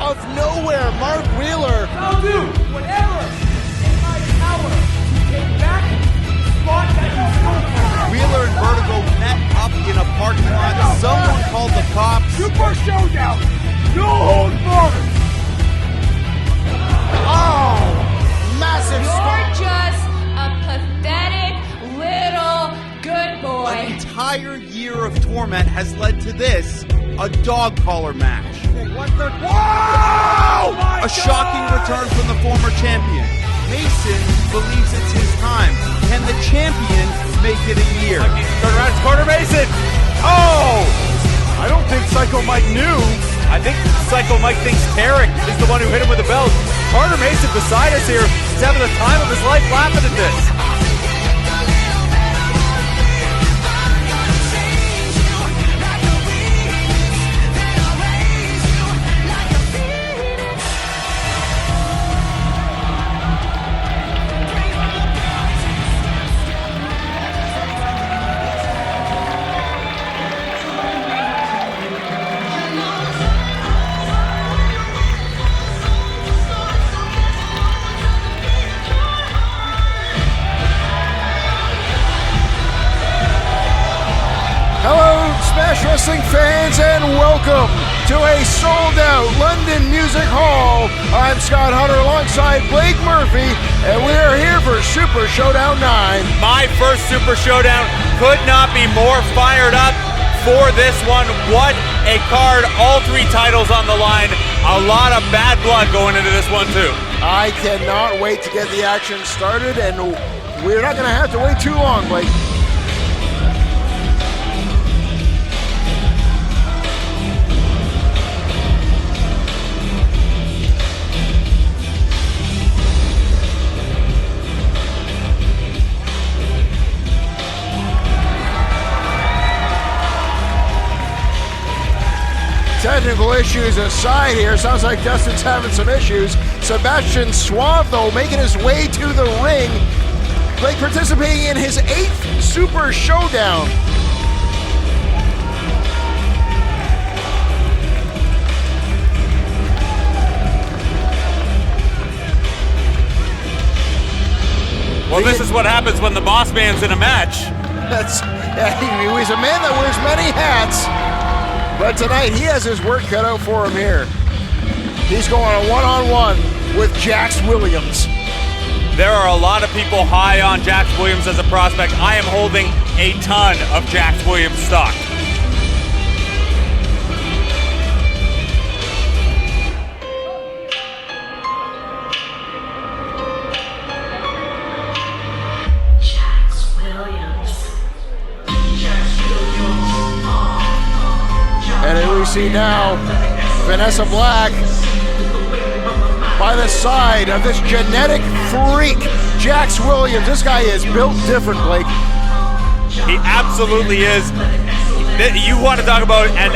of nowhere, Mark Wheeler. I'll do whatever in my power to take back the spot that you stole from me. Wheeler and Vertigo met up in a parking lot. Someone called the cops. Super Showdown! No hold barred! Oh, massive You're just a pathetic little good boy. An entire year of torment has led to this, a dog collar match. Wow! A shocking return from the former champion. Mason believes it's his time. Can the champion make it a year? Turn around, it's Carter Mason. Oh! I don't think Psycho Mike knew. I think Psycho Mike thinks Tarek is the one who hit him with the belt. Carter Mason beside us here. He's having the time of his life laughing at this. Smash Wrestling fans, and welcome to a sold-out London Music Hall. I'm Scott Hunter alongside Blake Murphy, and we are here for Super Showdown 9. My first Super Showdown, could not be more fired up for this one. What a card, all three titles on the line. A lot of bad blood going into this one too. I cannot wait to get the action started, and we're not going to have to wait too long, Blake. Technical issues aside here, sounds like Dustin's having some issues. Sebastian Suave, though, making his way to the ring. Blake participating in his 8th Super Showdown. Well, this is what happens when the boss man's in a match. He's a man that wears many hats. But tonight, he has his work cut out for him here. He's going a one-on-one with Jax Williams. There are a lot of people high on Jax Williams as a prospect. I am holding a ton of Jax Williams stock. And here we see now Vanessa Black by the side of this genetic freak, Jax Williams. This guy is built different, Blake. He absolutely is. You want to talk about, and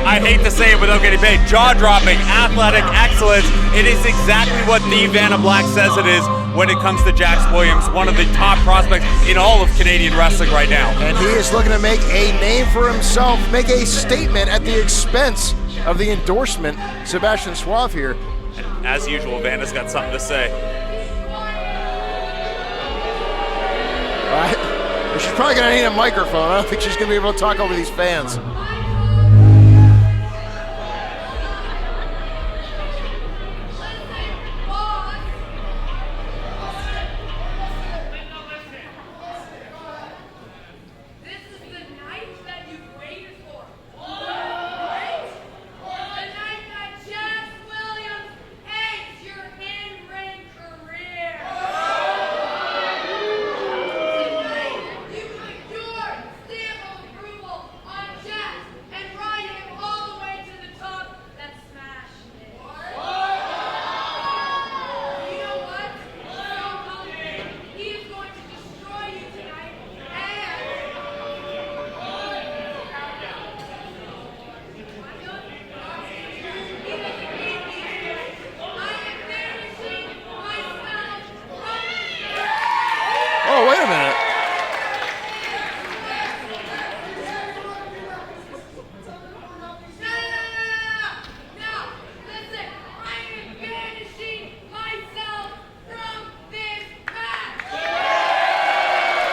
I hate to say it without getting paid, jaw-dropping, athletic excellence. It is exactly what the Vanessa Black says it is when it comes to Jax Williams, one of the top prospects in all of Canadian wrestling right now. And he is looking to make a name for himself, make a statement at the expense of the endorsement, Sebastian Suave here. And as usual, Vanessa's got something to say. She's probably going to need a microphone. I don't think she's going to be able to talk over these fans.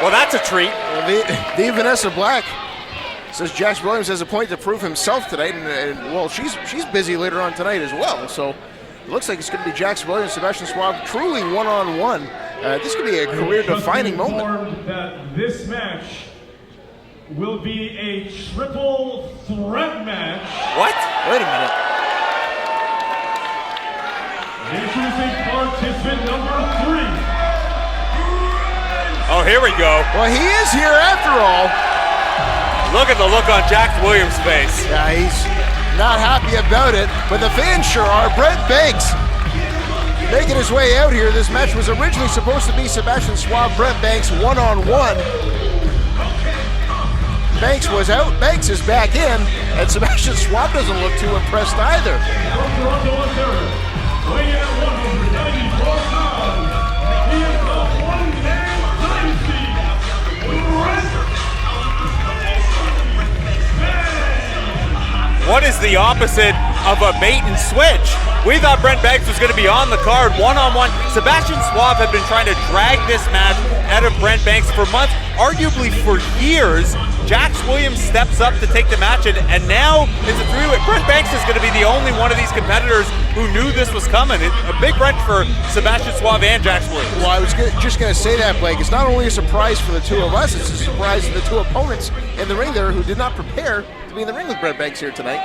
Well, that's a treat. Well, the Vanessa Black says Jax Williams has a point to prove himself tonight, and well, she's busy later on tonight as well. So it looks like it's going to be Jax Williams, Sebastian Suave, truly one-on-one. This could be a career-defining moment. That this match will be a triple threat match. What? Wait a minute. Introducing participant number 3. Oh, here we go. Well, he is here after all. Look at the look on Jax Williams' face. Yeah, he's not happy about it, but the fans sure are. Brent Banks making his way out here. This match was originally supposed to be Sebastian Suave, Brent Banks one-on-one. Banks was out, Banks is back in, and Sebastian Suave doesn't look too impressed either. From Toronto, Ontario, weighing in at 194 pounds, he is the one-man dynasty, What is the opposite of a bait and switch? We thought Brent Banks was going to be on the card one-on-one. Sebastian Suave had been trying to drag this match out of Brent Banks for months, arguably for years. Jax Williams steps up to take the match, and now it's a three-way. Brent Banks is going to be the only one of these competitors who knew this was coming. A big wrench for Sebastian Suave and Jax Williams. Well, I was just going to say that, Blake. It's not only a surprise for the two of us, it's a surprise to the two opponents in the ring there who did not prepare to be in the ring with Brent Banks here tonight.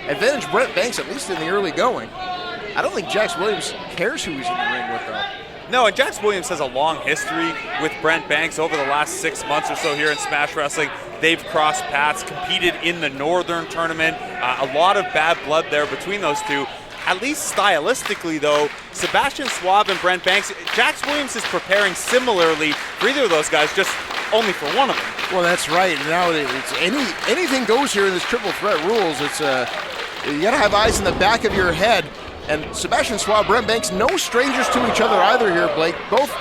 Advantage Brent Banks, at least in the early going. I don't think Jax Williams cares who he's in the ring with, though. No, and Jax Williams has a long history with Brent Banks over the last 6 months or so here in Smash Wrestling. They've crossed paths, competed in the Northern Tournament. A lot of bad blood there between those two. At least stylistically, though, Sebastian Suave and Brent Banks, Jax Williams is preparing similarly for either of those guys, just only for one of them. Well, that's right. Now it's anything goes here in this triple threat rules. It's you got to have eyes in the back of your head. And Sebastian Suave, Brent Banks, no strangers to each other either here, Blake. Both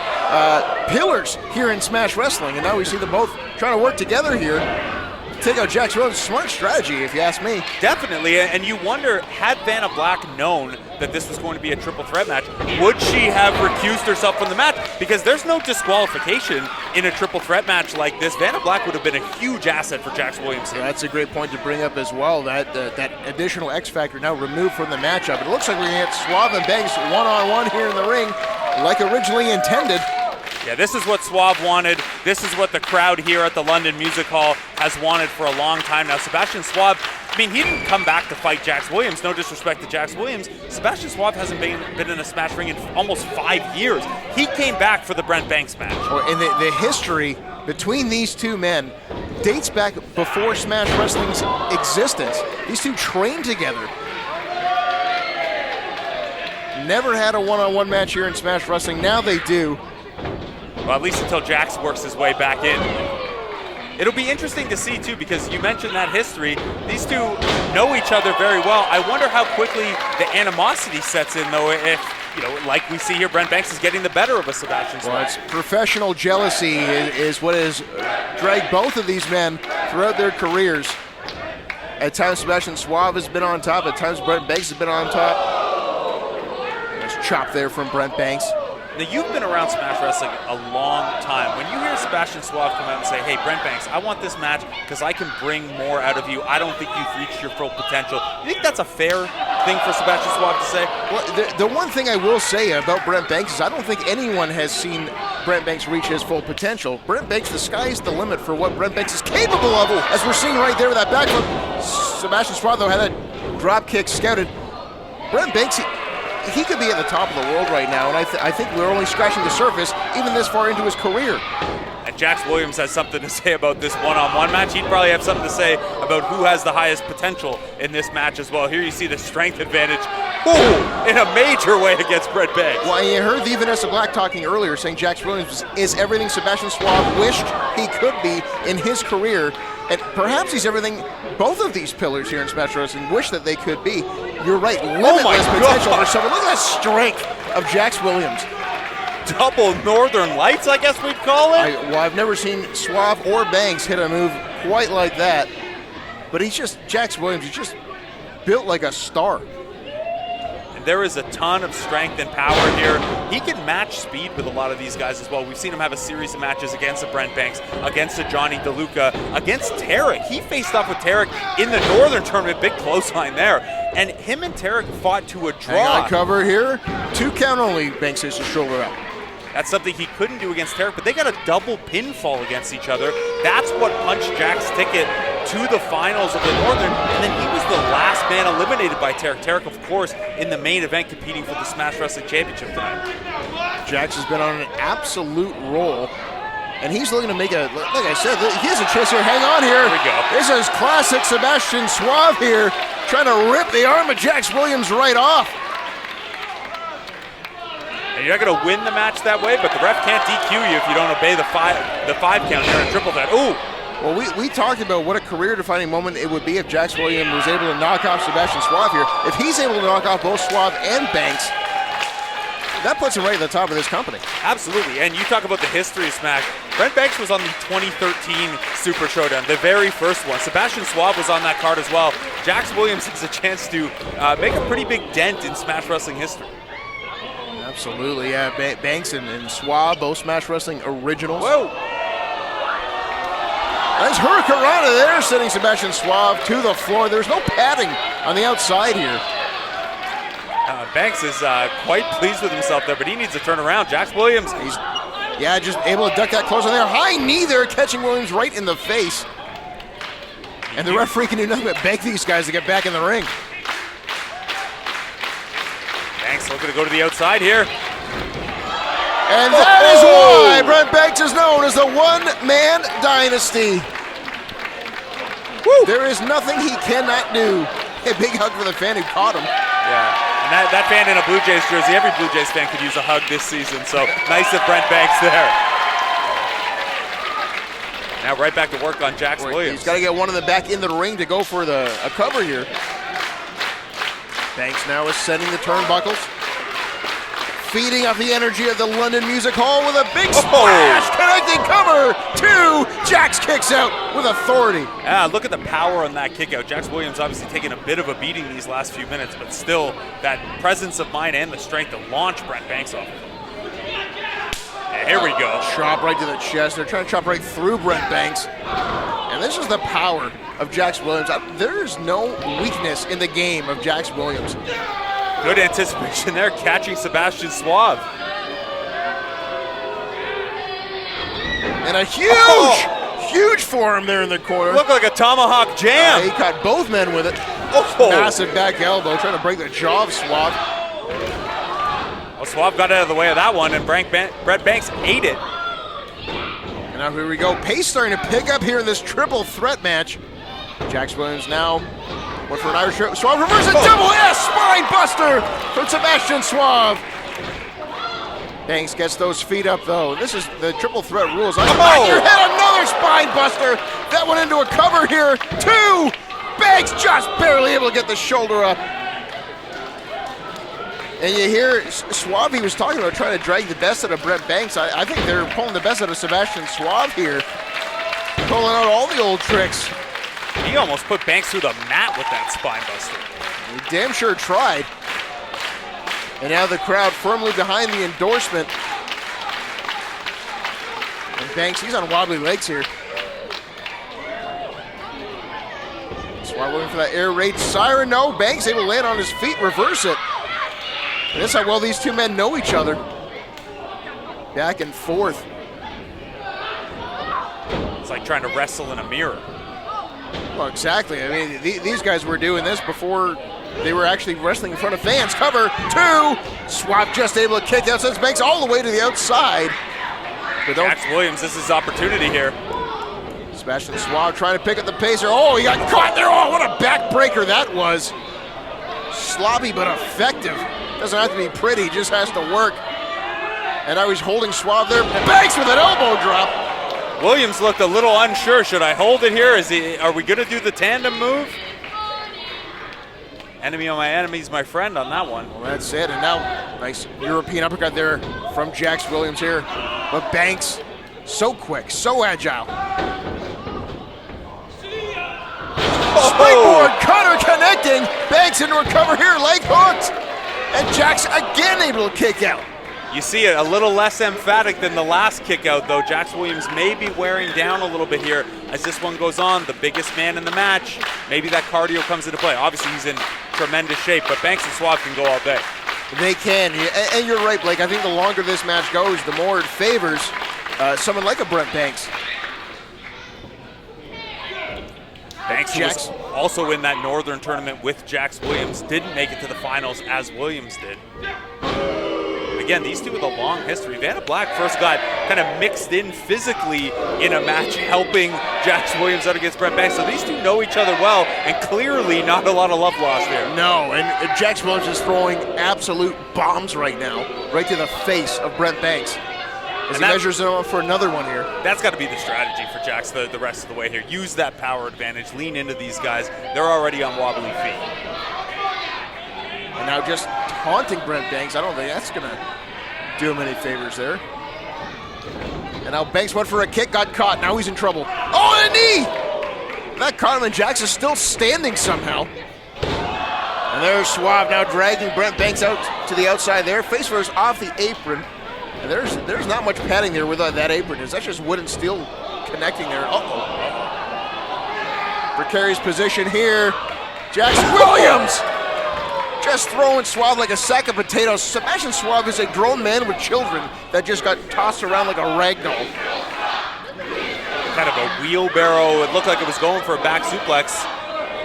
pillars here in Smash Wrestling, and now we see them both trying to work together here. Take out Jax Williams. Smart strategy, if you ask me. Definitely, and you wonder, had Vanessa Black known that this was going to be a triple threat match, would she have recused herself from the match? Because there's no disqualification in a triple threat match like this. Vanessa Black would have been a huge asset for Jax Williams. So that's a great point to bring up as well, that additional X factor now removed from the matchup. It looks like we're going to get Suave and Banks one-on-one here in the ring like originally intended. Yeah, this is what Suave wanted. This is what the crowd here at the London Music Hall has wanted for a long time now. Sebastian Suave, I mean, he didn't come back to fight Jax Williams. No disrespect to Jax Williams. Sebastian Suave hasn't been in a Smash ring in almost 5 years. He came back for the Brent Banks match. And the history between these two men dates back before Smash Wrestling's existence. These two trained together. Never had a one-on-one match here in Smash Wrestling. Now they do. Well, at least until Jax works his way back in. It'll be interesting to see, too, because you mentioned that history. These two know each other very well. I wonder how quickly the animosity sets in, though, if, like we see here, Brent Banks is getting the better of a Sebastian Suave. Well, it's professional jealousy is what has dragged both of these men throughout their careers. At times, Sebastian Suave has been on top. At times, Brent Banks has been on top. Nice chop there from Brent Banks. Now, you've been around Smash Wrestling a long time. When you hear Sebastian Suave come out and say, hey, Brent Banks, I want this match because I can bring more out of you. I don't think you've reached your full potential. You think that's a fair thing for Sebastian Suave to say? Well, the one thing I will say about Brent Banks is I don't think anyone has seen Brent Banks reach his full potential. Brent Banks, the sky is the limit for what Brent Banks is capable of, as we're seeing right there with that backflip. Sebastian Suave, though, had that drop kick scouted. Brent Banks, he could be at the top of the world right now, and I think we're only scratching the surface even this far into his career. And Jax Williams has something to say about this one-on-one match. He'd probably have something to say about who has the highest potential in this match as well. Here you see the strength advantage in a major way against Brent Banks. Well, you heard the Vanessa Black talking earlier saying Jax Williams is everything Sebastian Suave wished he could be in his career. And perhaps he's everything both of these pillars here in Smash Wrestling wish that they could be. You're right, limitless potential for someone. Look at that strength of Jax Williams. Double Northern Lights, I guess we'd call it. I've never seen Suave or Banks hit a move quite like that. But Jax Williams, he's just built like a star. And there is a ton of strength and power here. He can match speed with a lot of these guys as well. We've seen him have a series of matches against a Brent Banks, against a Johnny DeLuca, against Tarek. He faced off with Tarek in the Northern Tournament, big clothesline there. And him and Tarek fought to a draw. Hang on, cover here. 2 count only, Banks has his shoulder up. That's something he couldn't do against Tarek, but they got a double pinfall against each other. That's what punched Jack's ticket to the finals of the Northern, and then he was the last man eliminated by Tarek. Tarek, of course, in the main event competing for the Smash Wrestling Championship tonight. Jax has been on an absolute roll, and he's looking to make a, like I said, he has a chance here. Hang on here. Here we go. This is classic Sebastian Suave here, trying to rip the arm of Jax Williams right off. And you're not going to win the match that way, but the ref can't DQ you if you don't obey the five count here in triple threat. Ooh! Well, we talked about what a career-defining moment it would be if Jax Williams was able to knock off Sebastian Suave here. If he's able to knock off both Suave and Banks, that puts him right at the top of this company. Absolutely, and you talk about the history of Smash. Brent Banks was on the 2013 Super Showdown, the very first one. Sebastian Suave was on that card as well. Jax Williams has a chance to make a pretty big dent in Smash Wrestling history. Absolutely, yeah. Banks and Suave, both Smash Wrestling originals. Whoa! That's Hurricanrana there, sending Sebastian Suave to the floor. There's no padding on the outside here. Banks is quite pleased with himself there, but he needs to turn around. Jax Williams. He's, just able to duck that close on there. High knee there, catching Williams right in the face. And the referee can do nothing but beg these guys to get back in the ring. Banks looking to go to the outside here. And that is why Brent Banks is known as the one-man dynasty. Woo. There is nothing he cannot do. A big hug for the fan who caught him. Yeah, and that fan in a Blue Jays jersey, every Blue Jays fan could use a hug this season, so nice of Brent Banks there. Now right back to work on Jax Williams. He's got to get one of them back in the ring to go for a cover here. Banks now is setting the turnbuckles. Feeding off the energy of the London Music Hall with a big splash, connecting cover. 2, Jax kicks out with authority. Yeah, look at the power on that kick out. Jax Williams obviously taking a bit of a beating these last few minutes, but still that presence of mind and the strength to launch Brent Banks off. Yeah, here we go. Chop right to the chest. They're trying to chop right through Brent Banks. And this is the power of Jax Williams. There's no weakness in the game of Jax Williams. Good anticipation there, catching Sebastian Suave. And a huge forearm there in the corner. Looked like a tomahawk jam. He caught both men with it. Oh. Massive back elbow, trying to break the jaw of Suave. Well, Suave got out of the way of that one, and Brent Banks ate it. And now here we go. Pace starting to pick up here in this triple threat match. Jax Williams now went for an Irish whip. Suave reverses double S spine buster from Sebastian Suave. Banks gets those feet up though. This is the triple threat rules. On your head, another spine buster. That one into a cover here. 2. Banks just barely able to get the shoulder up. And you hear Suave, he was talking about trying to drag the best out of Brent Banks. I think they're pulling the best out of Sebastian Suave here. Pulling out all the old tricks. He almost put Banks through the mat with that spine buster. He damn sure tried. And now the crowd firmly behind the endorsement. And Banks, he's on wobbly legs here. Suave looking for that air raid siren. No, Banks able to land on his feet, reverse it. And that's how well these two men know each other. Back and forth. It's like trying to wrestle in a mirror. Well, exactly. I mean, these guys were doing this before they were actually wrestling in front of fans. Cover 2. Suave just able to kick out. Sends Banks all the way to the outside. But Jax Williams, this is his opportunity here. Sebastian Suave trying to pick up the pacer. Oh, he got caught there. Oh, what a backbreaker that was. Sloppy but effective. Doesn't have to be pretty, just has to work. And now he's holding Suave there. Banks with an elbow drop. Williams looked a little unsure. Should I hold it here? Are we going to do the tandem move? Enemy of my enemy is my friend on that one. Well, that's it. And now, nice European uppercut there from Jax Williams here. But Banks, so quick, so agile. Springboard cutter connecting. Banks into a cover here, leg hooked. And Jax again able to kick out. You see it a little less emphatic than the last kick out, though. Jax Williams may be wearing down a little bit here as this one goes on. The biggest man in the match. Maybe that cardio comes into play. Obviously, he's in tremendous shape, but Banks and Suave can go all day. They can, and you're right, Blake. I think the longer this match goes, the more it favors someone like a Brent Banks. Banks was also in that Northern tournament with Jax Williams. Didn't make it to the finals as Williams did. Again, these two with a long history. Vanessa Black first got kind of mixed in physically in a match helping Jax Williams out against Brent Banks. So these two know each other well, and clearly not a lot of love lost here. No, and Jax Williams is throwing absolute bombs right now, right to the face of Brent Banks. As he measures him up for another one here. That's got to be the strategy for Jax the rest of the way here. Use that power advantage, lean into these guys. They're already on wobbly feet. And now just taunting Brent Banks, I don't think that's going to do him any favors there. And now Banks went for a kick, got caught. Now he's in trouble. Oh, and a knee! That caught him, and Jax is still standing somehow. And there's Suave now dragging Brent Banks out to the outside there. Face first off the apron. And there's not much padding there with that apron. That's just wood and steel connecting there. Precarious position here. Jax Williams just throwing Suave like a sack of potatoes. Sebastian Suave is a grown man with children that just got tossed around like a rag doll. Kind of a wheelbarrow. It looked like it was going for a back suplex.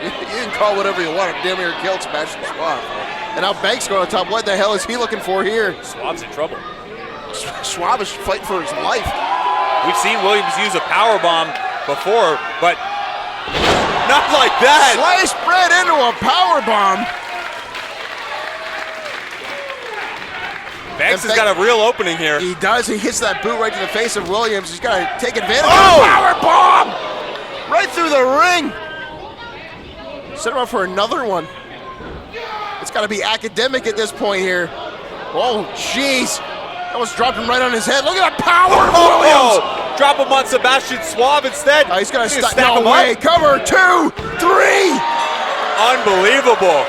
You can call whatever you want. Damn near killed Sebastian Suave. And now Banks going on top. What the hell is he looking for here? Suave's in trouble. Suave is fighting for his life. We've seen Williams use a powerbomb before, but not like that. Sliced bread into a powerbomb. Banks has got a real opening here. He does. He hits that boot right to the face of Williams. He's got to take advantage of the powerbomb right through the ring. Set him up for another one. It's got to be academic at this point here. Oh, jeez. Almost dropped him right on his head. Look at that power, Williams! Drop him on Sebastian Suave instead. He's going to stack him away. Cover, 2, 3. Unbelievable.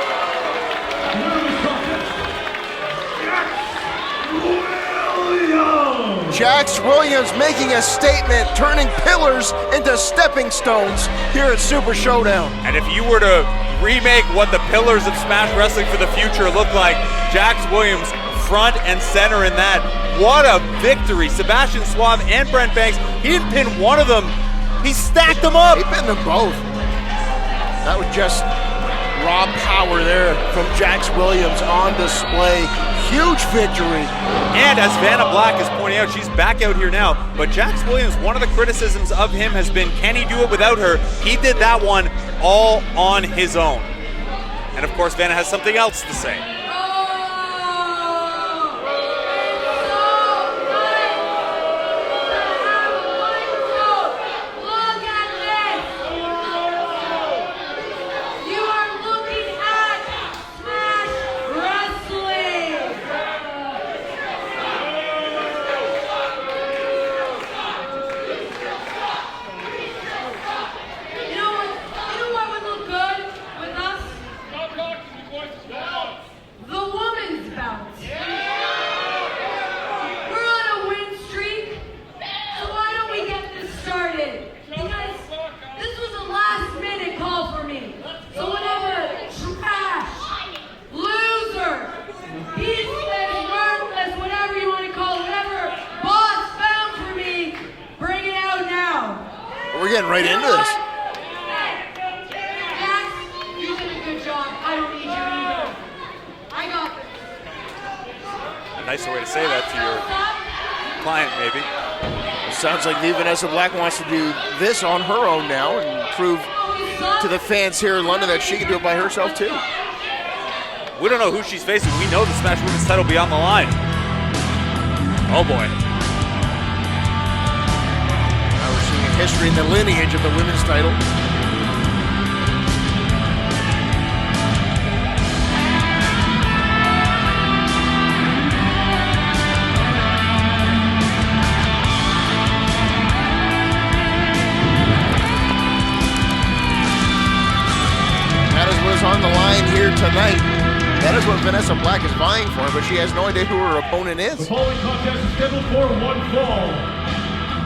Jax Williams making a statement, turning pillars into stepping stones here at Super Showdown. And if you were to remake what the pillars of Smash Wrestling for the future look like, Jax Williams front and center in that. What a victory. Sebastian Suave and Brent Banks. He didn't pin one of them. He stacked them up. He pinned them both. That was just raw power there from Jax Williams on display. Huge victory. And as Vanessa Black is pointing out, she's back out here now. But Jax Williams, one of the criticisms of him has been, can he do it without her? He did that one all on his own. And of course, Vanna has something else to say. We're getting right into this. Jax, you did a good job. I don't need you either. I got this. A nicer way to say that to your client, maybe. It sounds like Vanessa Black wants to do this on her own now and prove to the fans here in London that she can do it by herself too. We don't know who she's facing. We know the Smash Women's title will be on the line. Oh boy. History and the lineage of the women's title. That is what is on the line here tonight. That is knows what Vanessa Black is vying for, but she has no idea who her opponent The is. following contest is scheduled for one fall,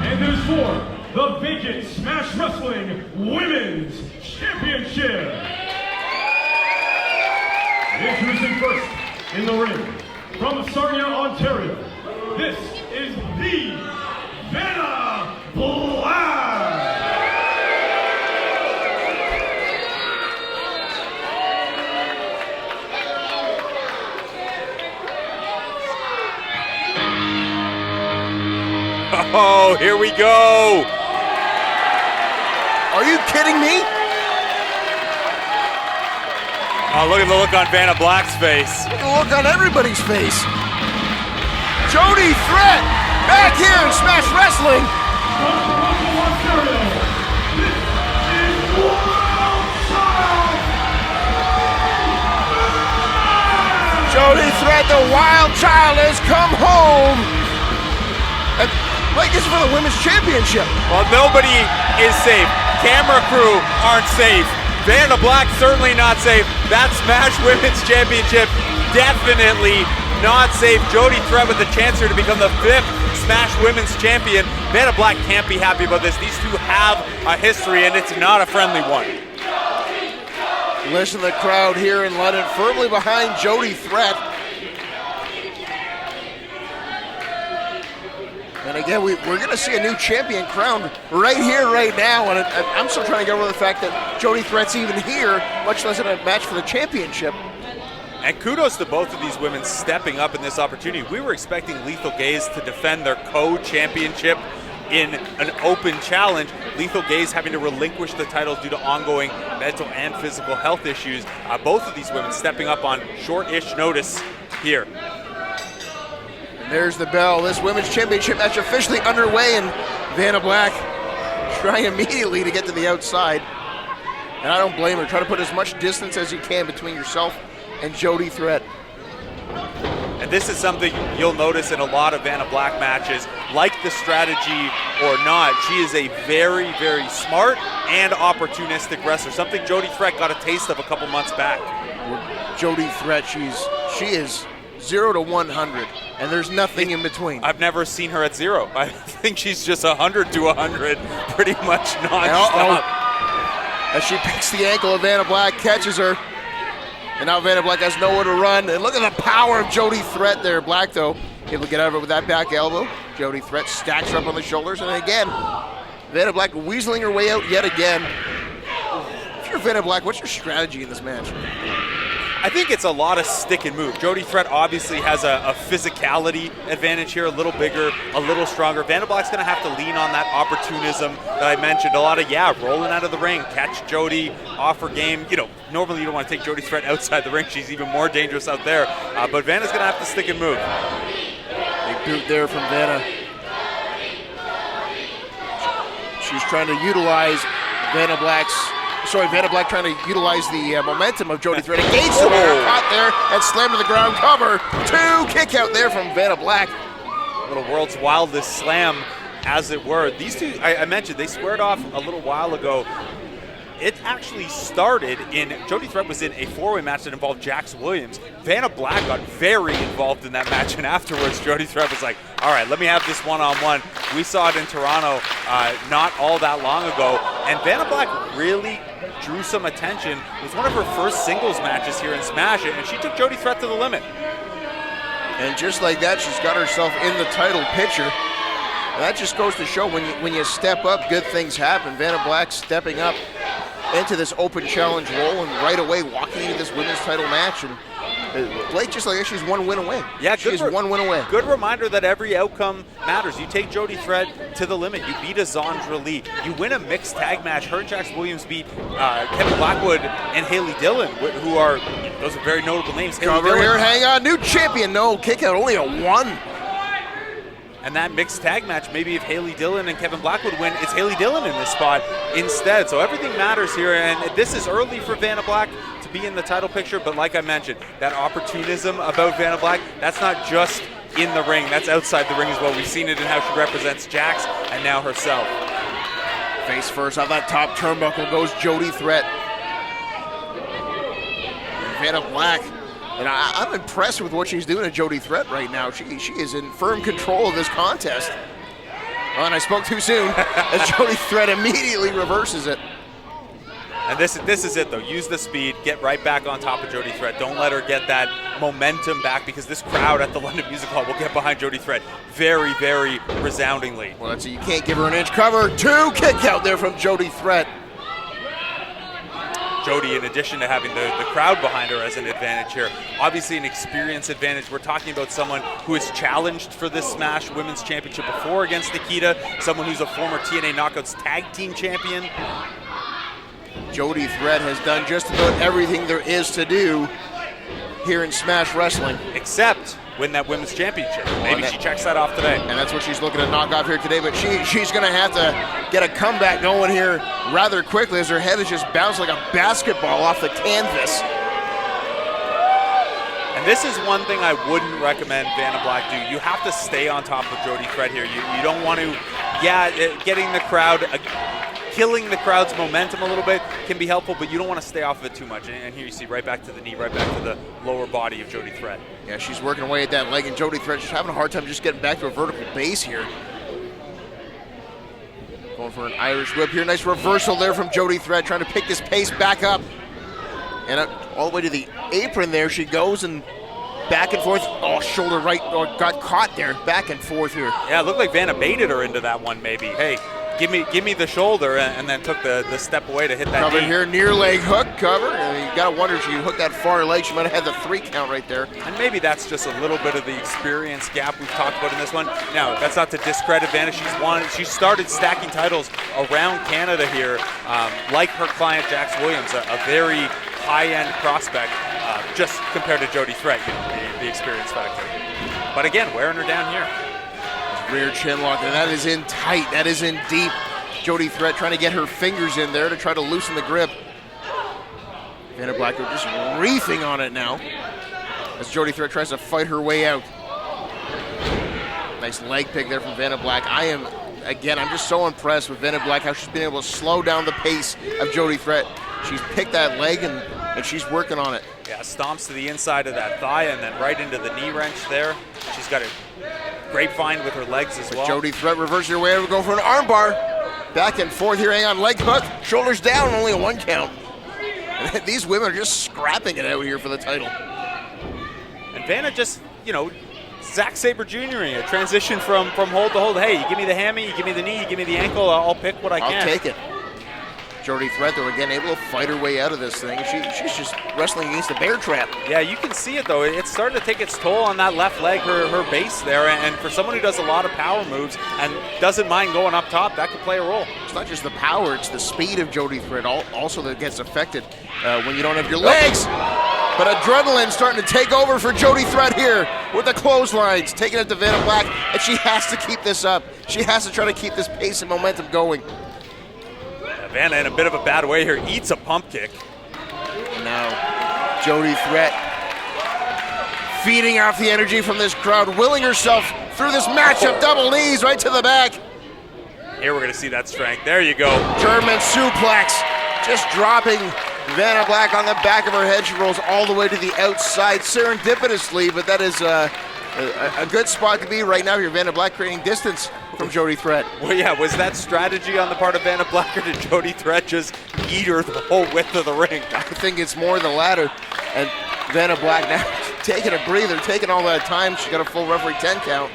and it is for the vacant Smash Wrestling Women's Championship. Introducing first in the ring, from Sarnia, Ontario, this is the Vanessa Black. Oh, here we go. Are you kidding me? Oh, look at the look on Vanessa Black's face. Look at the look on everybody's face. Jody Threat back here in Smash Wrestling. From Toronto, Ontario, this is Wild Child. Jody Threat, the Wild Child, has come home. And like this is for the Women's Championship. Well, nobody is safe. Camera crew aren't safe. Vanessa Black certainly not safe. That Smash Women's Championship definitely not safe. Jody Threat with the chance here to become the 5th Smash Women's Champion. Vanessa Black can't be happy about this. These two have a history, and it's not a friendly one. Listen to the crowd here in London firmly behind Jody Threat. And again, we're going to see a new champion crowned right here, right now. And I'm still trying to get over the fact that Jody Threat's even here, much less in a match for the championship. And kudos to both of these women stepping up in this opportunity. We were expecting Lethal Gaze to defend their co-championship in an open challenge. Lethal Gaze having to relinquish the titles due to ongoing mental and physical health issues. Both of these women stepping up on short-ish notice here. There's the bell. This Women's Championship match officially underway, and Vanessa Black trying immediately to get to the outside. And I don't blame her. Try to put as much distance as you can between yourself and Jody Threat. And this is something you'll notice in a lot of Vanessa Black matches. Like the strategy or not, she is a very, very smart and opportunistic wrestler. Something Jody Threat got a taste of a couple months back. Jody Threat, she is 0 to 100, and there's nothing in between. I've never seen her at 0. I think she's just 100 to 100, pretty much nonstop. As she picks the ankle of Vanessa Black, catches her, and now Vanessa Black has nowhere to run. And look at the power of Jody Threat there. Black, though, able to get out of it with that back elbow. Jody Threat stacks her up on the shoulders, and again, Vanessa Black weaseling her way out yet again. If you're Vanessa Black, what's your strategy in this match? I think it's a lot of stick and move. Jody Threat obviously has a physicality advantage here, a little bigger, a little stronger. Vanessa Black's going to have to lean on that opportunism that I mentioned. A lot of, rolling out of the ring, catch Jody off her game. You know, normally you don't want to take Jody Threat outside the ring. She's even more dangerous out there. But Vanessa's going to have to stick and move. Big boot there from Vanessa. She's trying to utilize Vanessa Black trying to utilize the momentum of Jody Threat. Engaged the caught there and slammed to the ground. Cover. 2 kick out there from Vanessa Black. Little world's wildest slam, as it were. These two, I mentioned, they squared off a little while ago. It actually started Jody Threat was in a 4-way match that involved Jax Williams. Vanessa Black got very involved in that match, and afterwards Jody Threat was like, all right, let me have this one-on-one. We saw it in Toronto not all that long ago, and Vanessa Black really drew some attention. It was one of her first singles matches here in Smash, and she took Jody Threat to the limit. And just like that, she's got herself in the title picture. And that just goes to show when you step up, good things happen. Vanessa Black stepping up into this open challenge role and right away walking into this women's title match. And Blake, just like that, she's 1 win away. Yeah, she's 1 win away. Good reminder that every outcome matters. You take Jody Threat to the limit. You beat a Zandra Lee. You win a mixed tag match. Her and Jax Williams beat Kevin Blackwood and Haley Dillon, who are, those are very notable names. Cover here, hang on, new champion. No, kick out, only a 1. And that mixed tag match, maybe if Haley Dillon and Kevin Blackwood win, it's Haley Dillon in this spot instead. So everything matters here, and this is early for Vanessa Black to be in the title picture, but like I mentioned, that opportunism about Vanessa Black, that's not just in the ring, that's outside the ring as well. We've seen it in how she represents Jax and now herself. Face first off that top turnbuckle goes Jody Threat. Vanessa Black And I'm impressed with what she's doing to Jody Threat right now. She is in firm control of this contest. Oh, and I spoke too soon as Jody Threat immediately reverses it. And this is it, though. Use the speed, get right back on top of Jody Threat. Don't let her get that momentum back, because this crowd at the London Music Hall will get behind Jody Threat very, very resoundingly. Well, that's it. You can't give her an inch cover. 2 kick out there from Jody Threat. Jody, in addition to having the crowd behind her as an advantage here, obviously an experience advantage. We're talking about someone who has challenged for this Smash Women's Championship before against Nikita, someone who's a former TNA Knockouts Tag Team Champion. Jody Threat has done just about everything there is to do here in Smash Wrestling. Except win that Women's Championship. Maybe she checks that off today. And that's what she's looking to knock off here today, but she's going to have to get a comeback going here rather quickly, as her head is just bounced like a basketball off the canvas. And this is one thing I wouldn't recommend Vanna Black do. You have to stay on top of Jody Threat here. You don't want to, getting the crowd, killing the crowd's momentum a little bit can be helpful, but you don't want to stay off of it too much. And here you see right back to the knee, right back to the lower body of Jody Threat. Yeah, she's working away at that leg, and Jody Threat just having a hard time just getting back to a vertical base here. Going for an Irish whip here. Nice reversal there from Jody Threat, trying to pick this pace back up. And all the way to the apron there she goes, and back and forth. Oh, shoulder right. Oh, got caught there. Back and forth here. Yeah, it looked like Vanna baited her into that one maybe. Hey, give me the shoulder, and then took the step away to hit that cover knee. Here, near leg hook cover. And you got to wonder if she hooked that far leg. She might have had the 3 count right there. And maybe that's just a little bit of the experience gap we've talked about in this one. Now, that's not to discredit Vanna. She started stacking titles around Canada here, like her client Jax Williams, a very high-end prospect, just compared to Jody Threat, the experience factor. But again, wearing her down here. Rear chin lock, and that is in tight. That is in deep. Jody Threat trying to get her fingers in there to try to loosen the grip. Vanna Black just reefing on it now as Jody Threat tries to fight her way out. Nice leg pick there from Vanna Black. I'm just so impressed with Vanna Black, how she's been able to slow down the pace of Jody Threat. She's picked that leg, and she's working on it. Yeah, stomps to the inside of that thigh, and then right into the knee wrench there. She's got a grapevine with her legs as well. Jody Threat reverses her way over, going for an armbar. Back and forth here, hang on, leg hook, shoulders down, only a 1 count. And these women are just scrapping it out here for the title. And Vanna just, Zack Sabre Jr. in a transition from hold to hold. Hey, you give me the hammy, you give me the knee, you give me the ankle, I'll pick what I can. I'll take it. Jody Threat, though, again, able to fight her way out of this thing. She's just wrestling against a bear trap. Yeah, you can see it, though. It's starting to take its toll on that left leg, her base there. And for someone who does a lot of power moves and doesn't mind going up top, that could play a role. It's not just the power, it's the speed of Jody Threat also that gets affected when you don't have your legs. But adrenaline starting to take over for Jody Threat here with the clotheslines, taking it to Vanna Black, and she has to keep this up. She has to try to keep this pace and momentum going. Vanna in a bit of a bad way here, eats a pump kick. Now, Jody Threat feeding off the energy from this crowd, willing herself through this matchup, double knees right to the back. Here we're gonna see that strength, there you go. German suplex, just dropping Vanna Black on the back of her head. She rolls all the way to the outside serendipitously, but that is a good spot to be right now here. Vanna Black creating distance from Jody Threat. Well, yeah, was that strategy on the part of Vanna Black, or did Jody Threat just eat her the whole width of the ring? I think it's more the latter. And Vanna Black now taking a breather, taking all that time. She got a full referee 10 count.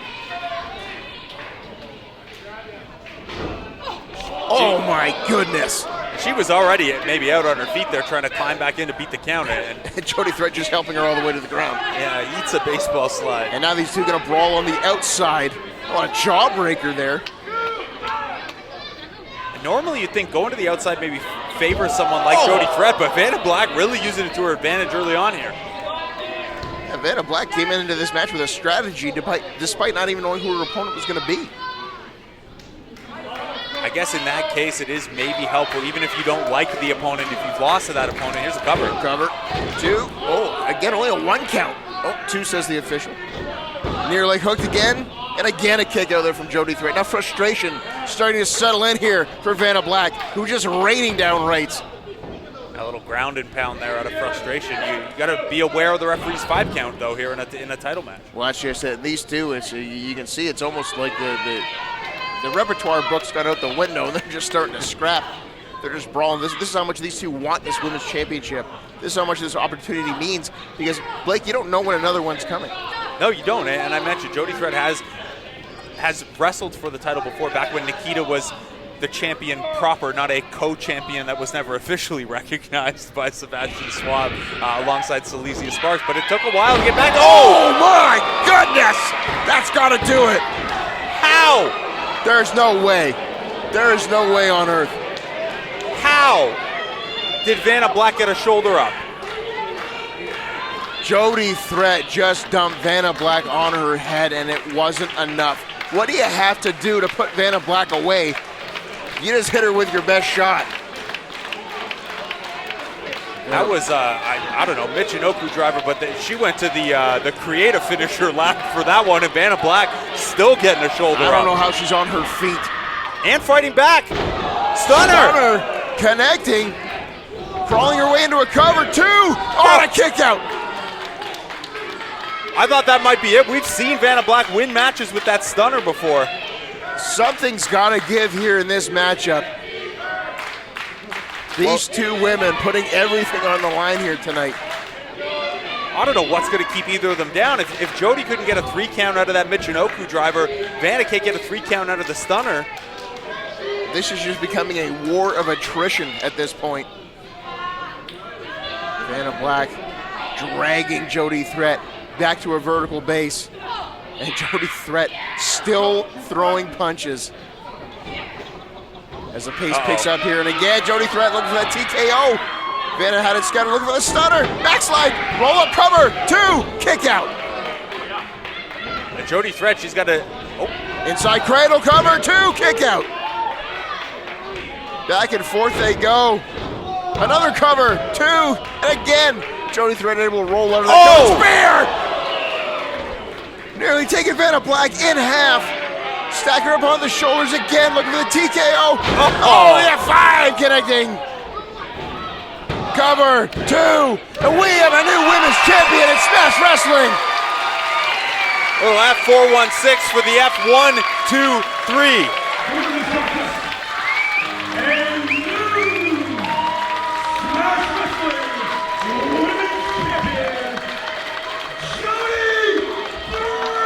Oh my goodness. She was already maybe out on her feet there trying to climb back in to beat the count. And Jody Threat just helping her all the way to the ground. Yeah, eats a baseball slide. And now these two gonna brawl on the outside. Oh, a jawbreaker there. Normally you'd think going to the outside maybe favors someone like Jody Threat, but Vanna Black really using it to her advantage early on here. Yeah, Vanna Black came into this match with a strategy despite not even knowing who her opponent was gonna be. I guess in that case, it is maybe helpful, even if you don't like the opponent, if you've lost to that opponent. Here's a cover. Cover. 2. Oh, again, only a 1 count. Oh, 2 says the official. Near leg hooked again, and again a kick out there from Jody Threat. Now frustration starting to settle in here for Vanna Black, who just raining down rights. A little little ground and pound there out of frustration. You got to be aware of the referee's 5 count, though, here in a title match. Well, that's just it. These two, you can see it's almost like the repertoire book's got out the window, and they're just starting to scrap. They're just brawling. This is how much these two want this women's championship. This is how much this opportunity means, because, Blake, you don't know when another one's coming. No, you don't. And I mentioned Jody Threat has wrestled for the title before, back when Nikita was the champion proper, not a co-champion that was never officially recognized by Sebastian Schwab alongside Silesia Sparks. But it took a while to get back. Oh my goodness! That's got to do it. How? There's no way. There is no way on earth. How did Vanna Black get a shoulder up? Jody Threat just dumped Vanna Black on her head, and it wasn't enough. What do you have to do to put Vanna Black away? You just hit her with your best shot. That was, I don't know, Michinoku driver, but she went to the creative finisher lap for that one, and Vanna Black still getting a shoulder up. I don't know how she's on her feet. And fighting back. Stunner. Connecting. Crawling her way into a cover, 2. Oh, a kick out. I thought that might be it. We've seen Vanna Black win matches with that stunner before. Something's got to give here in this matchup. These two women putting everything on the line here tonight. I don't know what's going to keep either of them down. If Jody couldn't get a 3 count out of that Michinoku driver, Vanna can't get a 3 count out of the stunner. This is just becoming a war of attrition at this point. Vanna Black dragging Jody Threat back to a vertical base. And Jody Threat still throwing punches. As the pace picks up here, and again, Jody Threat looking for that TKO. Vanna had it scattered, looking for the stunner. Backslide, roll up cover, 2, kick out. And Jody Threat, she's got to, inside cradle cover, 2, kick out. Back and forth they go. Another cover, 2, and again, Jody Threat able to roll under that spear. Nearly taking Vanna Black in half. Stack her up on the shoulders again, looking for the TKO. Oh, yeah, 5 connecting. Cover, 2, and we have a new women's champion in Smash Wrestling. Little F416 for the F1, 2, 3. And new Smash Wrestling Women's Champion, Jody Threat!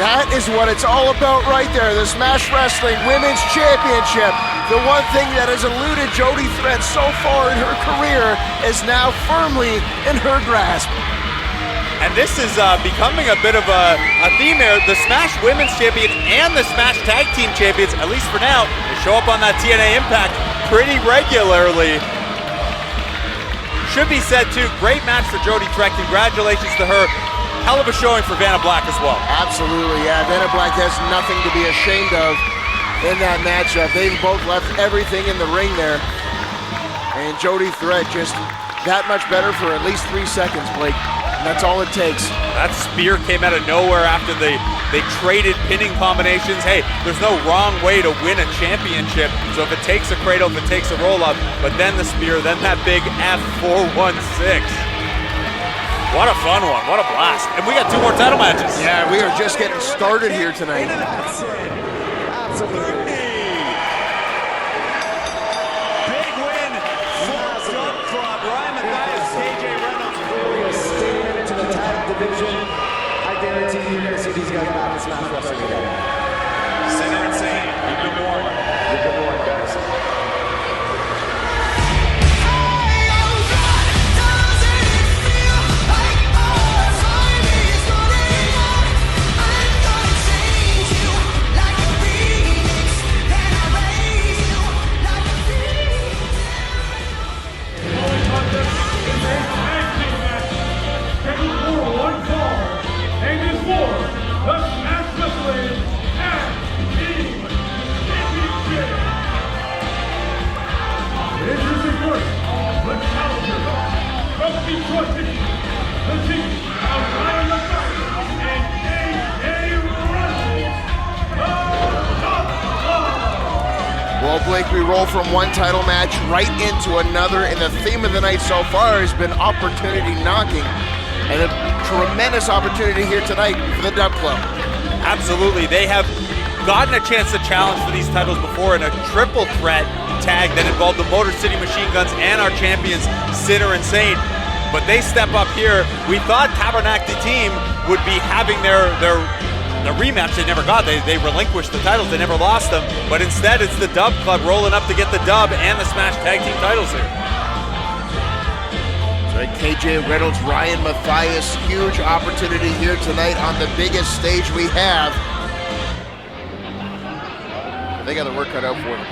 That is what it's all about right there, the Smash Wrestling Women's Championship. The one thing that has eluded Jody Threat so far in her career is now firmly in her grasp. And this is becoming a bit of a theme here. The Smash Women's Champion and the Smash Tag Team Champions, at least for now, they show up on that TNA Impact pretty regularly. Should be said too, great match for Jody Threat. Congratulations to her. Hell of a showing for Vanna Black as well. Absolutely, yeah. Vanna Black has nothing to be ashamed of in that matchup. They've both left everything in the ring there. And Jody Threat just that much better for at least 3 seconds, Blake. And that's all it takes. That spear came out of nowhere after they traded pinning combinations. Hey, there's no wrong way to win a championship. So if it takes a cradle, if it takes a roll-up, but then the spear, then that big F416. What a fun one, what a blast. And we got 2 more title matches. Yeah, we are just getting started here tonight. Absolutely. Big win for Gun Club. Ryan Mathias, KJ Reynolds. We are staying into the tag division. I guarantee you're going to see these guys back in Smash Wrestling again. Center and Sane. Good morning. Good morning, guys. Well, Blake, we roll from one title match right into another, and the theme of the night so far has been opportunity knocking, and a tremendous opportunity here tonight for the Dub Club. Absolutely. They have gotten a chance to challenge for these titles before in a triple threat tag that involved the Motor City Machine Guns and our champions, Sinner and Saint. But they step up here. We thought Tabernacle team would be having their rematch they never got. They relinquished the titles, they never lost them. But instead, it's the Dub Club rolling up to get the dub and the Smash Tag Team titles here. So KJ Reynolds, Ryan Mathias, huge opportunity here tonight on the biggest stage we have. They got the work cut out for them.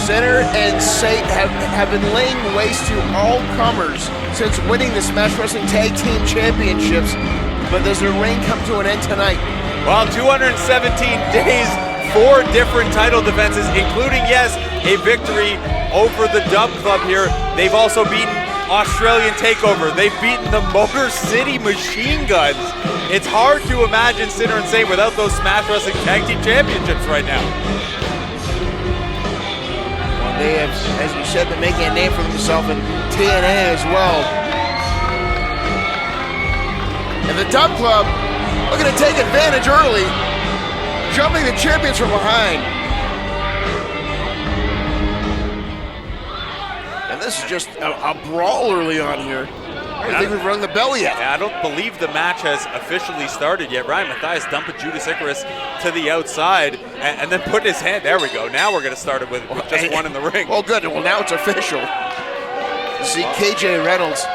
Sinner and Saint have been laying waste to all comers since winning the Smash Wrestling Tag Team Championships, but does their reign come to an end tonight? Well, 217 days, 4 different title defenses, including, yes, a victory over the Dub Club here. They've also beaten Australian Takeover. They've beaten the Motor City Machine Guns. It's hard to imagine Sinner and Saint without those Smash Wrestling Tag Team Championships right now. They have, as you said, been making a name for themselves in TNA as well. And the Dub Club looking to take advantage early, jumping the champions from behind. And this is just a brawl early on here. I don't think we've rung the bell yet. Yeah, I don't believe the match has officially started yet. Ryan Mathias dumping Judas Icarus to the outside and then putting his hand. There we go. Now we're going to start it with just one in the ring. Well, good. Well, now it's official. You see KJ Reynolds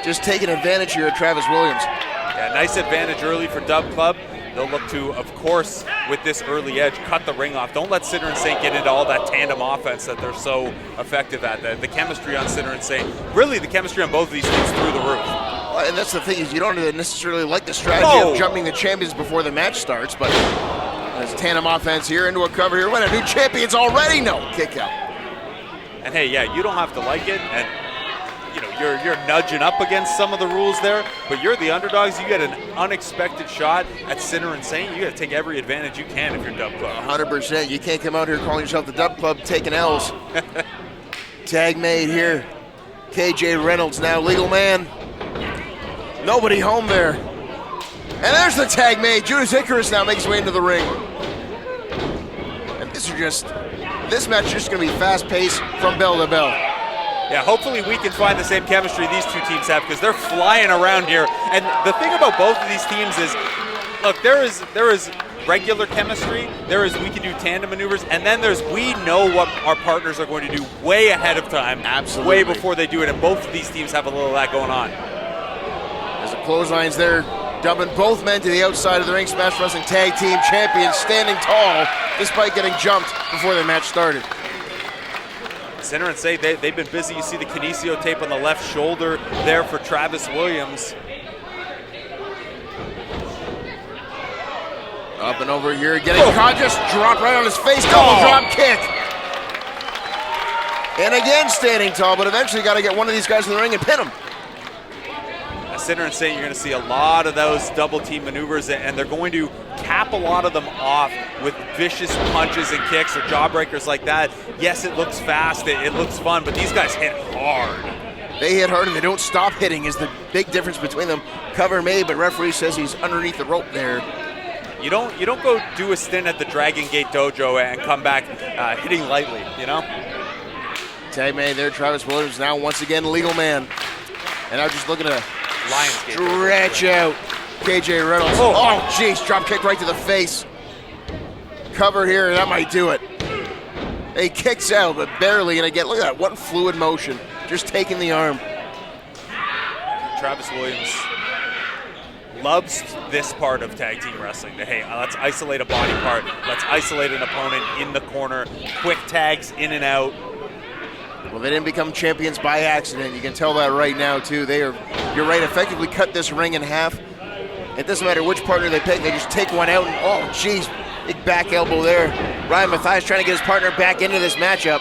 just taking advantage here of Travis Williams. Yeah, nice advantage early for Dub Club. They'll look to, of course, with this early edge, cut the ring off. Don't let Sinner and Saint get into all that tandem offense that they're so effective at. The chemistry on Sinner and Saint, really the chemistry on both of these teams through the roof. Well, and that's the thing, is you don't necessarily like the strategy of jumping the champions before the match starts, but there's tandem offense here into a cover here. What a new champions already? No, kick out. And hey, yeah, you don't have to like it, and you know, you're nudging up against some of the rules there, but you're the underdogs. You get an unexpected shot at Sinner and Saint. You got to take every advantage you can if you're Dub Club. 100%. You can't come out here calling yourself the Dub Club taking L's. Tag made here. KJ Reynolds now legal man. Nobody home there. And there's the tag made. Judas Icarus now makes his way into the ring. And this match is just going to be fast paced from bell to bell. Yeah, hopefully we can find the same chemistry these two teams have, because they're flying around here. And the thing about both of these teams is, look, there is regular chemistry, we can do tandem maneuvers, and then there's we know what our partners are going to do way ahead of time. Absolutely. Way before they do it, and both of these teams have a little of that going on. As the clotheslines there, dumping both men to the outside of the ring. Smash Wrestling Tag Team Champions standing tall despite getting jumped before the match started. Sinner and Saint, they've been busy. You see the kinesio tape on the left shoulder there for Travis Williams. Up and over here, getting caught, just dropped right on his face, double drop kick. And again standing tall, but eventually got to get one of these guys in the ring and pin him. Sinner and Saint, you're going to see a lot of those double team maneuvers, and they're going to cap a lot of them off with vicious punches and kicks or jawbreakers like that. Yes, it looks fast, it looks fun, but these guys hit hard. They hit hard and they don't stop hitting is the big difference between them. Cover made, but referee says he's underneath the rope there. You don't go do a stint at the Dragon Gate Dojo and come back hitting lightly, you know? Tag made there, Travis Williams now once again legal man. And now just looking to stretch out KJ Reynolds. Oh, jeez, drop kick right to the face. Cover here, that might do it. He kicks out, but barely, and again, look at that, what fluid motion. Just taking the arm. Travis Williams loves this part of tag team wrestling. Hey, let's isolate a body part. Let's isolate an opponent in the corner. Quick tags in and out. Well, they didn't become champions by accident. You can tell that right now, too. They are, you're right, effectively cut this ring in half. It doesn't matter which partner they pick. They just take one out and, oh, geez, big back elbow there. Ryan Mathias trying to get his partner back into this matchup.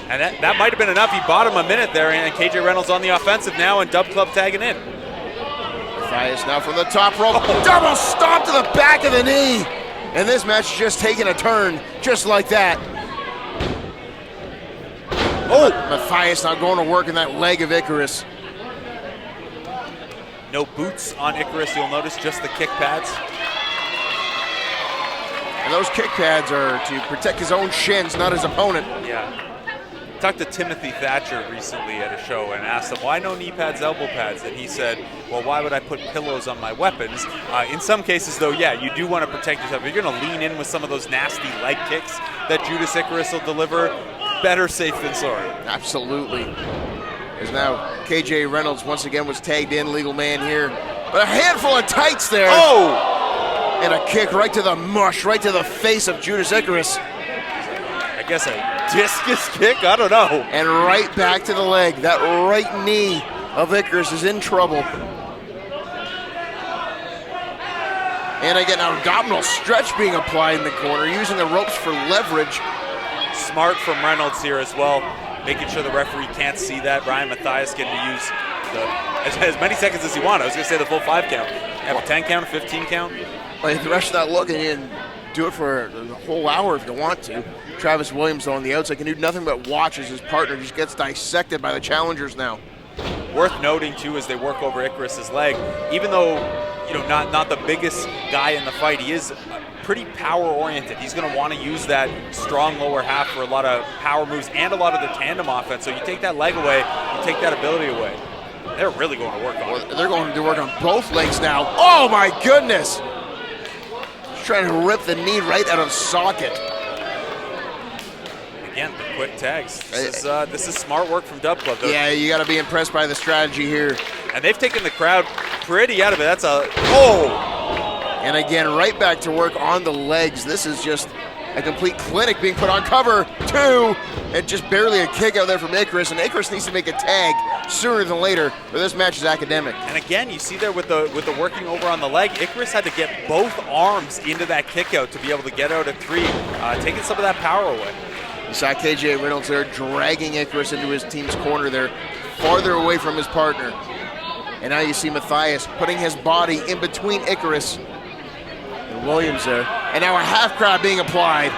And that might have been enough. He bought him a minute there, and KJ Reynolds on the offensive now, and Dub Club tagging in. Mathias now from the top rope. Double stomp to the back of the knee. And this match is just taking a turn, just like that. Oh, Mathias not going to work in that leg of Icarus. No boots on Icarus, you'll notice, just the kick pads. And those kick pads are to protect his own shins, not his opponent. Yeah. Talked to Timothy Thatcher recently at a show and asked him, why no knee pads, elbow pads? And he said, well, why would I put pillows on my weapons? In some cases, though, yeah, you do want to protect yourself. If you're going to lean in with some of those nasty leg kicks that Judas Icarus will deliver, better safe than sorry. Absolutely. As now KJ Reynolds once again was tagged in, legal man here. But a handful of tights there. Oh! And a kick right to the mush, right to the face of Judas Icarus. I guess a discus kick? I don't know. And right back to the leg. That right knee of Icarus is in trouble. And again, an abdominal stretch being applied in the corner, using the ropes for leverage. Smart from Reynolds here as well, making sure the referee can't see that. Ryan Mathias getting to use as many seconds as he wanted. I was going to say the full 5 count. Have a 10 count, a 15 count. Well, the rest of that look, and you can do it for the whole hour if you want to. Travis Williams on the outside can do nothing but watch as his partner just gets dissected by the challengers now. Worth noting too, as they work over Icarus's leg, even though not the biggest guy in the fight, he is pretty power oriented. He's going to want to use that strong lower half for a lot of power moves and a lot of the tandem offense. So you take that leg away, you take that ability away. They're really going to work on it. They're going to work on both legs now. Oh my goodness! He's trying to rip the knee right out of socket. Again, the quick tags. This is smart work from Dub Club, though. Yeah, you got to be impressed by the strategy here. And they've taken the crowd pretty out of it. That's a, oh! And again, right back to work on the legs. This is just a complete clinic being put on. Cover 2, and just barely a kick out there from Icarus. And Icarus needs to make a tag sooner than later, but this match is academic. And again, you see there with the working over on the leg, Icarus had to get both arms into that kick out to be able to get out at 3, taking some of that power away. You saw KJ Reynolds there dragging Icarus into his team's corner there, farther away from his partner. And now you see Mathias putting his body in between Icarus and Williams there. And now a half crab being applied.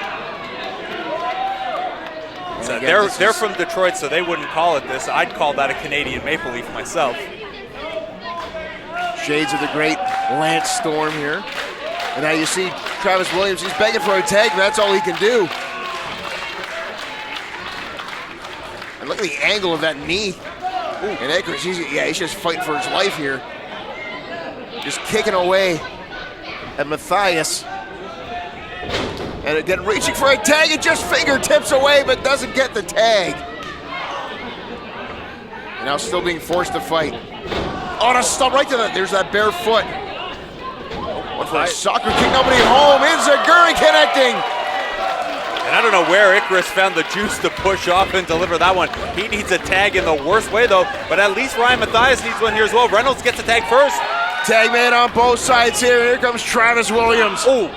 So again, they're from Detroit, so they wouldn't call it this. I'd call that a Canadian Maple Leaf myself. Shades of the great Lance Storm here. And now you see Travis Williams, he's begging for a tag, but that's all he can do. And look at the angle of that knee. And Icarus, he's just fighting for his life here. Just kicking away at Mathias. And again, reaching for a tag, it just fingertips away, but doesn't get the tag. And now still being forced to fight. Oh, to stop right to that. There's that bare foot. What for a soccer kick, nobody home. Inzaguri connecting. And I don't know where Icarus found the juice to push off and deliver that one. He needs a tag in the worst way, though, but at least Ryan Mathias needs one here as well. Reynolds gets a tag first. Tag man on both sides here. Here comes Travis Williams. Oh.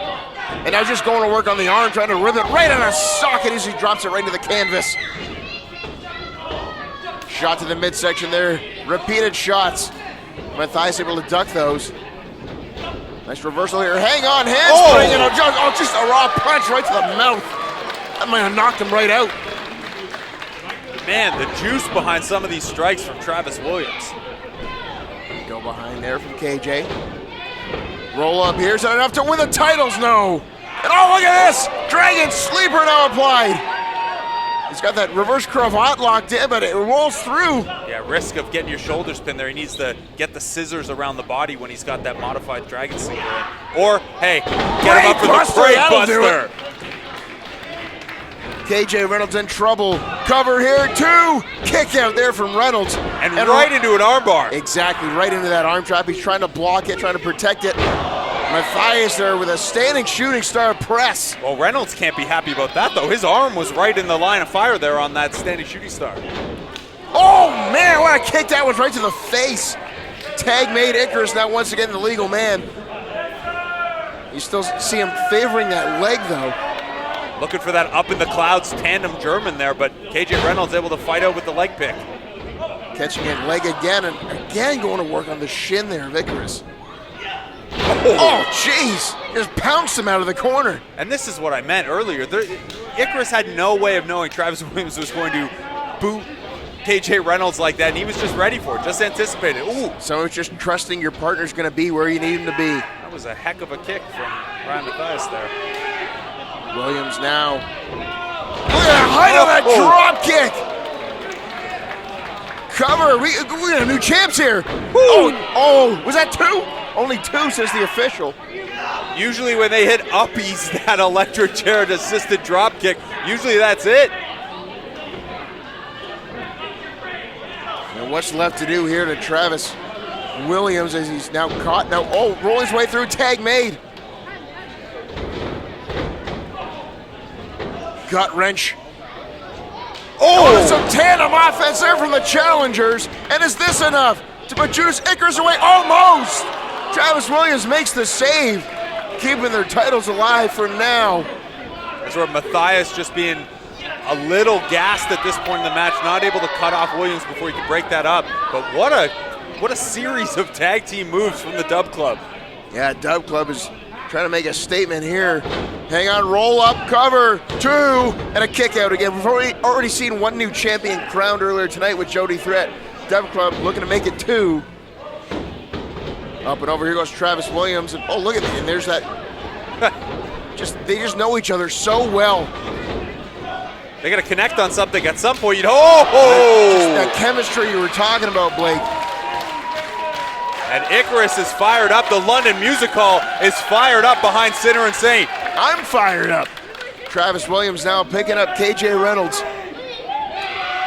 And now just going to work on the arm, trying to rip it right on a socket as he drops it right into the canvas. Shot to the midsection there. Repeated shots. Mathias able to duck those. Nice reversal here. Hang on, handspring, and just a raw punch right to the mouth. That might have knocked him right out. Man, the juice behind some of these strikes from Travis Williams. Go behind there from KJ. Roll up here, is that enough to win the titles? No. And oh, look at this! Dragon Sleeper now applied. He's got that reverse cravat locked in, but it rolls through. Yeah, risk of getting your shoulders pinned there. He needs to get the scissors around the body when he's got that modified Dragon Sleeper in. Or, hey, get him up for the Brave Buster. KJ Reynolds in trouble. Cover here, 2. Kick out there from Reynolds. And right into an armbar. Exactly, right into that arm trap. He's trying to block it, trying to protect it. Matthias there with a standing shooting star press. Well, Reynolds can't be happy about that, though. His arm was right in the line of fire there on that standing shooting star. Oh, man, what a kick that was right to the face. Tag made Icarus now once again the legal man. You still see him favoring that leg, though. Looking for that up in the clouds tandem German there, but KJ Reynolds able to fight out with the leg pick. Catching it leg again, and again going to work on the shin there of Icarus. Oh, jeez. Just pounced him out of the corner. And this is what I meant earlier. Icarus had no way of knowing Travis Williams was going to boot KJ Reynolds like that, and he was just ready for it, just anticipated. Ooh. So it's just trusting your partner's going to be where you need him to be. That was a heck of a kick from Ryan Matthias there. Williams now. Look at the height of that drop kick. Cover. We got new champs here. Oh, was that two? Only two, says the official. Usually when they hit uppies, that electric chair assisted drop kick, usually that's it. And what's left to do here to Travis Williams as he's now caught. Now, rolling his way through, tag made. Gut wrench. Oh, some tandem offense there from the challengers. And is this enough to put Judas Icarus away? Almost. Travis Williams makes the save, keeping their titles alive for now. That's where Matthias just being a little gassed at this point in the match, not able to cut off Williams before he could break that up. But what a series of tag team moves from the Dub Club. Yeah, Dub Club is trying to make a statement here. Hang on, roll up, cover, two, and a kick out again. We've already seen one new champion crowned earlier tonight with Jody Threat. Dub Club looking to make it two. Up and over, here goes Travis Williams, and look at me, and there's that. They just know each other so well. They got to connect on something at some point. Just that chemistry you were talking about, Blake. And Icarus is fired up. The London Music Hall is fired up behind Sinner and Saint. I'm fired up. Travis Williams now picking up KJ Reynolds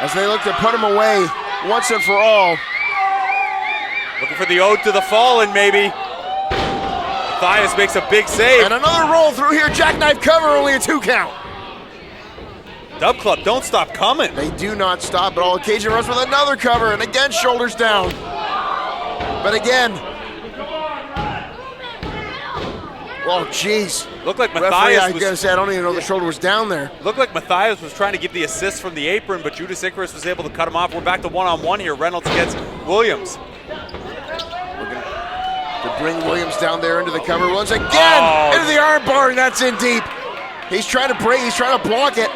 as they look to put him away once and for all. Looking for the ode to the fallen, maybe. Matthias makes a big save. And another roll through here. Jackknife cover, only a 2 count. Dub Club, don't stop coming. They do not stop at all. KJ runs with another cover, and again, shoulders down. But again, jeez. Looked like Referee, Matthias I gotta say, I don't even know the shoulder was down there. Looked like Matthias was trying to get the assist from the apron, but Judas Icarus was able to cut him off. We're back to one-on-one here. Reynolds against Williams. To bring Williams down there into the cover. Once again, into the arm bar, and that's in deep. He's trying to break, he's trying to block it.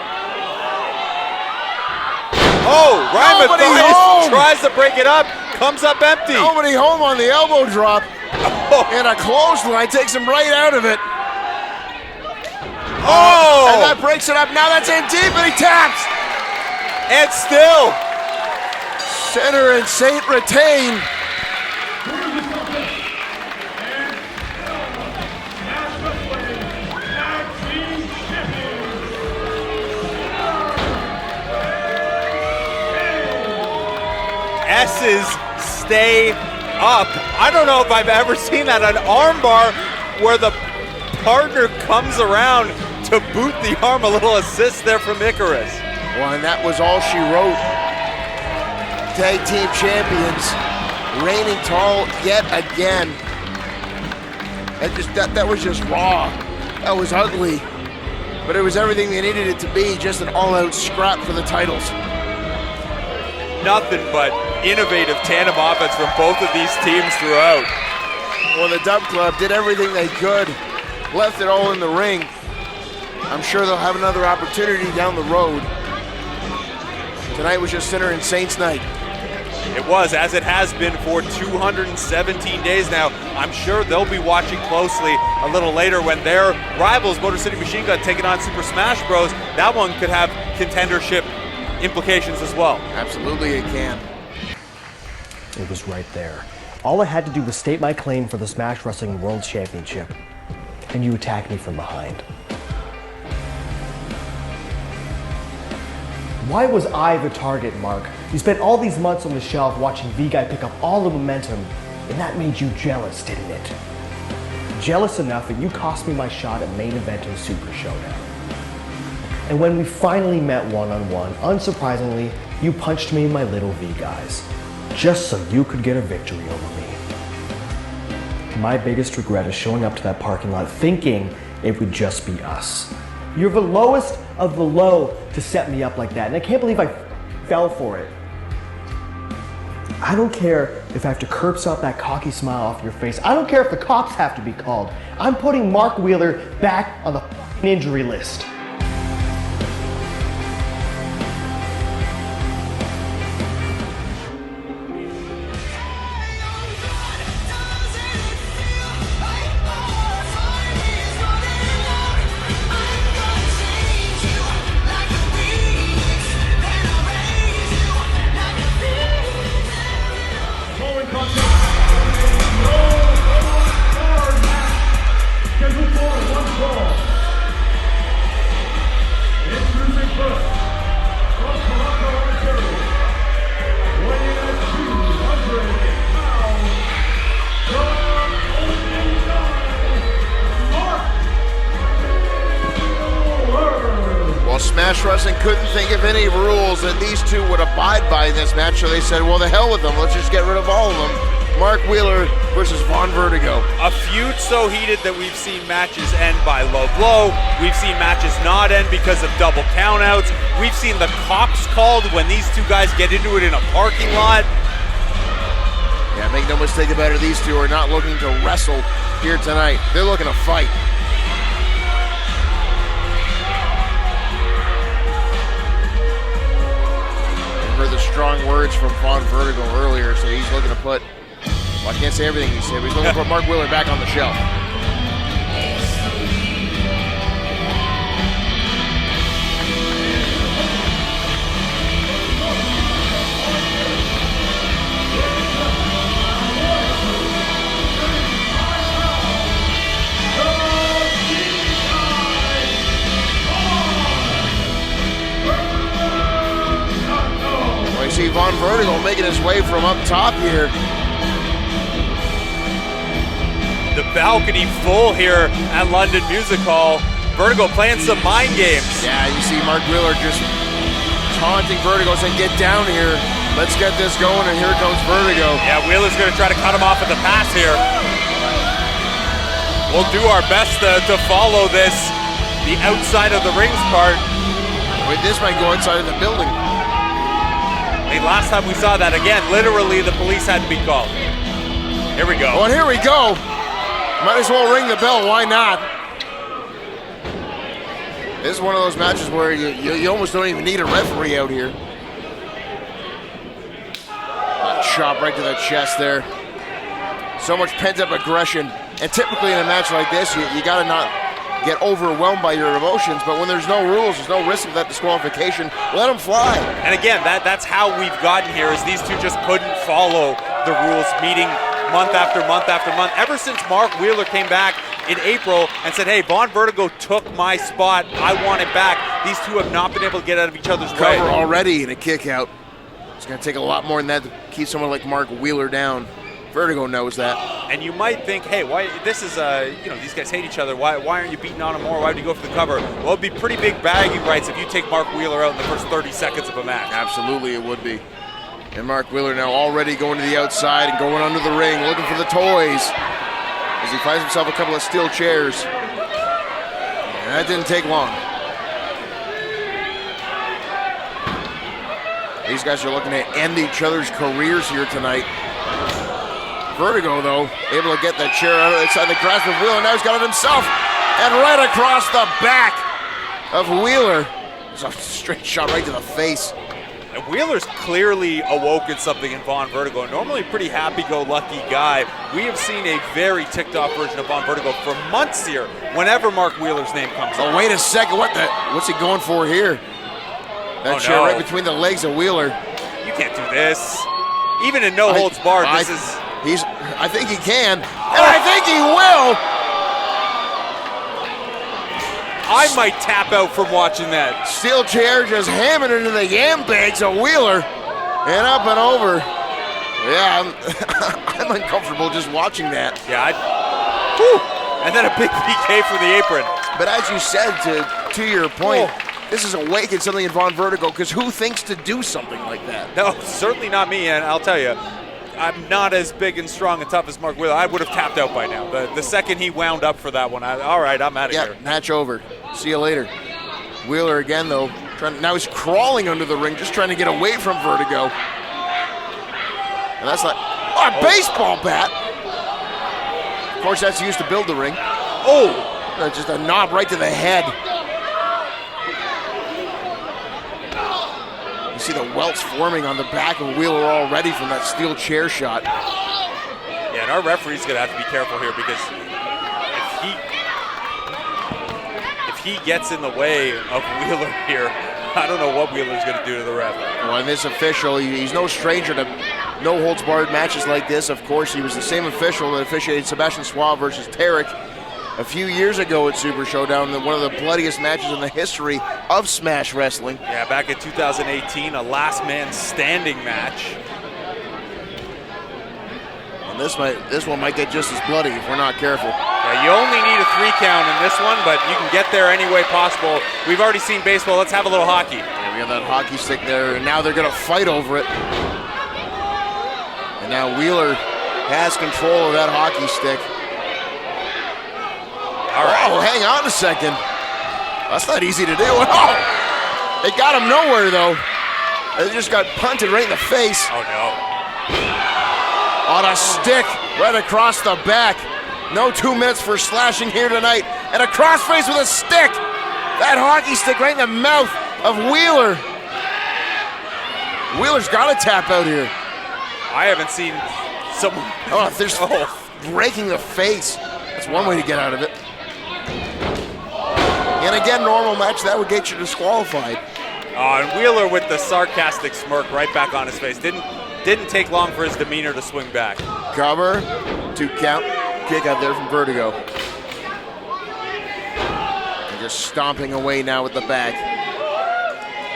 Ryan Matthias tries to break it up, comes up empty. Nobody home on the elbow drop. And a clothesline takes him right out of it. And that breaks it up. Now that's in deep, and he taps. And still. Sinner and Saint retain. S's stay up. I don't know if I've ever seen that, an arm bar where the partner comes around to boot the arm. A little assist there from Icarus. Well, and that was all she wrote. Tag team champions, reigning tall yet again. That was just raw. That was ugly. But it was everything they needed it to be, just an all-out scrap for the titles. Nothing but innovative tandem offense from both of these teams throughout. Well, the Dub Club did everything they could, left it all in the ring. I'm sure they'll have another opportunity down the road. Tonight was just Sinner and Saints night. It was, as it has been for 217 days now. I'm sure they'll be watching closely a little later when their rivals, Motor City Machine Gun, taking on Super Smash Bros. That one could have contendership implications as well. Absolutely it can. It was right there. All I had to do was state my claim for the Smash Wrestling World Championship, and you attacked me from behind. Why was I the target, Mark? You spent all these months on the shelf watching V-Guy pick up all the momentum, and that made you jealous, didn't it? jealous enough that you cost me my shot at main eventing Super Showdown. And when we finally met one-on-one, unsurprisingly, you punched me in my little V guys, just so you could get a victory over me. My biggest regret is showing up to that parking lot thinking it would just be us. You're the lowest of the low to set me up like that, and I can't believe I fell for it. I don't care if I have to curb stop that cocky smile off your face. I don't care if the cops have to be called. I'm putting Mark Wheeler back on the fucking injury list. Smash Wrestling couldn't think of any rules that these two would abide by in this match, so they said, well, the hell with them. Let's just get rid of all of them. Mark Wheeler versus Von Vertigo. A feud so heated that we've seen matches end by low blow. We've seen matches not end because of double countouts. We've seen the cops called when these two guys get into it in a parking lot. Yeah, make no mistake about it, these two are not looking to wrestle here tonight. They're looking to fight. The strong words from Von Vertigo earlier, so he's looking to put, well, I can't say everything he said, but he's looking to put Mark Wheeler back on the shelf. See Von Vertigo making his way from up top here. The balcony full here at London Music Hall. Vertigo playing some mind games. Yeah, you see Mark Wheeler just taunting Vertigo, saying, get down here. Let's get this going, and here comes Vertigo. Yeah, Wheeler's going to try to cut him off at the pass here. We'll do our best to follow this, the outside of the rings part. Wait, this might go inside of the building. Last time we saw that, again, literally the police had to be called. Here we go. Oh, and here we go. Might as well ring the bell, why not? This is one of those matches where you almost don't even need a referee out here. A chop right to the chest there. So much pent-up aggression. And typically in a match like this, you gotta not get overwhelmed by your emotions, but when there's no rules, there's no risk of that disqualification, let them fly. And again, that's how we've gotten here, is these two just couldn't follow the rules, meeting month after month after month. Ever since Mark Wheeler came back in April and said, hey, Von Vertigo took my spot, I want it back, these two have not been able to get out of each other's way. Cover already in a kick out. It's gonna take a lot more than that to keep someone like Mark Wheeler down. Vertigo knows that. And you might think, hey, why? This is, these guys hate each other. Why aren't you beating on him more? Why would you go for the cover? Well, it'd be pretty big bragging rights if you take Mark Wheeler out in the first 30 seconds of a match. Absolutely, it would be. And Mark Wheeler now already going to the outside and going under the ring, looking for the toys, as he finds himself a couple of steel chairs. And that didn't take long. These guys are looking to end each other's careers here tonight. Vertigo, though, able to get that chair out of inside the grasp of Wheeler. Now he's got it himself. And right across the back of Wheeler. It's a straight shot right to the face. And Wheeler's clearly awoken something in Von Vertigo. Normally a pretty happy-go-lucky guy. We have seen a very ticked-off version of Von Vertigo for months here, whenever Mark Wheeler's name comes up. Oh, wait a second. What's he going for here? That chair right between the legs of Wheeler. You can't do this. Even in no holds barred, this is... I think he can, and I think he will. I might tap out from watching that. Steel chair just hammering into the yam bags of Wheeler, and up and over. Yeah, I'm uncomfortable just watching that. Yeah, and then a big PK from the apron. But as you said, to your point, this has awakened something in Von Vertigo, because who thinks to do something like that? No, certainly not me, and I'll tell you, I'm not as big and strong and tough as Mark Wheeler. I would have tapped out by now. The second he wound up for that one, all right, I'm out of here. Match over. See you later. Wheeler again, though. Now he's crawling under the ring, just trying to get away from Vertigo. And that's like, a baseball bat. Of course, that's used to build the ring. Just a knob right to the head. You see the welts forming on the back of Wheeler already from that steel chair shot. Yeah, and our referee's going to have to be careful here, because if he gets in the way of Wheeler here, I don't know what Wheeler's going to do to the ref. Well, and this official, he's no stranger to no-holds-barred matches like this. Of course, he was the same official that officiated Sebastian Suave versus Tarek a few years ago at Super Showdown, one of the bloodiest matches in the history of Smash Wrestling. Yeah, back in 2018, a last man standing match. And this one might get just as bloody if we're not careful. Yeah, you only need a 3 count in this one, but you can get there any way possible. We've already seen baseball. Let's have a little hockey. Yeah, we got that hockey stick there, and now they're going to fight over it. And now Wheeler has control of that hockey stick. All right. Oh, hang on a second. That's not easy to do. Oh! They got him nowhere, though. They just got punted right in the face. Oh, no. On a stick right across the back. No 2 minutes for slashing here tonight. And a crossface with a stick. That hockey stick right in the mouth of Wheeler. Wheeler's got to tap out here. I haven't seen someone. Oh, there's breaking the face. That's one way to get out of it. And again, normal match, that would get you disqualified. And Wheeler with the sarcastic smirk right back on his face. Didn't take long for his demeanor to swing back. Cover, 2 count, kick out there from Vertigo. And just stomping away now with the back.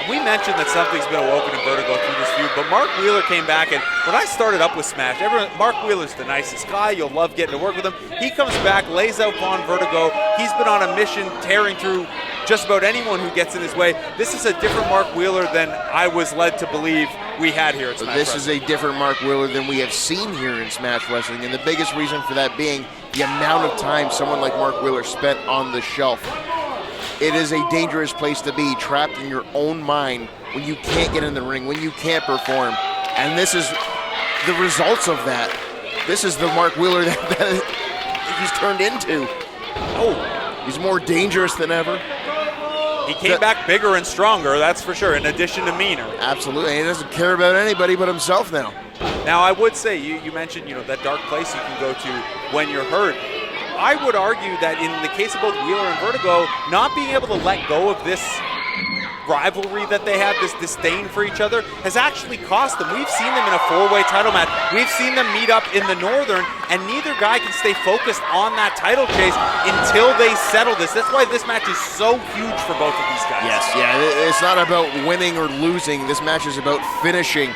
We mentioned that something's been awoken in Vertigo through this feud, but Mark Wheeler came back, and when I started up with Smash, Mark Wheeler's the nicest guy. You'll love getting to work with him. He comes back, lays out Von Vertigo. He's been on a mission tearing through just about anyone who gets in his way. This is a different Mark Wheeler than I was led to believe we had here at Smash This Wrestling. is a different Mark Wheeler than we have seen here in Smash Wrestling, and the biggest reason for that being the amount of time someone like Mark Wheeler spent on the shelf. It is a dangerous place to be, trapped in your own mind when you can't get in the ring, when you can't perform. And this is the results of that. This is the Mark Wheeler that he's turned into. He's more dangerous than ever. He came back bigger and stronger, that's for sure, in addition to meaner. Absolutely, he doesn't care about anybody but himself now. Now, I would say, you mentioned, that dark place you can go to when you're hurt. I would argue that in the case of both Wheeler and Vertigo, not being able to let go of this rivalry that they have, this disdain for each other, has actually cost them. We've seen them in a 4-way title match. We've seen them meet up in the Northern, and neither guy can stay focused on that title chase until they settle this. That's why this match is so huge for both of these guys. Yes, yeah, it's not about winning or losing. This match is about finishing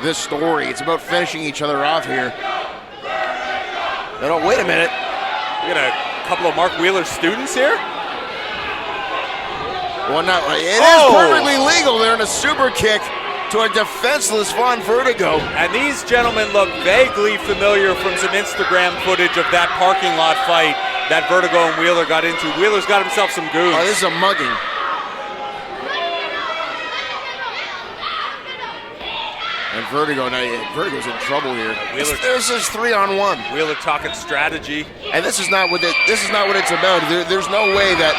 this story. It's about finishing each other off here. No, wait a minute. We got a couple of Mark Wheeler's students here. Well, now, it is perfectly legal there in a super kick to a defenseless Von Vertigo. And these gentlemen look vaguely familiar from some Instagram footage of that parking lot fight that Vertigo and Wheeler got into. Wheeler's got himself some goons. Oh, this is a mugging. And Vertigo, Vertigo's in trouble here. This is 3-on-1. Wheeler talking strategy. And this is not what it's about. There's no way that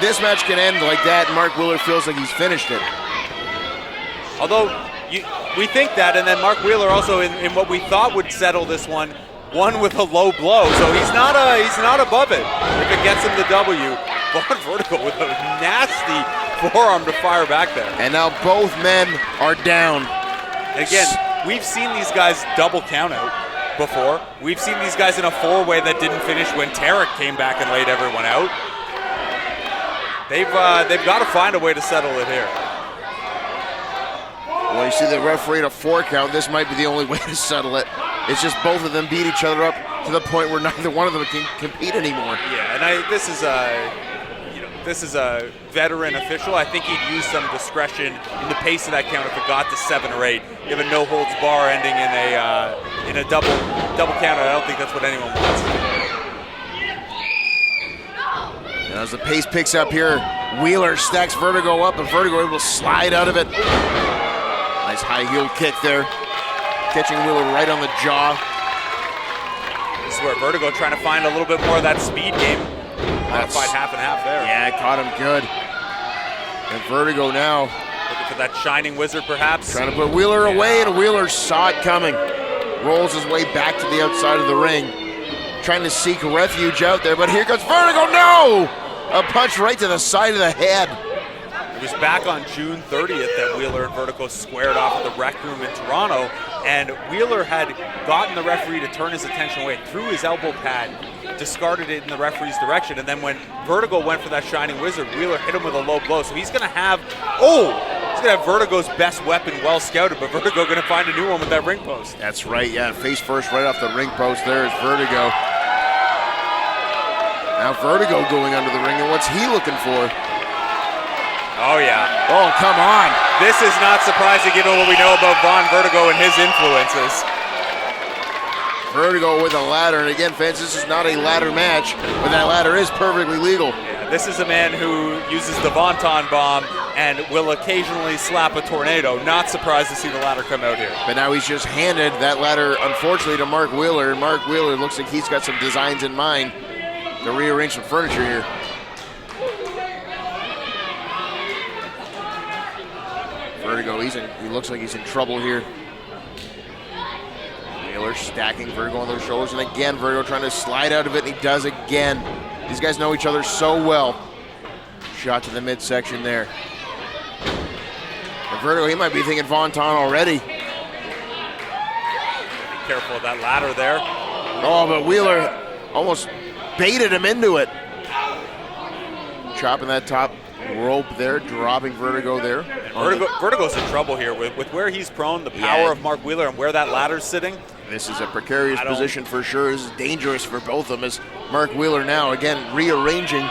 this match can end like that and Mark Wheeler feels like he's finished it. Although we think that, and then Mark Wheeler also in what we thought would settle this one, won with a low blow. So he's not above it if it gets him the W. Von Vertigo with a nasty forearm to fire back there. And now both men are down. And again, we've seen these guys double count out before. We've seen these guys in a 4-way that didn't finish when Tarek came back and laid everyone out. They've got to find a way to settle it here. Well, you see the referee at a 4 count. This might be the only way to settle it. It's just both of them beat each other up to the point where neither one of them can compete anymore. Yeah, and this is a veteran official. I think he'd use some discretion in the pace of that count if it got to 7 or 8. You have a no holds bar ending in a double count. I don't think that's what anyone wants. And as the pace picks up here, Wheeler stacks Vertigo up, and Vertigo able to slide out of it. Nice high heel kick there, catching Wheeler right on the jaw. This is where Vertigo trying to find a little bit more of that speed game. Modified half and half there. Yeah, caught him good. And Vertigo now looking for that shining wizard, perhaps. Trying to put Wheeler away, and Wheeler saw it coming. Rolls his way back to the outside of the ring, trying to seek refuge out there, but here comes Vertigo. No! A punch right to the side of the head. It was back on June 30th that Wheeler and Vertigo squared off at the Rec Room in Toronto, and Wheeler had gotten the referee to turn his attention away, threw his elbow pad, discarded it in the referee's direction, and then when Vertigo went for that shining wizard, Wheeler hit him with a low blow. So he's gonna have Vertigo's best weapon well scouted, but Vertigo gonna find a new one with that ring post. That's right, yeah, face first right off the ring post. There is Vertigo. Now Vertigo going under the ring, and what's he looking for? Oh yeah. Oh, come on. This is not surprising given what we know about Von Vertigo and his influences. Vertigo with a ladder, and again, fans, this is not a ladder match, but that ladder is perfectly legal. Yeah, this is a man who uses the Vonton bomb and will occasionally slap a tornado. Not surprised to see the ladder come out here. But now he's just handed that ladder, unfortunately, to Mark Wheeler, and Mark Wheeler looks like he's got some designs in mind to rearrange some furniture here. Vertigo, he looks like he's in trouble here. Wheeler stacking Vertigo on their shoulders, and again, Vertigo trying to slide out of it, and he does again. These guys know each other so well. Shot to the midsection there. And Vertigo, he might be thinking Vonton already. Be careful of that ladder there. Oh, but Wheeler almost baited him into it. Chopping that top rope there, dropping Vertigo there. Vertigo's in trouble here with where he's prone, the power of Mark Wheeler, and where that ladder's sitting. This is a precarious position for sure. This is dangerous for both of them as Mark Wheeler now, again, rearranging,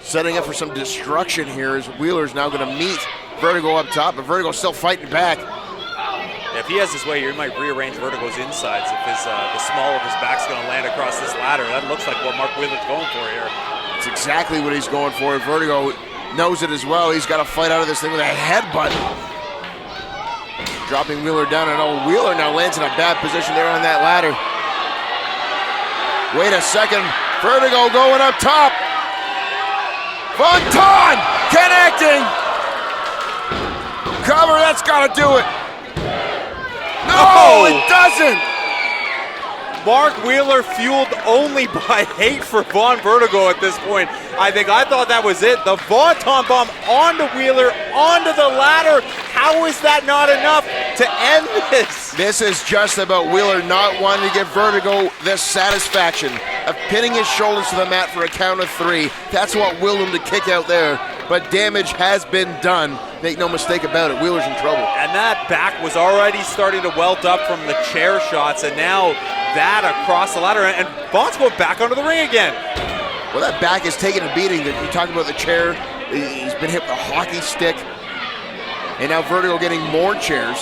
setting up for some destruction here as Wheeler's now going to meet Vertigo up top, but Vertigo's still fighting back. If he has his way here, he might rearrange Vertigo's insides if the small of his back's going to land across this ladder. That looks like what Mark Wheeler's going for here. It's exactly what he's going for. Vertigo knows it as well. He's got to fight out of this thing with a headbutt. Dropping Wheeler down, and Wheeler now lands in a bad position there on that ladder. Wait a second. Vertigo going up top. Vonton connecting. Cover, that's got to do it. No, it doesn't. Mark Wheeler fueled only by hate for Von Vertigo at this point. I thought that was it. The Vonton bomb onto Wheeler, onto the ladder. How is that not enough to end this? This is just about Wheeler not wanting to give Vertigo the satisfaction of pinning his shoulders to the mat for a count of 3. That's what willed him to kick out there. But damage has been done. Make no mistake about it, Wheeler's in trouble. And that back was already starting to welt up from the chair shots, and now that across the ladder, and Von's going back onto the ring again. Well, that back is taking a beating. You talk about the chair, he's been hit with a hockey stick, and now Vertigo getting more chairs.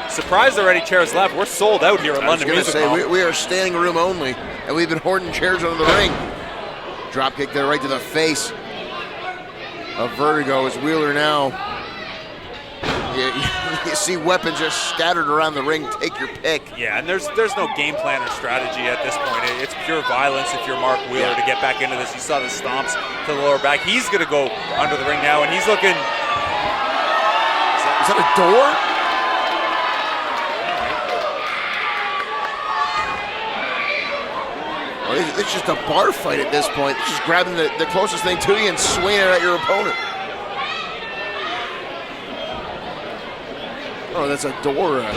Surprised there are any chairs left. We're sold out here at London Music Hall. We are standing room only, and we've been hoarding chairs under the ring. Drop kick there right to the face of Vertigo as Wheeler now. You see weapons just scattered around the ring. Take your pick. Yeah, and there's no game plan or strategy at this point. It's pure violence if you're Mark Wheeler to get back into this. You saw the stomps to the lower back. He's going to go under the ring now, and he's looking. Is that a door? Well, it's just a bar fight at this point. It's just grabbing the closest thing to you and swinging it at your opponent. Oh, that's a door, a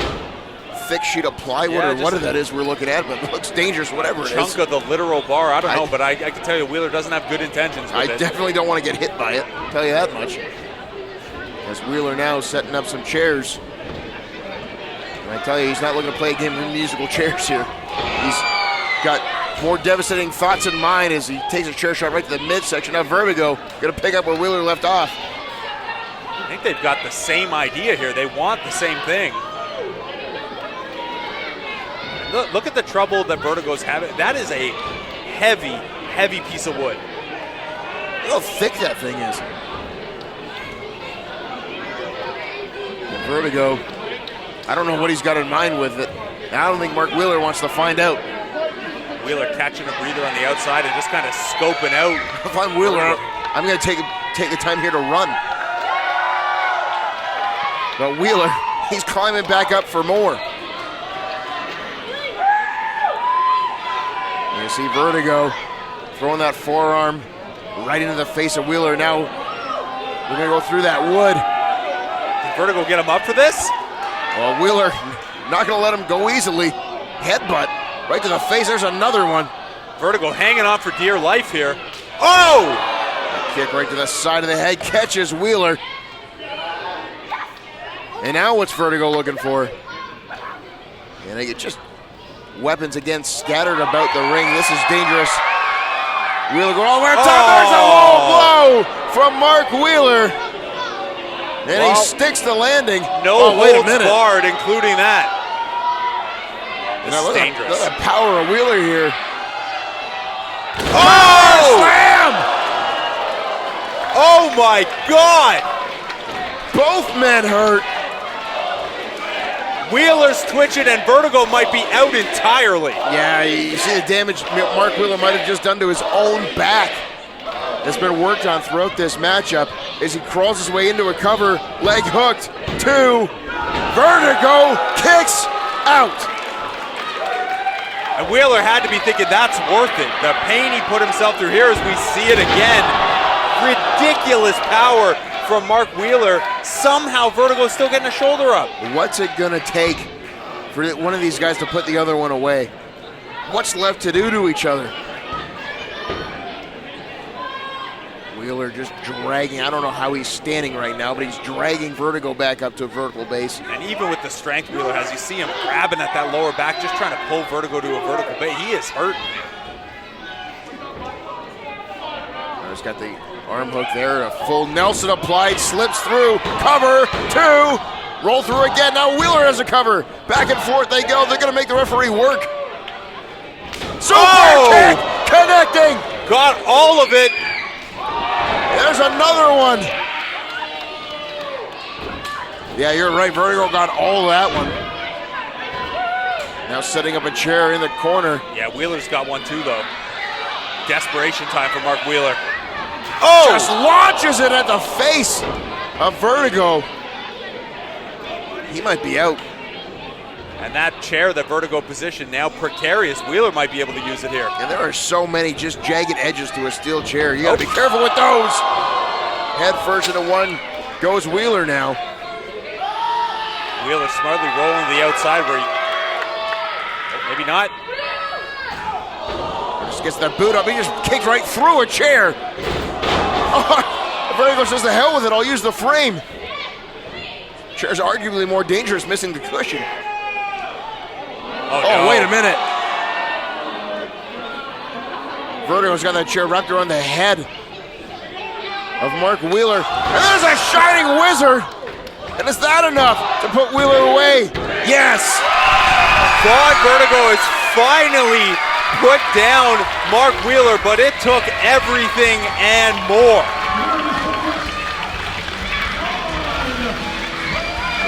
thick sheet of plywood or what that is we're looking at, but it looks dangerous, whatever it is. Chunk of the literal bar, I don't know, but I can tell you Wheeler doesn't have good intentions with it. I definitely don't want to get hit by it, I'll tell you that much. As Wheeler now setting up some chairs. I tell you, he's not looking to play a game of musical chairs here. He's got more devastating thoughts in mind as he takes a chair shot right to the midsection. Now Vertigo going to pick up where Wheeler left off. I think they've got the same idea here. They want the same thing. Look at the trouble that Vertigo's having. That is a heavy, heavy piece of wood. Look how thick that thing is. And Vertigo, I don't know what he's got in mind with it. I don't think Mark Wheeler wants to find out. Wheeler catching a breather on the outside and just kind of scoping out. If I'm Wheeler, I'm going to take the time here to run. But Wheeler, he's climbing back up for more. You see Vertigo throwing that forearm right into the face of Wheeler. Now we're going to go through that wood. Did Vertigo get him up for this? Well, Wheeler not going to let him go easily. Headbutt right to the face. There's another one. Vertigo hanging on for dear life here. Oh! A kick right to the side of the head. Catches Wheeler. And now what's Vertigo looking for? And they get just weapons again scattered about the ring. This is dangerous. Wheeler going all the way up top. There's a low blow from Mark Wheeler. And he sticks the landing. No holds barred, including that. This is dangerous. Look at the power of Wheeler here. Oh! Slam! Oh my God! Both men hurt. Wheeler's twitching and Vertigo might be out entirely. Yeah, you see the damage Mark Wheeler might have just done to his own back. That's been worked on throughout this matchup as he crawls his way into a cover, leg hooked, 2, Vertigo kicks out. And Wheeler had to be thinking that's worth it. The pain he put himself through here as we see it again. Ridiculous power from Mark Wheeler. Somehow Vertigo's still getting a shoulder up. What's it gonna take for one of these guys to put the other one away? What's left to do to each other? Wheeler just dragging. I don't know how he's standing right now, but he's dragging Vertigo back up to a vertical base. And even with the strength Wheeler has, you see him grabbing at that lower back, just trying to pull Vertigo to a vertical base. He is hurt. He's got the arm hook there, a full Nelson applied, slips through, cover, 2, roll through again. Now Wheeler has a cover. Back and forth they go. They're going to make the referee work. Super kick, connecting. Got all of it. There's another one. Yeah, you're right. Vertigo got all of that one. Now setting up a chair in the corner. Yeah, Wheeler's got one too, though. Desperation time for Mark Wheeler. Oh! Just launches it at the face of Vertigo. He might be out. And that chair that Vertigo positioned now precarious. Wheeler might be able to use it here. And there are so many just jagged edges to a steel chair. You gotta be careful with those. Head first into one goes Wheeler now. Wheeler smartly rolling to the outside where he, maybe not. Just gets that boot up. He just kicked right through a chair. Oh, Vertigo says the hell with it. I'll use the frame. Chair's arguably more dangerous, missing the cushion. Oh, no. Wait a minute. Vertigo's got that chair wrapped around the head of Mark Wheeler. And there's a shining wizard. And is that enough to put Wheeler away? Yes. Thought Vertigo is finally put down Mark Wheeler, but it took everything and more.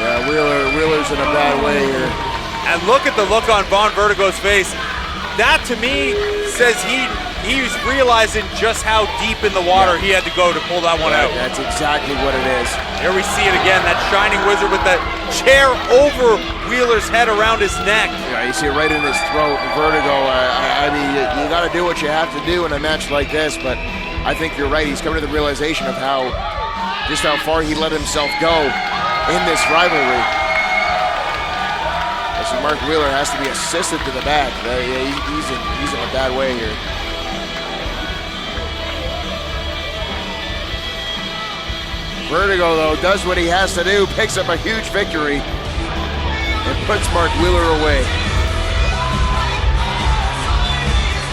Yeah, Wheeler's in a bad way here. And look at the look on Von Vertigo's face. That to me says he's realizing just how deep in the water he had to go to pull that one out. That's exactly what it is. Here we see it again, that shining wizard with the chair over Wheeler's head around his neck. Yeah, you see it right in his throat. Vertigo, I mean, you got to do what you have to do in a match like this, but I think you're right. He's coming to the realization of just how far he let himself go in this rivalry. So Mark Wheeler has to be assisted to the back. He's in a bad way here. Vertigo, though, does what he has to do, picks up a huge victory. and puts Mark Wheeler away.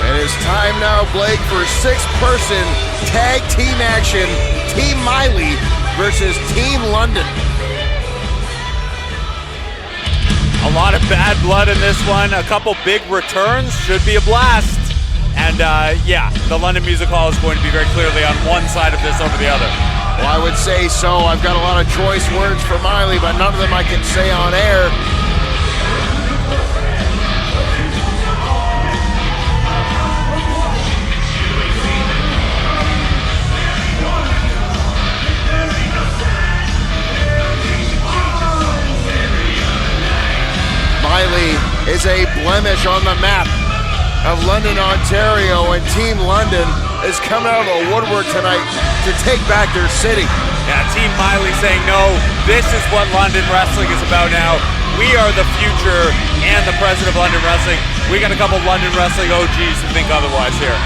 And it's time now, Blake, for 6-person tag team action. Team Miley versus Team London. A lot of bad blood in this one. A couple big returns. Should be a blast. And yeah, the London Music Hall is going to be very clearly on one side of this over the other. Well, I would say so. I've got a lot of choice words for Miley, but none of them I can say on air. Miley is a blemish on the map of London, Ontario, and Team London is coming out of the woodwork tonight to take back their city. Yeah, Team Miley saying, no, this is what London Wrestling is about now. We are the future and the president of London Wrestling. We got a couple London Wrestling OGs who think otherwise here,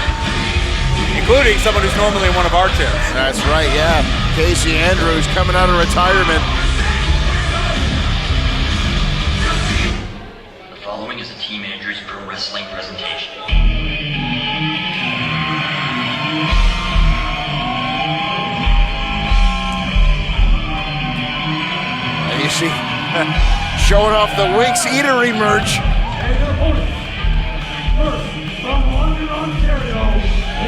including someone who's normally in one of our chairs. That's right, yeah. Casey Andrews coming out of retirement. The following is a Team Andrews Pro Wrestling presentation. And you see, showing off the Winks Eatery merch. And their opponent, first from London, Ontario,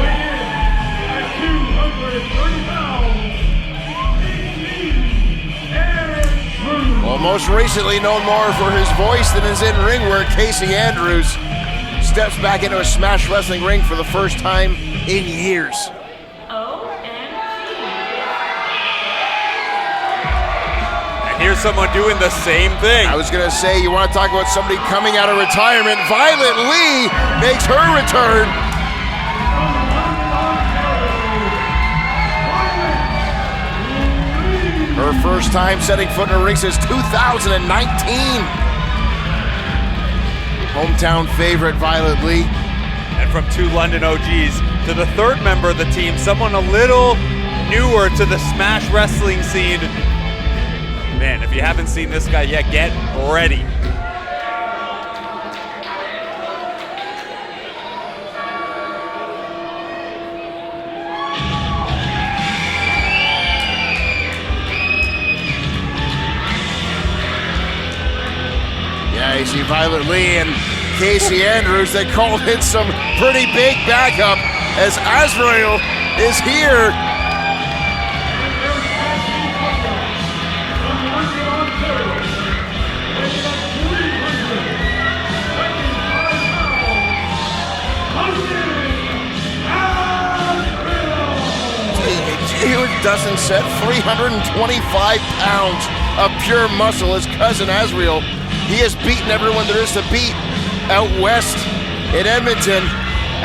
weighing in at 230 pounds, Well, most recently known more for his voice than his in-ring work, Casey Andrews steps back into a Smash Wrestling ring for the first time in years. Here's someone doing the same thing. I was gonna say, you want to talk about somebody coming out of retirement. Violet Lee makes her return. Her first time setting foot in a ring since 2019. Hometown favorite, Violet Lee. And from 2 London OGs to the 3rd member of the team, someone a little newer to the Smash Wrestling scene. Man, if you haven't seen this guy yet, get ready. Yeah, you see Violet Lee and Casey Andrews. They called in some pretty big backup as Azrael is here. Dustin said 325 pounds of pure muscle. His cousin Azrael, he has beaten everyone there is to beat out west in Edmonton,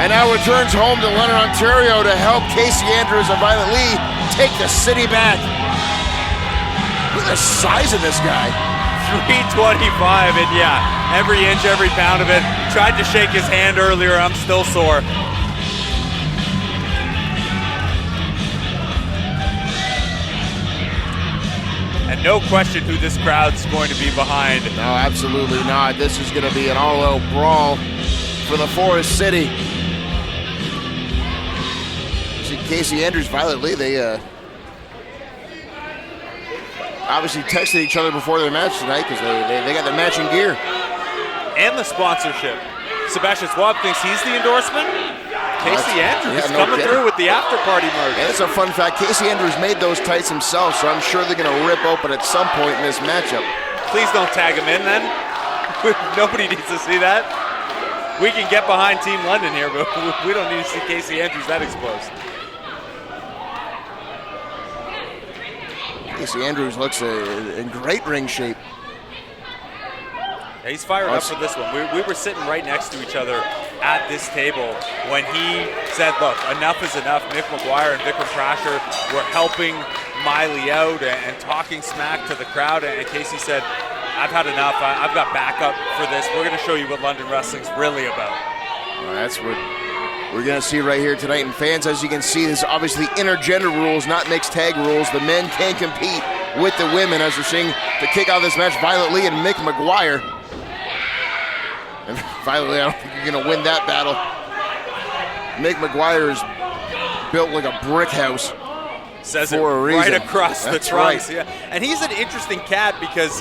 and now returns home to London, Ontario to help Casey Andrews and Violet Lee take the city back. Look at the size of this guy. 325, and yeah, every inch, every pound of it. Tried to shake his hand earlier, I'm still sore. And no question who this crowd's going to be behind. No, absolutely not. This is going to be an all-out brawl for the Forest City. See, Casey Andrews, Violet Lee, they obviously texted each other before their match tonight because they got the matching gear. And the sponsorship. Sebastian Schwab thinks he's the endorsement. Casey Andrews coming through with the after party merch. And it's a fun fact, Casey Andrews made those tights himself, so I'm sure they're gonna rip open at some point in this matchup. Please don't tag him in then. Nobody needs to see that. We can get behind Team London here, but we don't need to see Casey Andrews that exposed. Casey Andrews looks in great ring shape. Yeah, he's fired up for this one. We were sitting right next to each other at this table when he said, look, enough is enough. Nick McGuire and Vikram Prasher were helping Miley out and talking smack to the crowd, and Casey said, I've had enough. I've got backup for this. We're going to show you what London Wrestling's really about. Well, that's what we're going to see right here tonight. And fans, as you can see, there's obviously intergender rules, not mixed tag rules. The men can compete with the women, as we're seeing to kick off this match, Violet Lee and Mick McGuire. And Violet Lee, I don't think you're going to win that battle. Mick McGuire is built like a brick house. Says for it a reason. right across That's the trunks. right. Yeah. And he's an interesting cat because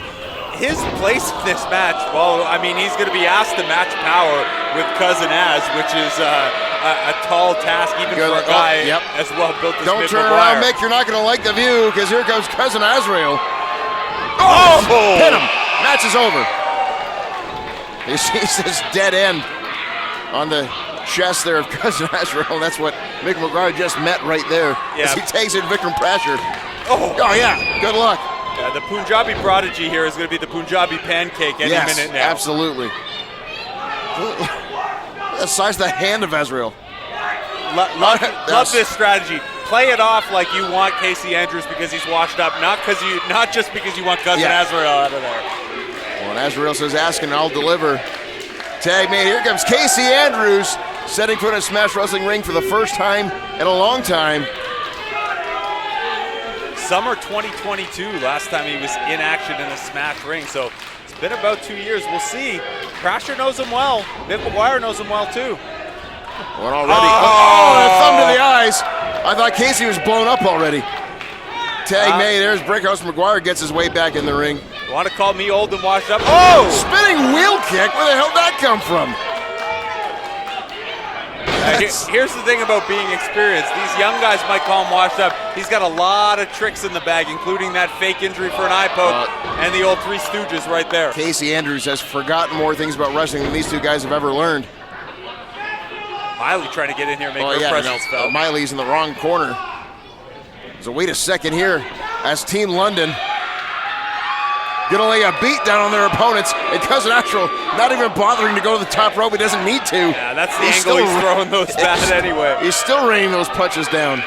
his place in this match, well, I mean, he's going to be asked to match power with Cousin Az, which is a tall task even for a guy as well built as Don't Mick turn McGuire. around, Mick. You're not going to like the view because here comes Cousin Azrael. Oh! Hit him. Match is over. He sees this dead end on the chest there of Cousin Azrael. That's what Mick McGuire just met right there. Yeah. As he takes it, Vikram Prasher. Oh, yeah. Good luck. Yeah, the Punjabi prodigy here is going to be the Punjabi pancake any minute now. Absolutely. The size of the hand of Azrael. Love this strategy. Play it off like you want Casey Andrews because he's washed up, not just because you want Cousin Azrael out of there. Well, and Azrael says, "Ask and I'll deliver." Tag made. Here comes Casey Andrews, setting foot in a Smash Wrestling ring for the first time in a long time. Summer 2022, last time he was in action in a Smash ring, so it's been about 2 years. We'll see. Crasher knows him well. Mick McGuire knows him well, too. One already. Oh, a thumb to the eyes. I thought Casey was blown up already. Tag made. There's Brickhouse McGuire gets his way back in the ring. You want to call me old and washed up? Oh! Spinning wheel kick. Where the hell did that come from? Here's the thing about being experienced. These young guys might call him washed up. He's got a lot of tricks in the bag, including that fake injury for an eye poke and the old Three Stooges right there. Casey Andrews has forgotten more things about wrestling than these two guys have ever learned. Miley trying to get in here and make her presence felt. Miley's in the wrong corner. So wait a second here as Team London gonna lay a beat down on their opponents, and Cousin Astral not even bothering to go to the top rope. He doesn't need to. Yeah, that's the angle he's throwing those back anyway. He's still raining those punches down.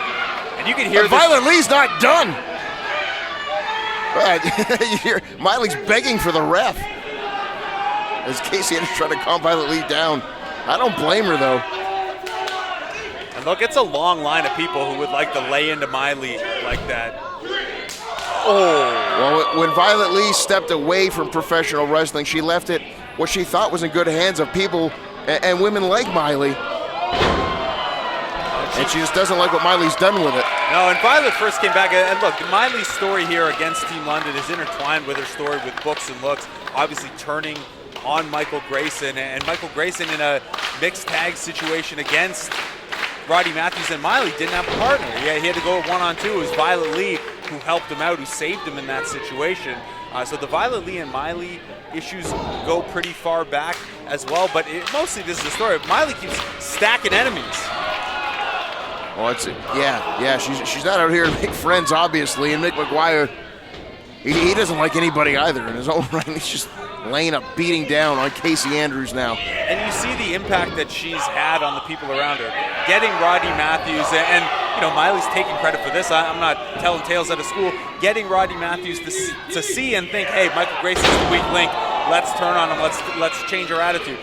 And you can hear Violet Lee's not done. You hear Miley's begging for the ref as Casey Andrews trying to calm Violet Lee down. I don't blame her though. And look, it's a long line of people who would like to lay into Miley like that. Oh. Well, when Violet Lee stepped away from professional wrestling, she left it what she thought was in good hands of people and women like Miley. And she just doesn't like what Miley's done with it. No, and Violet first came back, and look, Miley's story here against Team London is intertwined with her story with Books and Looks, obviously turning on Michael Grayson, and Michael Grayson in a mixed tag situation against Roddy Matthews, and Miley didn't have a partner. Yeah, he had to go one-on-two. It was Violet Lee who helped him out, who saved him in that situation. So the Violet Lee and Miley issues go pretty far back as well, but mostly this is a story. Miley keeps stacking enemies. Well, she's not out here to make friends, obviously, and Mick McGuire, he doesn't like anybody either in his own right. He's just laying a beating down on Casey Andrews now. And you see the impact that she's had on the people around her. Getting Roddy Matthews, and you know, Miley's taking credit for this. I'm not telling tales out of school. Getting Roddy Matthews to see and think, hey, Michael Grayson's the weak link. Let's turn on him. Let's change our attitude.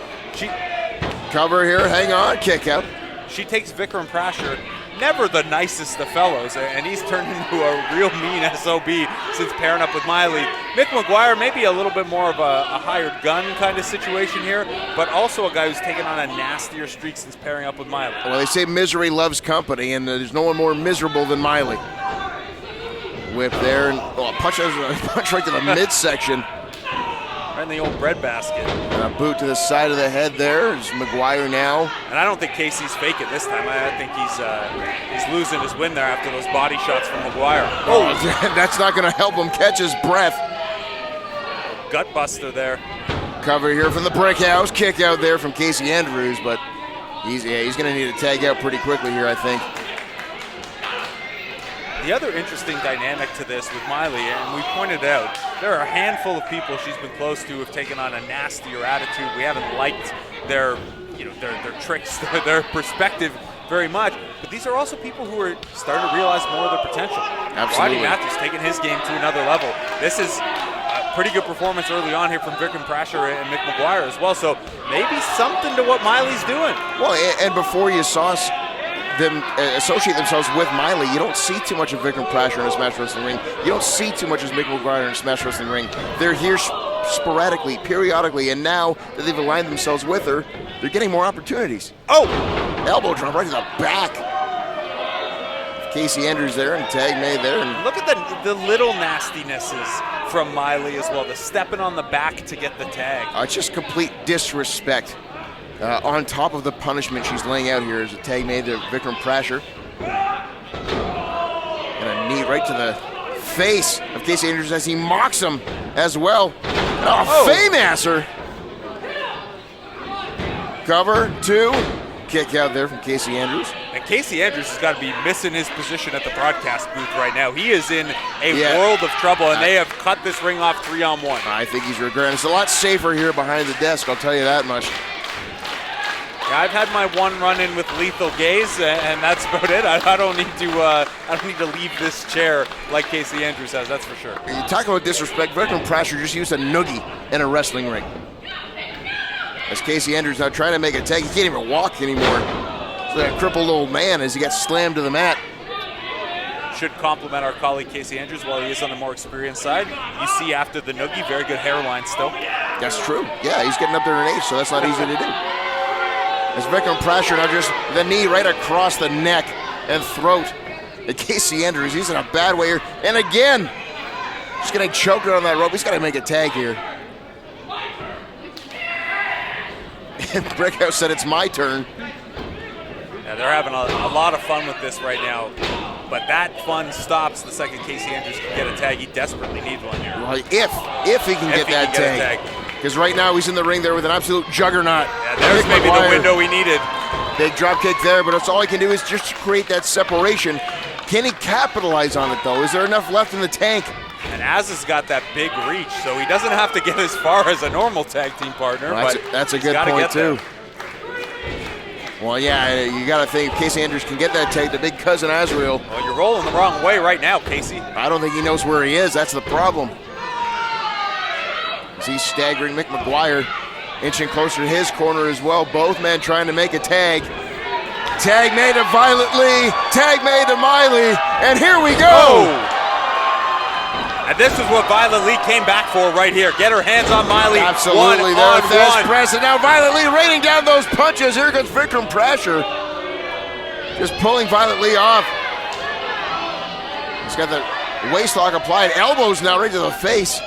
Cover here, hang on, kick out. She takes Vikram Prasher, never the nicest of fellows, and he's turned into a real mean SOB since pairing up with Miley. Mick McGuire, maybe a little bit more of a hired gun kind of situation here, but also a guy who's taken on a nastier streak since pairing up with Miley. Well, they say misery loves company, and there's no one more miserable than Miley. Whip there, and punch right to the midsection. Right in the old bread basket. And a boot to the side of the head there. It's McGuire now. And I don't think Casey's faking this time. I think he's losing his win there after those body shots from McGuire. Oh, that's not going to help him catch his breath. Gut buster there. Cover here from the brick house. Kick out there from Casey Andrews, but he's going to need to tag out pretty quickly here, I think. The other interesting dynamic to this with Miley, and we pointed out, there are a handful of people she's been close to who have taken on a nastier attitude. We haven't liked their tricks, their perspective very much. But these are also people who are starting to realize more of their potential. Absolutely. Roddy Matthews taking his game to another level. This is a pretty good performance early on here from Vikram Prasher and Mick McGuire as well. So maybe something to what Miley's doing. Well, and before you saw associate themselves with Miley. You don't see too much of Vikram Prasher in a Smash Wrestling ring. You don't see too much of Mick McGuire in a Smash Wrestling ring. They're here sporadically, periodically, and now that they've aligned themselves with her, they're getting more opportunities. Oh! Elbow drop right to the back. Casey Andrews there and tag made there. And look at the little nastinesses from Miley as well. The stepping on the back to get the tag. It's just complete disrespect. On top of the punishment she's laying out here is a tag made to Vikram Prasher. And a knee right to the face of Casey Andrews as he mocks him as well. Fame-asser. Cover, 2. Kick out there from Casey Andrews. And Casey Andrews has got to be missing his position at the broadcast booth right now. He is in a world of trouble, and they have cut this ring off 3-on-1. I think he's regretting. It's a lot safer here behind the desk, I'll tell you that much. Yeah, I've had my one run-in with Lethal Gaze, and that's about it. I don't need to leave this chair like Casey Andrews has. That's for sure. You talk about disrespect. Vikram Prasher just used a noogie in a wrestling ring. As Casey Andrews now trying to make a tag, he can't even walk anymore. He's like a crippled old man as he gets slammed to the mat. Should compliment our colleague Casey Andrews while he is on the more experienced side. You see after the noogie, very good hairline still. That's true. Yeah, he's getting up there in age, so that's not easy to do. As Vikram Prasher now just the knee right across the neck and throat. And Casey Andrews, he's in a bad way here. And again, just getting choked on that rope. He's got to make a tag here. And Brickhouse said it's my turn. Yeah, they're having a lot of fun with this right now. But that fun stops the second Casey Andrews can get a tag. He desperately needs one here. Well, if he can get that tag. Because right now he's in the ring there with an absolute juggernaut. Yeah, there's maybe the window we needed. Big drop kick there, but it's all he can do is just create that separation. Can he capitalize on it, though? Is there enough left in the tank? And Az has got that big reach, so he doesn't have to get as far as a normal tag team partner. Well, but that's a good point, too. Well, yeah, you got to think Casey Andrews can get that tag to Big Cousin Azrael. Well, you're rolling the wrong way right now, Casey. I don't think he knows where he is. That's the problem. As he's staggering Mick McGuire, inching closer to his corner as well. Both men trying to make a tag. Tag made to Violet Lee. Tag made to Miley. And here we go. Oh. And this is what Violet Lee came back for right here. Get her hands on Miley. Absolutely. There's press. And now Violet Lee raining down those punches. Here comes Vikram Prasher. Just pulling Violet Lee off. He's got the waist lock applied. Elbows now right to the face.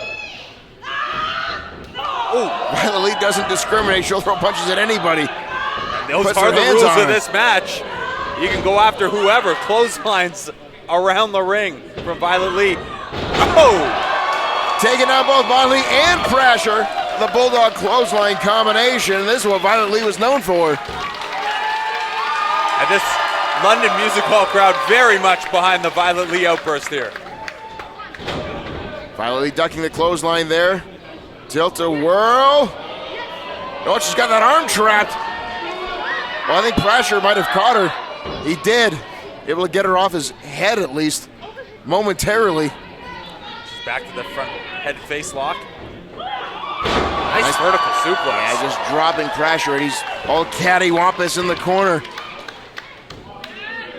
Oh, Violet Lee doesn't discriminate. She'll throw punches at anybody. And those are the rules of this match. You can go after whoever. Clotheslines around the ring from Violet Lee. Oh! Taking out both Violet Lee and Prasher. The Bulldog clothesline combination. This is what Violet Lee was known for. And this London Music Hall crowd very much behind the Violet Lee outburst here. Violet Lee ducking the clothesline there. Tilt-a-whirl. Oh, she's got that arm trapped. Well, I think Prasher might have caught her. He did. Able to get her off his head at least, momentarily. She's back to the front head face lock. Nice vertical suplex. Yeah, just dropping Prasher, and he's all cattywampus in the corner.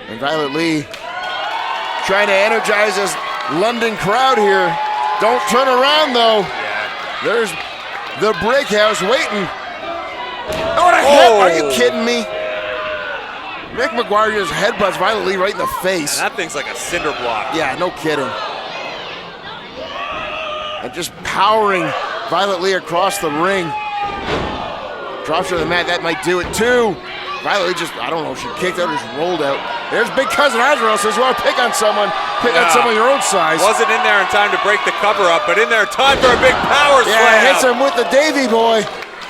And Violet Lee trying to energize this London crowd here. Don't turn around, though. There's the Brick House waiting. Oh, what a hit! Are you kidding me? Mick McGuire just headbutts Violet Lee right in the face. And that thing's like a cinder block. Yeah, no kidding. And just powering Violet Lee across the ring. Drops her to the mat. That might do it too. Violet Lee just, I don't know, she kicked out or just rolled out. There's Big Cousin Azrael says, well, pick on someone. Pick on someone your own size. Wasn't in there in time to break the cover up, but in there in time for a big power slam. Yeah, hits him with the Davy Boy.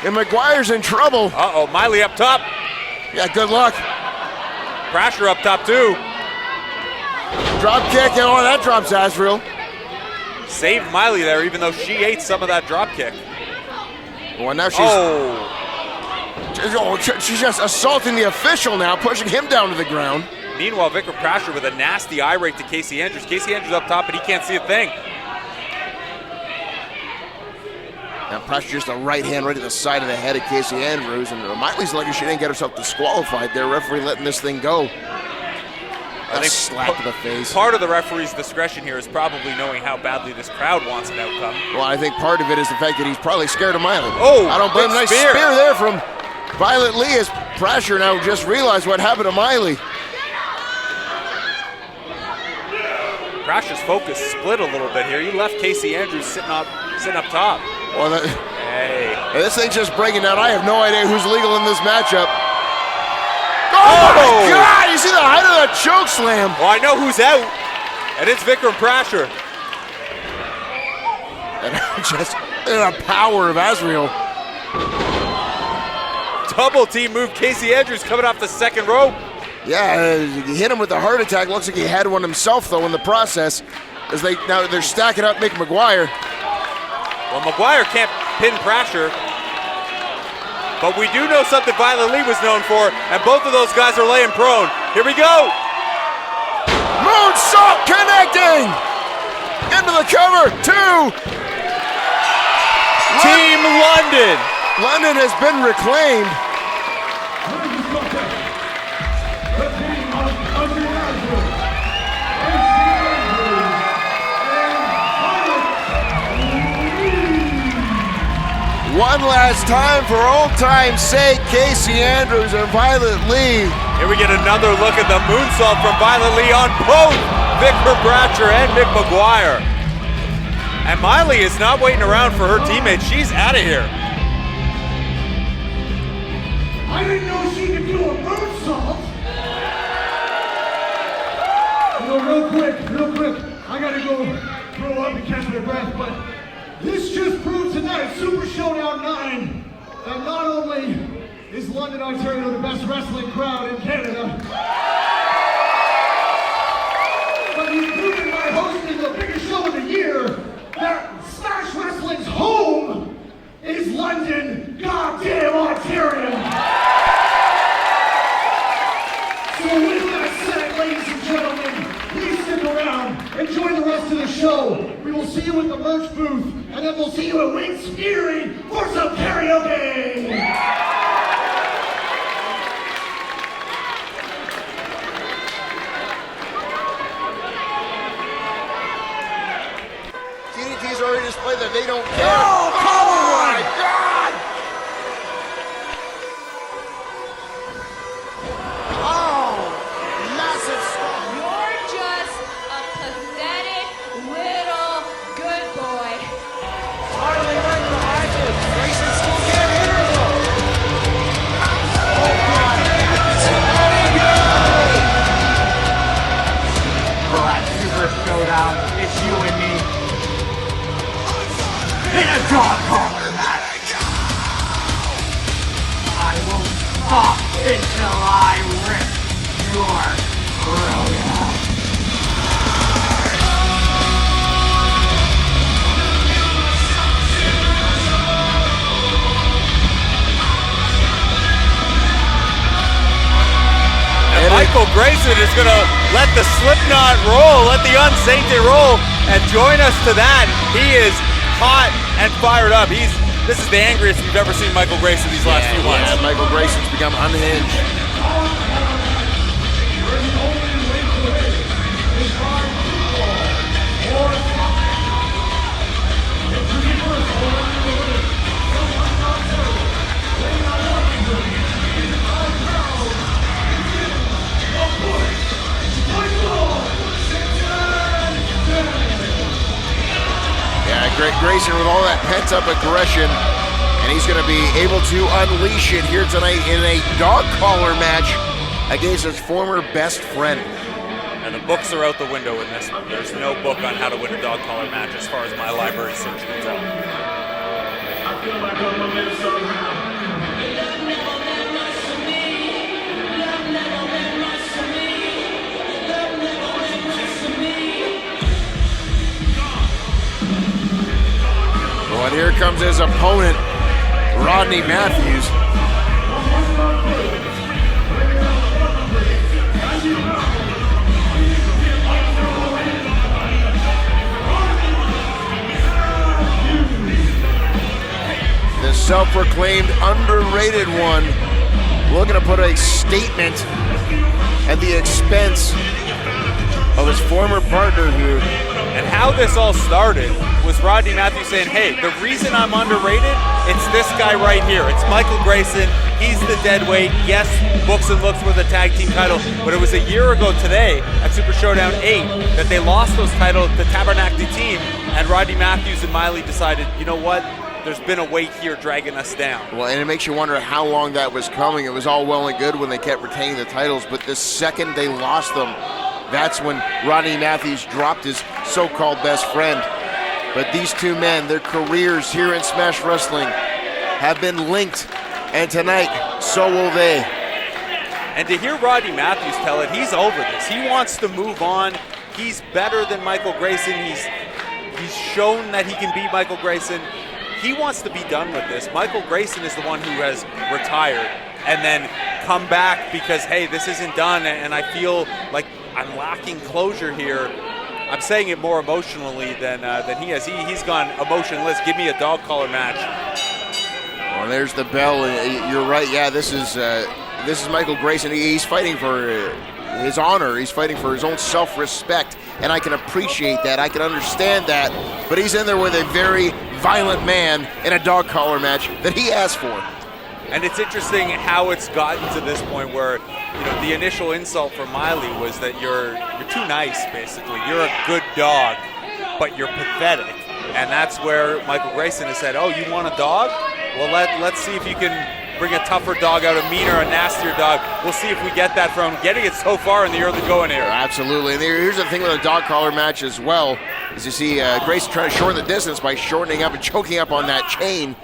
And McGuire's in trouble. Uh-oh, Miley up top. Yeah, good luck. Prasher up top too. Drop kick, and oh, that drops Azrael. Saved Miley there, even though she ate some of that drop kick. Well, now she's just assaulting the official now, pushing him down to the ground. Meanwhile, Vikram Prasher with a nasty eye rake to Casey Andrews. Casey Andrews up top, but he can't see a thing. Now Pressure just a right hand right to the side of the head of Casey Andrews, and Miley's lucky she didn't get herself disqualified there. Referee letting this thing go. I think slap to the face. Part of the referee's discretion here is probably knowing how badly this crowd wants an outcome. Well, I think part of it is the fact that he's probably scared of Miley. Oh, I don't blame him. Nice spear there from Violet Lee as Pressure now just realized what happened to Miley. Pressure's focus split a little bit here. He left Casey Andrews sitting up top. Well, hey, this thing's just breaking down. I have no idea who's legal in this matchup. Oh my God! You see the height of that choke slam? Well, I know who's out, and it's Vikram Prasher. And just the power of Azrael. Double team move. Casey Andrews coming off the second rope. Yeah, he hit him with the heart attack. Looks like he had one himself though in the process. As they're stacking up Mick McGuire. Well, McGuire can't pin Prasher. But we do know something Violet Lee was known for, and both of those guys are laying prone. Here we go. Moonsault connecting. Into the cover, 2. Team London. London has been reclaimed. One last time for old time's sake, Casey Andrews and Violet Lee. Here we get another look at the moonsault from Violet Lee on both Vikram Prasher and Mick McGuire. And Miley is not waiting around for her teammates. She's out of here. I didn't know she could do a moonsault. Real quick. I gotta go throw up and catch my breath, but this just proves tonight, Super Showdown 9, that not only is London, Ontario the best wrestling crowd in Canada, but you've proven by hosting the biggest show of the year that Smash Wrestling's home is London, goddamn Ontario. So with that said, ladies and gentlemen, please stick around, enjoy the rest of the show. We will see you at the merch booth, and then we'll see you at Wings Erie for some karaoke! DDT's already displayed that they don't care. Oh, come on! My God! Oh, massive stop. You're just a pathetic little good boy. Harley right behind him. Grayson still can't hit her though. Black Super Showdown, it's you and me. In a dog collar match. I won't stop until I rip your throat out. And Michael Grayson is going to let the Slipknot roll, let the Unsainted roll, and join us to that. He is hot and fired up. This is the angriest we've ever seen Michael Grayson these last few months. Yeah, Michael Grayson's become unhinged. Grayson with all that pent-up aggression, and he's going to be able to unleash it here tonight in a dog collar match against his former best friend. And the books are out the window in this one. There's no book on how to win a dog collar match as far as my library search can tell. I feel like I'm a little somehow. And here comes his opponent, Rodney Matthews. self-proclaimed underrated one, looking to put a statement at the expense of his former partner here. And how this all started was Rodney Matthews saying, hey, the reason I'm underrated, it's this guy right here. It's Michael Grayson. He's the dead weight. Yes, Books and Looks were the tag team title, but it was a year ago today at Super Showdown 8 that they lost those titles, the Tabernacle team, and Rodney Matthews and Miley decided, you know what? There's been a weight here dragging us down. Well, and it makes you wonder how long that was coming. It was all well and good when they kept retaining the titles, but the second they lost them, that's when Rodney Matthews dropped his so-called best friend. But these two men, their careers here in Smash Wrestling have been linked, and tonight, so will they. And to hear Rodney Matthews tell it, he's over this. He wants to move on. He's better than Michael Grayson. He's shown that he can beat Michael Grayson. He wants to be done with this. Michael Grayson is the one who has retired and then come back because, hey, this isn't done, and I feel like I'm lacking closure here. I'm saying it more emotionally than he has. He's gone emotionless. Give me a dog collar match. Well, there's the bell. You're right. Yeah, this is Michael Grayson. He's fighting for his honor. He's fighting for his own self-respect, and I can appreciate that. I can understand that. But he's in there with a very violent man in a dog collar match that he asked for. And it's interesting how it's gotten to this point where, the initial insult for Miley was that you're too nice, basically. You're a good dog, but you're pathetic. And that's where Michael Grayson has said, oh, you want a dog? Well, let's see if you can bring a tougher dog out, a meaner, a nastier dog. We'll see if we get that from getting it so far in the early going here. Absolutely. And here's the thing with a dog collar match as well, is you see Grayson trying to shorten the distance by shortening up and choking up on that chain.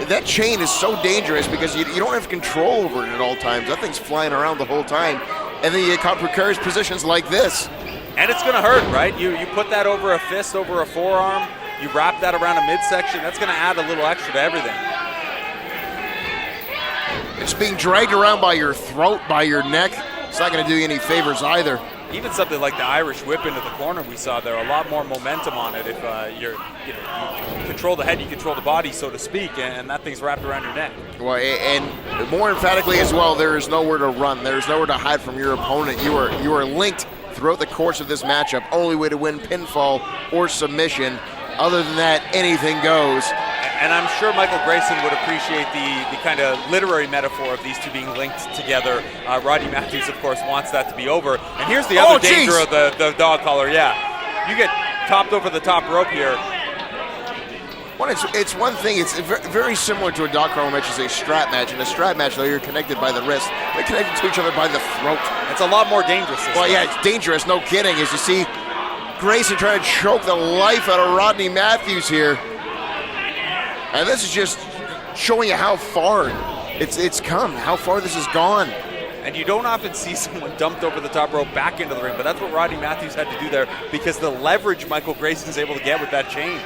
That chain is so dangerous because you don't have control over it at all times. That thing's flying around the whole time. And then you get caught precarious positions like this. And it's going to hurt, right? You put that over a fist, over a forearm, you wrap that around a midsection, that's going to add a little extra to everything. It's being dragged around by your throat, by your neck. It's not going to do you any favors either. Even something like the Irish whip into the corner we saw there, a lot more momentum on it if you control the head, you control the body, so to speak, and that thing's wrapped around your neck. Well, and more emphatically as well, there is nowhere to run. There is nowhere to hide from your opponent. You are linked throughout the course of this matchup. Only way to win pinfall or submission. Other than that, anything goes. And I'm sure Michael Grayson would appreciate the kind of literary metaphor of these two being linked together. Rodney Matthews, of course, wants that to be over. And here's the other danger of the dog collar. Yeah, you get topped over the top rope here. Well, it's one thing. It's very similar to a dog collar match as a strap match. In a strap match, though, you're connected by the wrist. They're connected to each other by the throat. It's a lot more dangerous. Well, yeah, it's dangerous, no kidding. As you see Grayson trying to choke the life out of Rodney Matthews here. And this is just showing you how far it's come, how far this has gone. And you don't often see someone dumped over the top rope back into the ring, but that's what Rodney Matthews had to do there because the leverage Michael Grayson's able to get with that chain.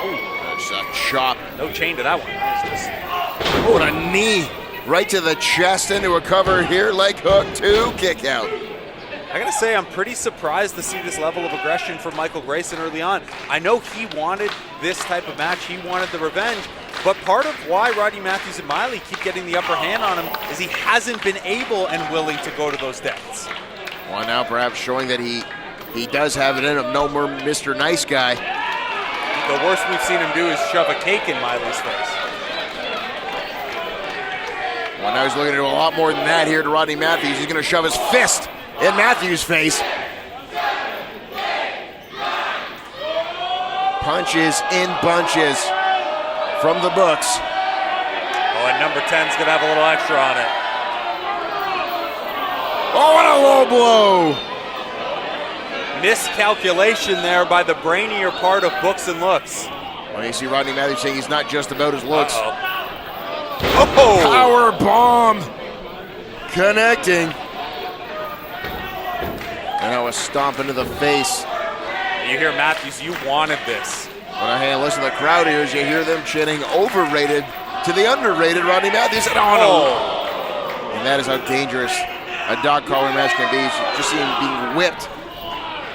Oh, that's a chop. No chain to that one. That was just... Oh, and a knee right to the chest into a cover here. Leg hook, 2, kick out. I gotta say, I'm pretty surprised to see this level of aggression from Michael Grayson early on. I know he wanted this type of match, he wanted the revenge, but part of why Rodney Matthews and Miley keep getting the upper hand on him is he hasn't been able and willing to go to those depths. Well, now perhaps showing that he does have it in him, no more Mr. Nice Guy. The worst we've seen him do is shove a cake in Miley's face. Well, now he's looking to do a lot more than that here to Rodney Matthews. He's gonna shove his fist in Matthews' face. Punches in bunches from the books. Oh, and number 10's gonna have a little extra on it. Oh, what a low blow. Miscalculation there by the brainier part of Books and Looks. Well, you see Rodney Matthews saying he's not just about his looks. Oh! Power bomb connecting. And now a stomp into the face. You hear Matthews, you wanted this. But hey, listen to the crowd here as you hear them chanting overrated to the underrated Rodney Matthews. And oh no! And that is how dangerous a dog collar match can be. Just see him being whipped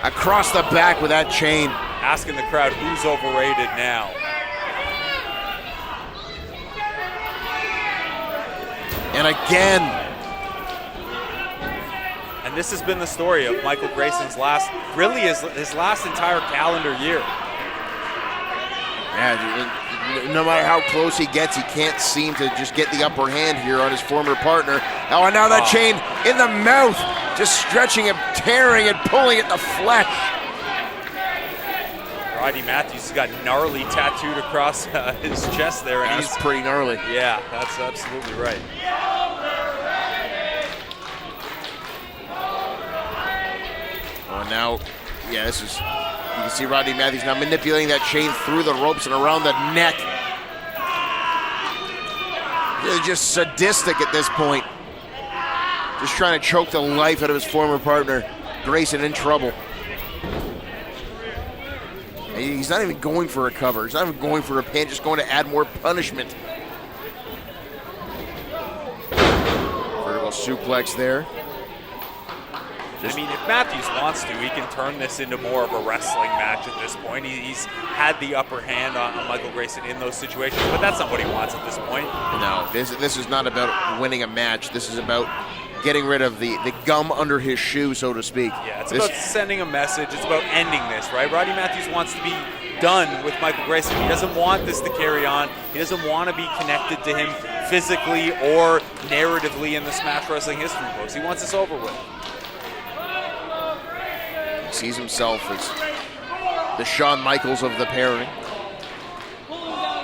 across the back with that chain. Asking the crowd who's overrated now. And again. And this has been the story of Michael Grayson's last entire calendar year. Yeah, no matter how close he gets, he can't seem to just get the upper hand here on his former partner. Oh, and now that chain in the mouth, just stretching him, tearing and pulling at the flesh. Rodney Matthews has got gnarly tattooed across his chest there. And that's pretty gnarly. Yeah, that's absolutely right. Oh, now, yeah, this is, you can see Rodney Matthews now manipulating that chain through the ropes and around the neck. They're just sadistic at this point. Just trying to choke the life out of his former partner. Grayson in trouble. He's not even going for a cover. He's not even going for a pin, just going to add more punishment. Vertical suplex there. I mean, if Matthews wants to, he can turn this into more of a wrestling match at this point. He's had the upper hand on Michael Grayson in those situations, but that's not what he wants at this point. No, this is not about winning a match. This is about getting rid of the gum under his shoe, so to speak. Yeah, it's about sending a message. It's about ending this, right? Rodney Matthews wants to be done with Michael Grayson. He doesn't want this to carry on. He doesn't want to be connected to him physically or narratively in the Smash Wrestling history books. He wants this over with. He sees himself as the Shawn Michaels of the pairing.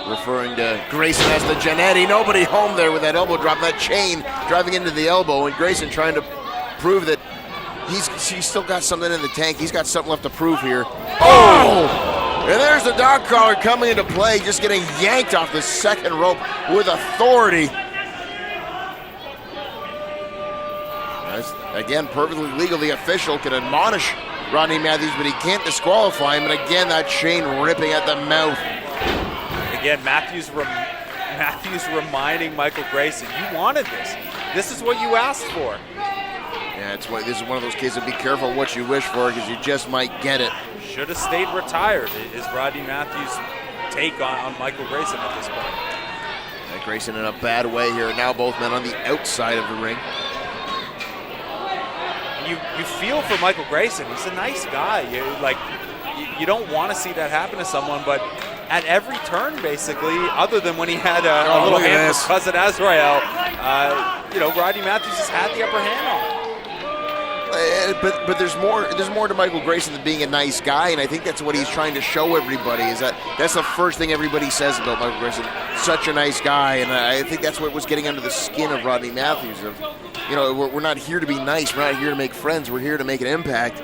Referring to Grayson as the Jannetty. Nobody home there with that elbow drop, that chain driving into the elbow, and Grayson trying to prove that he's still got something in the tank. He's got something left to prove here. Oh! And there's the dog collar coming into play, just getting yanked off the second rope with authority. Again, perfectly legal. The official can admonish Rodney Matthews, but he can't disqualify him. And again, that chain ripping at the mouth. Again, Matthews reminding Michael Grayson, you wanted this. This is what you asked for. Yeah, this is one of those cases of be careful what you wish for, because you just might get it. Should have stayed retired is Rodney Matthews' take on Michael Grayson at this point. Yeah, Grayson in a bad way here. Now both men on the outside of the ring. You feel for Michael Grayson. He's a nice guy. You don't want to see that happen to someone, but at every turn, basically, other than when he had a little hand for Cousin Azrael, Rodney Matthews has had the upper hand on him. But there's more to Michael Grayson than being a nice guy, and I think that's what he's trying to show everybody. That's the first thing everybody says about Michael Grayson. Such a nice guy, and I think that's what was getting under the skin of Rodney Matthews. We're not here to be nice. We're not here to make friends. We're here to make an impact.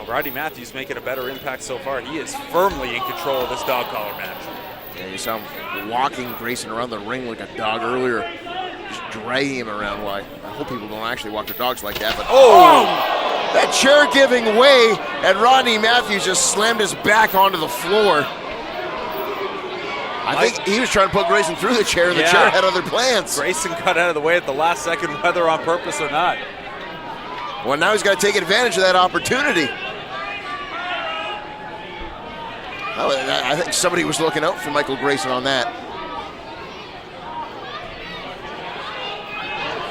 Rodney Matthews making a better impact so far. He is firmly in control of this dog collar match. Yeah, you saw him walking Grayson around the ring like a dog earlier, just dragging him around. Well, I hope people don't actually walk their dogs like that, but that chair giving way, and Rodney Matthews just slammed his back onto the floor. I think he was trying to put Grayson through the chair, and the chair had other plans. Grayson got out of the way at the last second, whether on purpose or not. Well, now he's got to take advantage of that opportunity. I think somebody was looking out for Michael Grayson on that.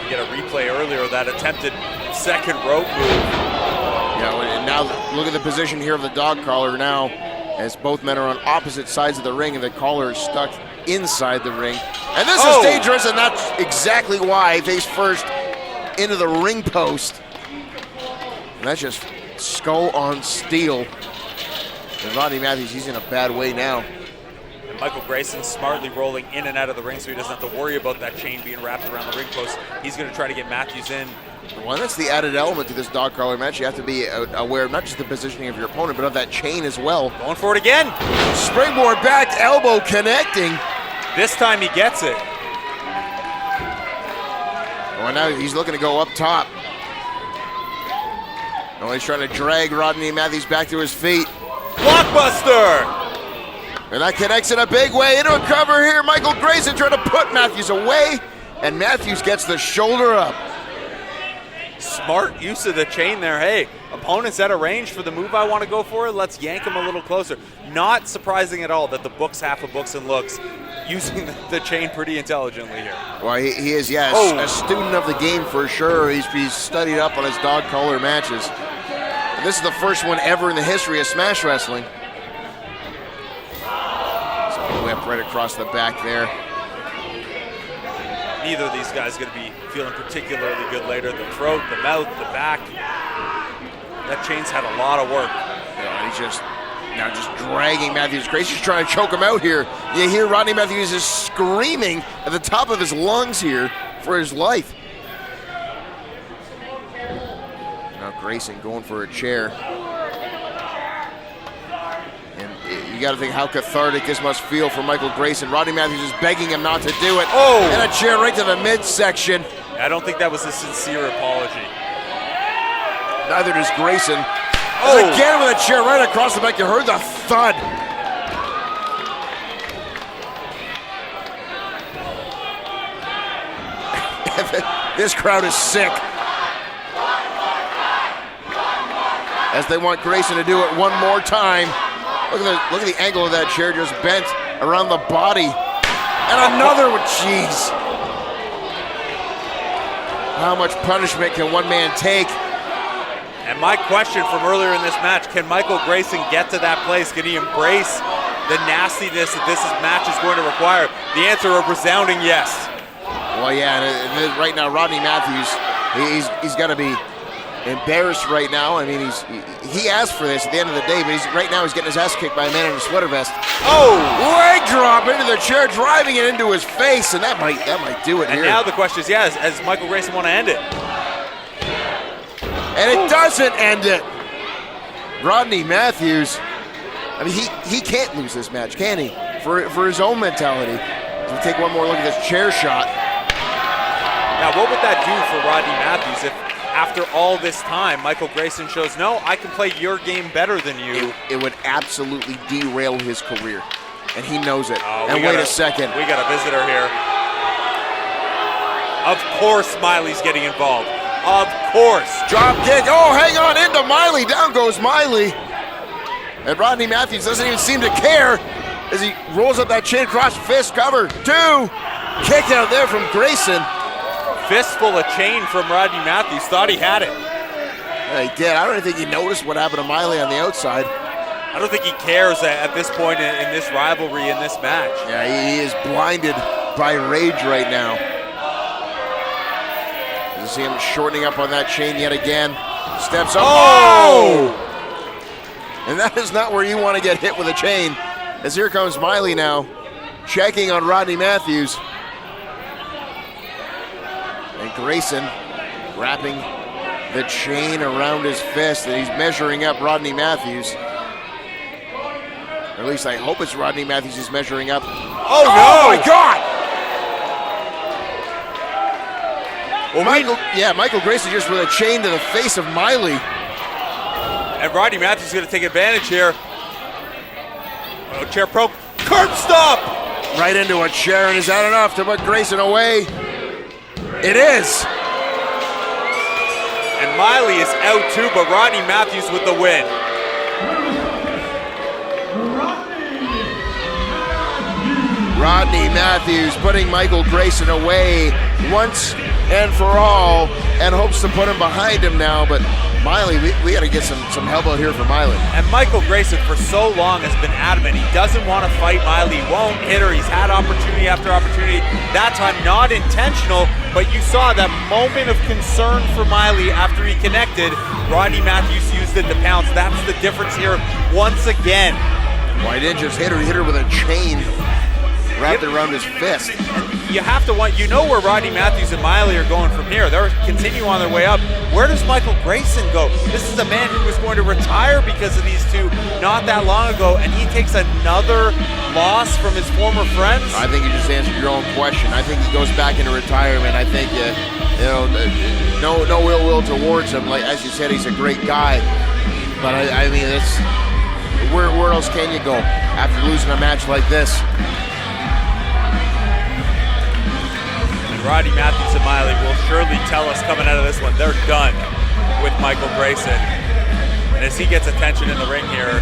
You get a replay earlier of that attempted second rope move. Yeah, and now look at the position here of the dog collar now, as both men are on opposite sides of the ring, and the collar is stuck inside the ring. And this is dangerous, and that's exactly why face first into the ring post. And that's just skull on steel. And Rodney Matthews, he's in a bad way now. And Michael Grayson smartly rolling in and out of the ring so he doesn't have to worry about that chain being wrapped around the ring post. He's going to try to get Matthews in. Well, that's the added element to this dog collar match. You have to be aware of not just the positioning of your opponent, but of that chain as well. Going for it again. Springboard back, elbow connecting. This time he gets it. Well, now he's looking to go up top. Oh, he's trying to drag Rodney Matthews back to his feet. Blockbuster! And that connects in a big way into a cover here. Michael Grayson trying to put Matthews away, and Matthews gets the shoulder up. Smart use of the chain there. Hey, opponent's at a range for the move I want to go for. Let's yank him a little closer. Not surprising at all that the books half of Books and Looks using the chain pretty intelligently here. Well, he is, yes, a student of the game for sure. He's studied up on his dog collar matches. This is the first one ever in the history of Smash Wrestling. So whip right across the back there. Neither of these guys going to be feeling particularly good later. The throat, the mouth, the back. That chain's had a lot of work. Yeah, he's just dragging Matthews. Gracie's trying to choke him out here. You hear Rodney Matthews is screaming at the top of his lungs here for his life. Now Grayson going for a chair. And you got to think how cathartic this must feel for Michael Grayson. Rodney Matthews is begging him not to do it. Oh! And a chair right to the midsection. I don't think that was a sincere apology. Neither does Grayson. Again with a chair right across the back. You heard the thud. This crowd is sick. As they want Grayson to do it one more time. Look at the angle of that chair just bent around the body. And another one, jeez. How much punishment can one man take? And my question from earlier in this match, can Michael Grayson get to that place? Can he embrace the nastiness that this match is going to require? The answer, a resounding yes. Well, yeah, and right now, Rodney Matthews, he's got to be embarrassed right now. I mean, he asked for this at the end of the day, but right now he's getting his ass kicked by a man in a sweater vest. Oh! Leg drop into the chair, driving it into his face, and that might do it and here. Now the question is, does Michael Grayson want to end it? And it doesn't end it. Rodney Matthews, I mean, he can't lose this match, can he? For his own mentality. So we take one more look at this chair shot. Now, what would that do for Rodney Matthews if, after all this time, Michael Grayson shows, no, I can play your game better than you? It would absolutely derail his career, and he knows it. And wait a second. We got a visitor here. Of course Miley's getting involved. Of course. Drop kick. Oh, hang on into Miley. Down goes Miley. And Rodney Matthews doesn't even seem to care as he rolls up that chin cross fist cover. 2. Kicked out there from Grayson. Fistful of chain from Rodney Matthews. Thought he had it. Yeah, he did. I don't think he noticed what happened to Miley on the outside. I don't think he cares at this point in this rivalry, in this match. Yeah, he is blinded by rage right now. You see him shortening up on that chain yet again. Steps up. Oh! And that is not where you want to get hit with a chain. As here comes Miley now, checking on Rodney Matthews. And Grayson wrapping the chain around his fist, and he's measuring up Rodney Matthews. Or at least I hope it's Rodney Matthews who's measuring up. Oh, no! Oh, my God! Well, Michael Grayson just with a chain to the face of Miley. And Rodney Matthews is going to take advantage here. Oh, chair pro. Curb stop! Right into a chair, and is that enough to put Grayson away? It is. And Miley is out too, but Rodney Matthews with the win. Rodney Matthews putting Michael Grayson away once and for all, and hopes to put him behind him now, but Miley, we got to get some help out here for Miley. And Michael Grayson for so long has been adamant. He doesn't want to fight Miley. He won't hit her. He's had opportunity after opportunity. That time not intentional, but you saw that moment of concern for Miley after he connected. Rodney Matthews used it to pounce. That's the difference here once again. Well, he didn't just hit her. He hit her with a chain wrapped around his fist. You have to want, you know where Rodney Matthews and Miley are going from here. They're continuing on their way up. Where does Michael Grayson go? This is a man who was going to retire because of these two not that long ago, and he takes another loss from his former friends. I think you just answered your own question. I think he goes back into retirement. I think no ill will towards him. Like as you said, he's a great guy. But I mean, it's where else can you go after losing a match like this? Rodney Matthews and Miley will surely tell us coming out of this one, they're done with Michael Grayson. And as he gets attention in the ring here,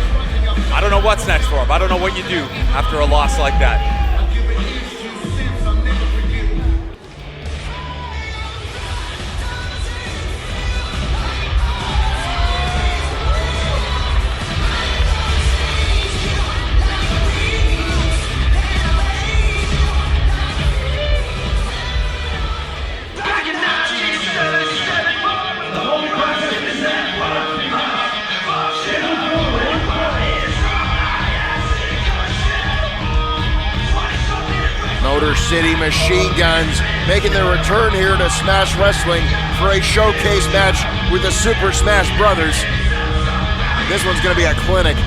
I don't know what's next for him. I don't know what you do after a loss like that. Motor City Machine Guns making their return here to Smash Wrestling for a showcase match with the Super Smash Brothers. This one's going to be a clinic.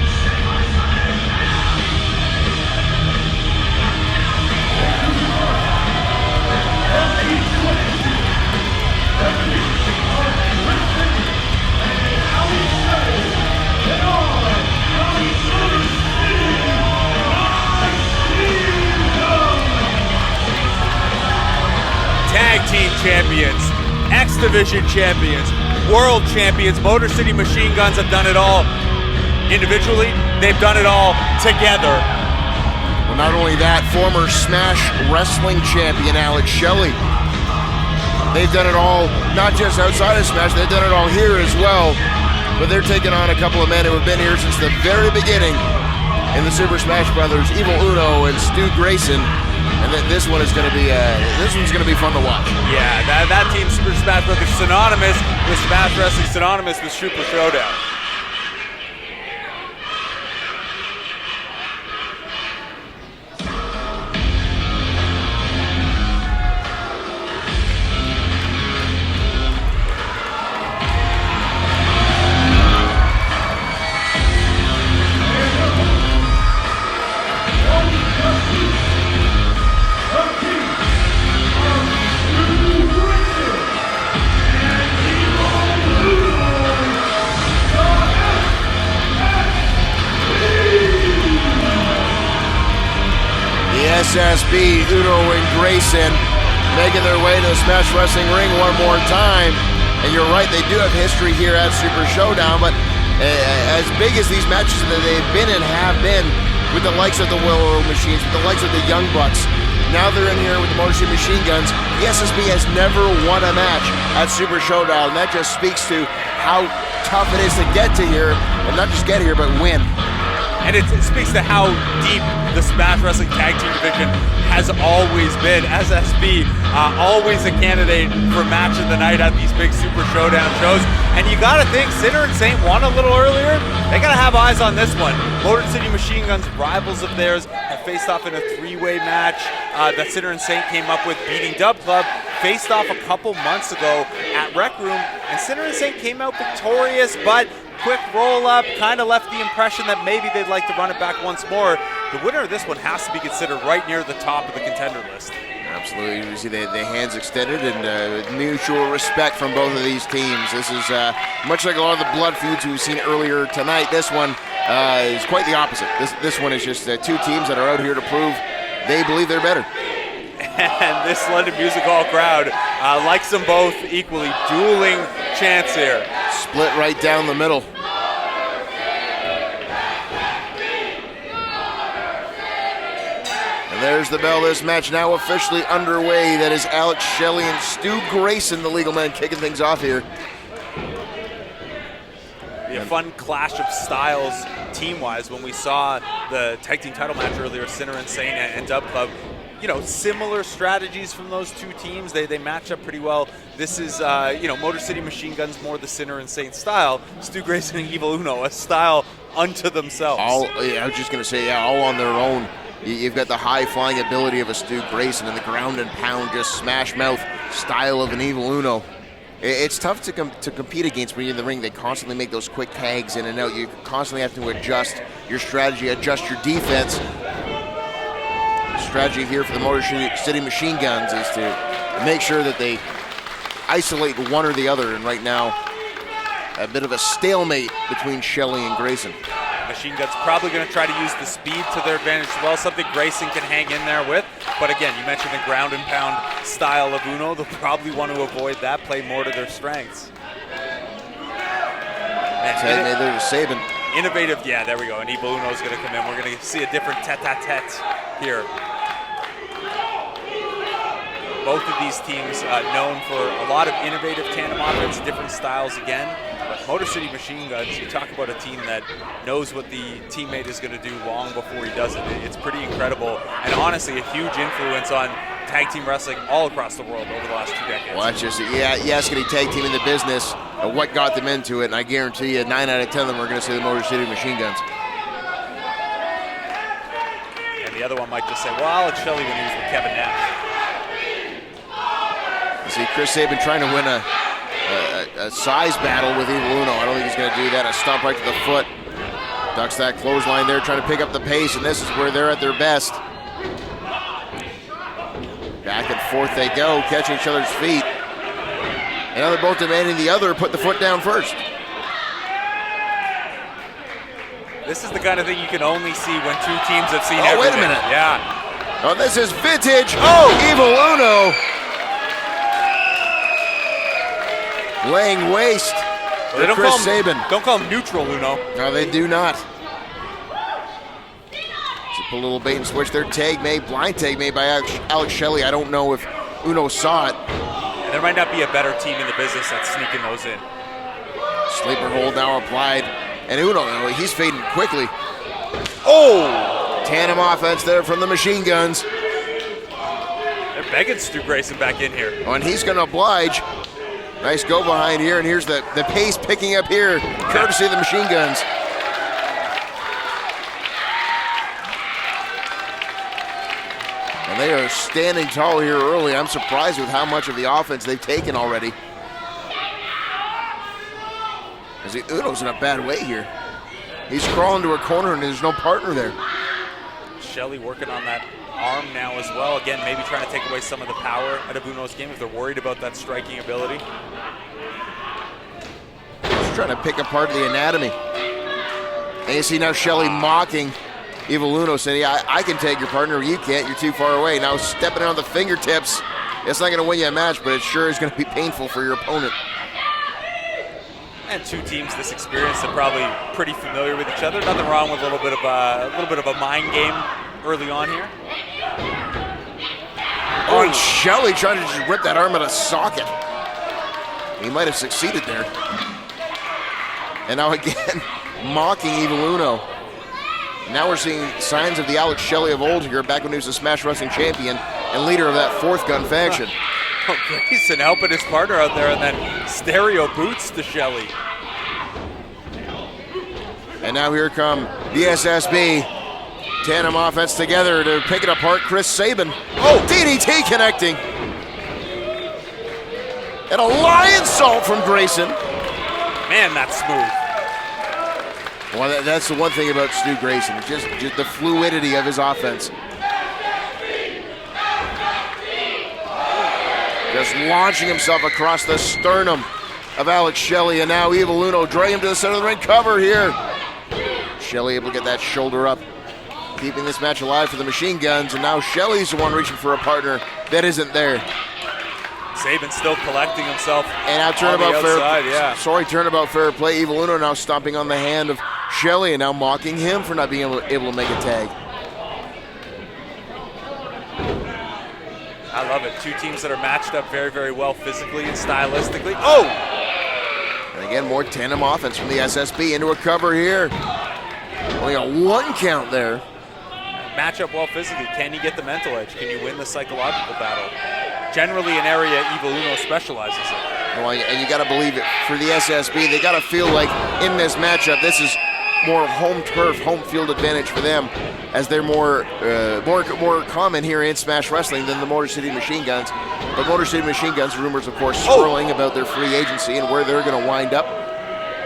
Tag Team Champions, X Division Champions, World Champions. Motor City Machine Guns have done it all individually. They've done it all together. Well, not only that, former Smash Wrestling Champion Alex Shelley. They've done it all, not just outside of Smash, they've done it all here as well. But they're taking on a couple of men who have been here since the very beginning in the Super Smash Brothers, Evil Uno and Stu Grayson. And then this one is going to be fun to watch. Yeah, that team, Super Smash Brothers, synonymous with Smash Wrestling, synonymous with Super Showdown. SSB, Uno and Grayson making their way to the Smash Wrestling ring one more time. And you're right, they do have history here at Super Showdown, but as big as these matches that they've been and have been with the likes of the Willow Machines, with the likes of the Young Bucks, now they're in here with the Motor City Machine Guns. The SSB has never won a match at Super Showdown, and that just speaks to how tough it is to get to here, and not just get here, but win. And it speaks to how deep the Smash Wrestling Tag Team Division has always been. SSB, always a candidate for match of the night at these big Super Showdown shows. And you gotta think, Sinner and Saint won a little earlier. They gotta have eyes on this one. Motor City Machine Guns, rivals of theirs, have faced off in a three-way match that Sinner and Saint came up with, beating Dub Club. Faced off a couple months ago at Rec Room, and Sinner and Saint came out victorious, but quick roll-up kind of left the impression that maybe they'd like to run it back once more. The winner of this one has to be considered right near the top of the contender list. Absolutely. You see the hands extended and mutual respect from both of these teams. This is much like a lot of the blood feuds we've seen earlier tonight. This one is quite the opposite. This one is just two teams that are out here to prove they believe they're better. And this London Music Hall crowd likes them both equally. Dueling chants here. Split right down the middle. And there's the bell. This match now officially underway. That is Alex Shelley and Stu Grayson, the legal men, kicking things off here. Be a fun clash of styles team-wise when we saw the tag team title match earlier, Sinner and Saint and Dub Club. You know, similar strategies from those two teams. They match up pretty well. This is, Motor City Machine Guns more the Sinner and Saint style. Stu Grayson and Evil Uno, a style unto themselves. I was just going to say, all on their own. You've got the high-flying ability of a Stu Grayson and the ground and pound, just smash mouth style of an Evil Uno. It's tough to compete against when you're in the ring. They constantly make those quick tags in and out. You constantly have to adjust your strategy, adjust your defense. Strategy here for the Motor City Machine Guns is to make sure that they isolate one or the other, and right now a bit of a stalemate between Shelley and Grayson. Machine Guns probably going to try to use the speed to their advantage as well, something Grayson can hang in there with. But again, you mentioned the ground and pound style of Uno. They'll probably want to avoid that, play more to their strengths. They're saving. Innovative, yeah, there we go. And Evil Uno is going to come in. We're going to see a different tete-a-tete here. Both of these teams known for a lot of innovative tandem offense, different styles again. But Motor City Machine Guns, you talk about a team that knows what the teammate is going to do long before he does it. It's pretty incredible, and honestly, a huge influence on tag team wrestling all across the world over the last 2 decades. Well, that's just, you ask any tag team in the business what got them into it, and I guarantee you 9 out of 10 of them are going to say the Motor City Machine Guns. And the The other one might just say, well, Alex Shelley when he was with Kevin Nash. You see Chris Sabin trying to win a size battle with Evil Uno. I don't think he's going to do that. A stomp right to the foot. Ducks that clothesline there, trying to pick up the pace, and this is where they're at their best. Back and forth they go, catching each other's feet. And now they're both demanding the other put the foot down first. This is the kind of thing you can only see when two teams have seen everything. Oh, wait a minute. Yeah. Oh, this is vintage. Oh, Evil Uno. Laying waste. Well, they don't call him neutral Uno. No, they do not. Just a little bait and switch there. Tag made, blind tag made by Alex Shelley. I don't know if Uno saw it. And there might not be a better team in the business that's sneaking those in. Sleeper hold now applied. And Uno, he's fading quickly. Oh! Tandem offense there from the Machine Guns. They're begging Stu Grayson back in here. Oh, and he's going to oblige. Nice go behind here, and here's the pace picking up here, courtesy of the Machine Guns. And they are standing tall here early. I'm surprised with how much of the offense they've taken already. As Uno's in a bad way here. He's crawling to a corner, and there's no partner there. Shelley working on that arm now as well. Again, maybe trying to take away some of the power out of Uno's game if they're worried about that striking ability. He's trying to pick apart the anatomy. And you see now Shelley mocking Evil Uno, saying, yeah, I can take your partner, you can't, you're too far away. Now stepping on the fingertips. It's not going to win you a match, but it sure is going to be painful for your opponent. And two teams this experience are probably pretty familiar with each other. Nothing wrong with a little bit of a mind game early on here. Oh, and Shelley trying to just rip that arm out of socket. He might have succeeded there. And now again, mocking Evil Uno. Now we're seeing signs of the Alex Shelley of old here, back when he was a Smash Wrestling champion and leader of that Fourth Gun faction. Oh, Grayson helping his partner out there, and then stereo boots to Shelley. And now here come the SSB. Tandem offense together to pick it apart. Chris Sabin. Oh, DDT connecting. And a lion salt from Grayson. Man, that's smooth. Well, that's the one thing about Stu Grayson, just the fluidity of his offense. Just launching himself across the sternum of Alex Shelley, and now Evil Uno dragging him to the center of the ring. Cover here. Shelley able to get that shoulder up, keeping this match alive for the Machine Guns, and now Shelley's the one reaching for a partner that isn't there. Sabin still collecting himself. And now turnabout fair play. Evil Uno now stomping on the hand of Shelley and now mocking him for not being able to make a tag. I love it. Two teams that are matched up very, very well physically and stylistically. Oh! And again, more tandem offense from the SSB into a cover here. Only a one count there. Match up well physically. Can you get the mental edge? Can you win the psychological battle? Generally an area Evil Uno specializes in. Well, and you got to believe it. For the SSB, they got to feel like in this matchup, this is more home turf, home field advantage for them, as they're more common here in Smash Wrestling than the Motor City Machine Guns. But Motor City Machine Guns, rumors, of course, swirling about their free agency and where they're going to wind up.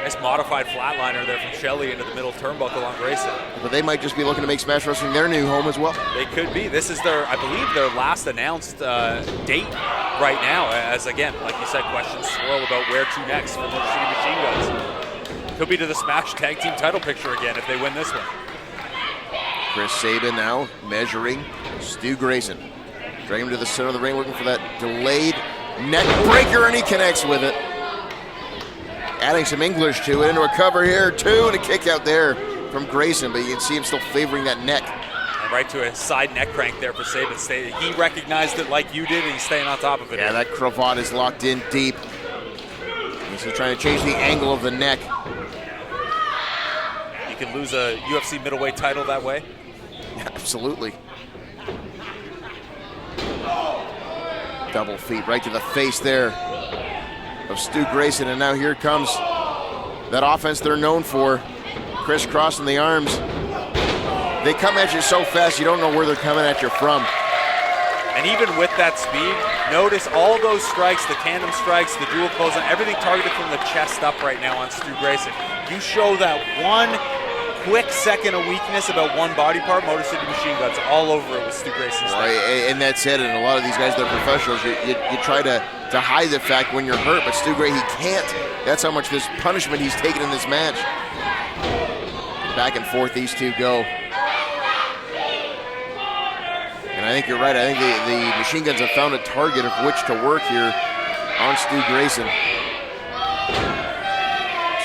Nice modified flatliner there from Shelley into the middle turnbuckle on Grayson. But they might just be looking to make Smash Wrestling their new home as well. They could be. This is I believe, their last announced date right now. As again, like you said, questions swirl about where to next for Motor City Machine Guns. Could be to the Smash Tag Team title picture again if they win this one. Chris Sabin now measuring Stu Grayson. Dragging him to the center of the ring, looking for that delayed neck breaker, and he connects with it. Adding some English to it, into a cover here, too, and a kick out there from Grayson, but you can see him still favoring that neck. And right to a side neck crank there for Sabin. He recognized it like you did, and he's staying on top of it. Yeah, that cravat is locked in deep. He's trying to change the angle of the neck. You can lose a UFC middleweight title that way. Absolutely. Double feet right to the face there of Stu Grayson, and now here comes that offense they're known for. Crisscrossing the arms. they come at you so fast you don't know where they're coming at you from. And even with that speed, notice all those strikes, the tandem strikes, the dual clothesline, everything targeted from the chest up right now on Stu Grayson. You show that one quick second of weakness about one body part, Motor City Machine Guns all over it with Stu Grayson's and that's it, and a lot of these guys, they're professionals. You try to hide the fact when you're hurt, but Stu Gray, he can't. That's how much this punishment he's taken in this match. Back and forth these two go. And I think you're right. I think the Machine Guns have found a target of which to work here on Stu Grayson.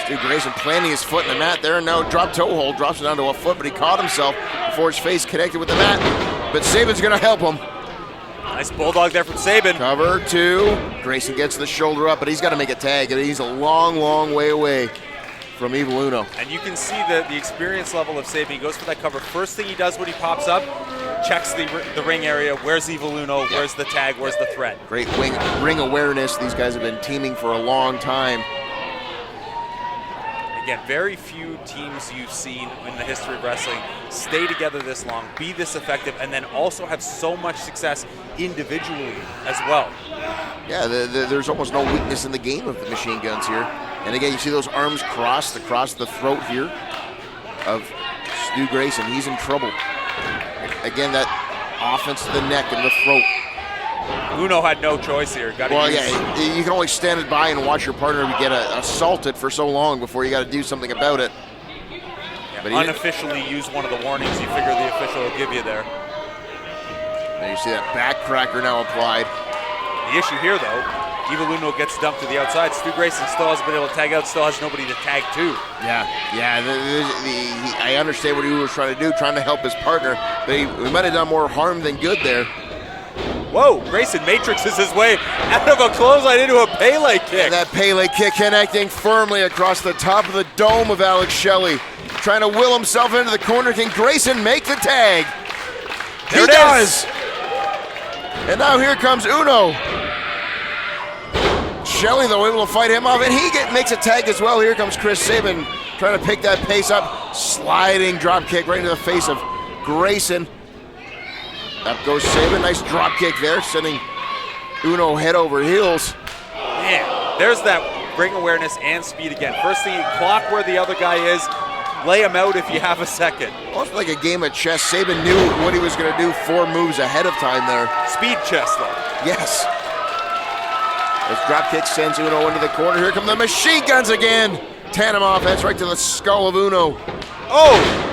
Stu Grayson planting his foot in the mat there, and now drop toe hold, drops it down to a foot, but he caught himself before his face connected with the mat. But Saban's gonna help him. Nice bulldog there from Saban. Cover two. Grayson gets the shoulder up, but he's gotta make a tag, and he's a long, long way away from Evil Uno. And you can see the experience level of Saban. He goes for that cover. First thing he does when he pops up, checks the ring area. Where's Evil Uno? Where's the tag? Where's the threat? Great ring awareness. These guys have been teaming for a long time. Again, very few teams you've seen in the history of wrestling stay together this long, be this effective, and then also have so much success individually as well. Yeah, there's almost no weakness in the game of the Machine Guns here. And again, you see those arms crossed across the throat here of Stu Grayson. He's in trouble. Again, that offense to the neck and the throat. Uno had no choice here. Yeah, you can only stand by and watch your partner get assaulted for so long before you got to do something about it. Yeah, but unofficially use one of the warnings you figure the official will give you there. And you see that backcracker now applied. The issue here, though, Evil Uno gets dumped to the outside. Stu Grayson still hasn't been able to tag out, still has nobody to tag to. Yeah. I understand what he was trying to do, trying to help his partner, but he might have done more harm than good there. Whoa, Grayson matrixes his way out of a clothesline into a Pele kick. And that Pele kick connecting firmly across the top of the dome of Alex Shelley. Trying to will himself into the corner. Can Grayson make the tag? He does. And now here comes Uno. Shelley, though, able to fight him off, and he makes a tag as well. Here comes Chris Sabin trying to pick that pace up. Sliding drop kick right into the face of Grayson. Up goes Saban, nice drop kick there, sending Uno head over heels. Man, there's that ring awareness and speed again. First thing, clock where the other guy is, lay him out if you have a second. Almost like a game of chess. Saban knew what he was going to do 4 moves ahead of time there. Speed chess, though. Yes. This drop kick sends Uno into the corner. Here come the Machine Guns again. Tandem offense right to the skull of Uno. Oh!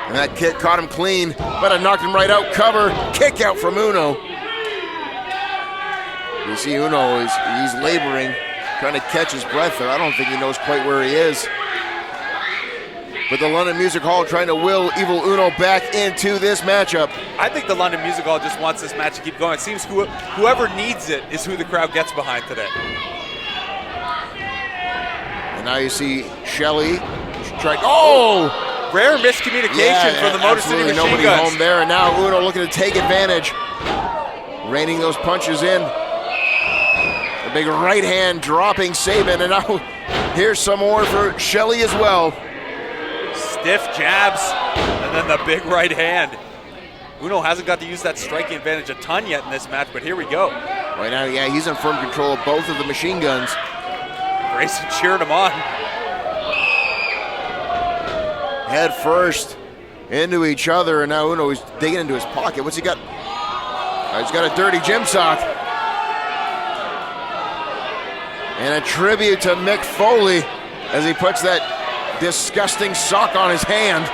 And that kick caught him clean, but it knocked him right out. Cover, kick out from Uno. You see Uno, he's laboring, trying to catch his breath there. I don't think he knows quite where he is. But the London Music Hall trying to will Evil Uno back into this matchup. I think the London Music Hall just wants this match to keep going. It seems whoever needs it is who the crowd gets behind today. And now you see Shelley strike. Oh! Rare miscommunication from the Motor City Machine nobody Guns. Home there, and now Uno looking to take advantage. Raining those punches in. The big right hand dropping Saban, and now here's some more for Shelley as well. Stiff jabs, and then the big right hand. Uno hasn't got to use that striking advantage a ton yet in this match, but here we go. Right now, yeah, he's in firm control of both of the Machine Guns. Grayson cheering him on. Head first into each other, and now Uno is digging into his pocket. What's he got? He's got a dirty gym sock. And a tribute to Mick Foley as he puts that disgusting sock on his hand.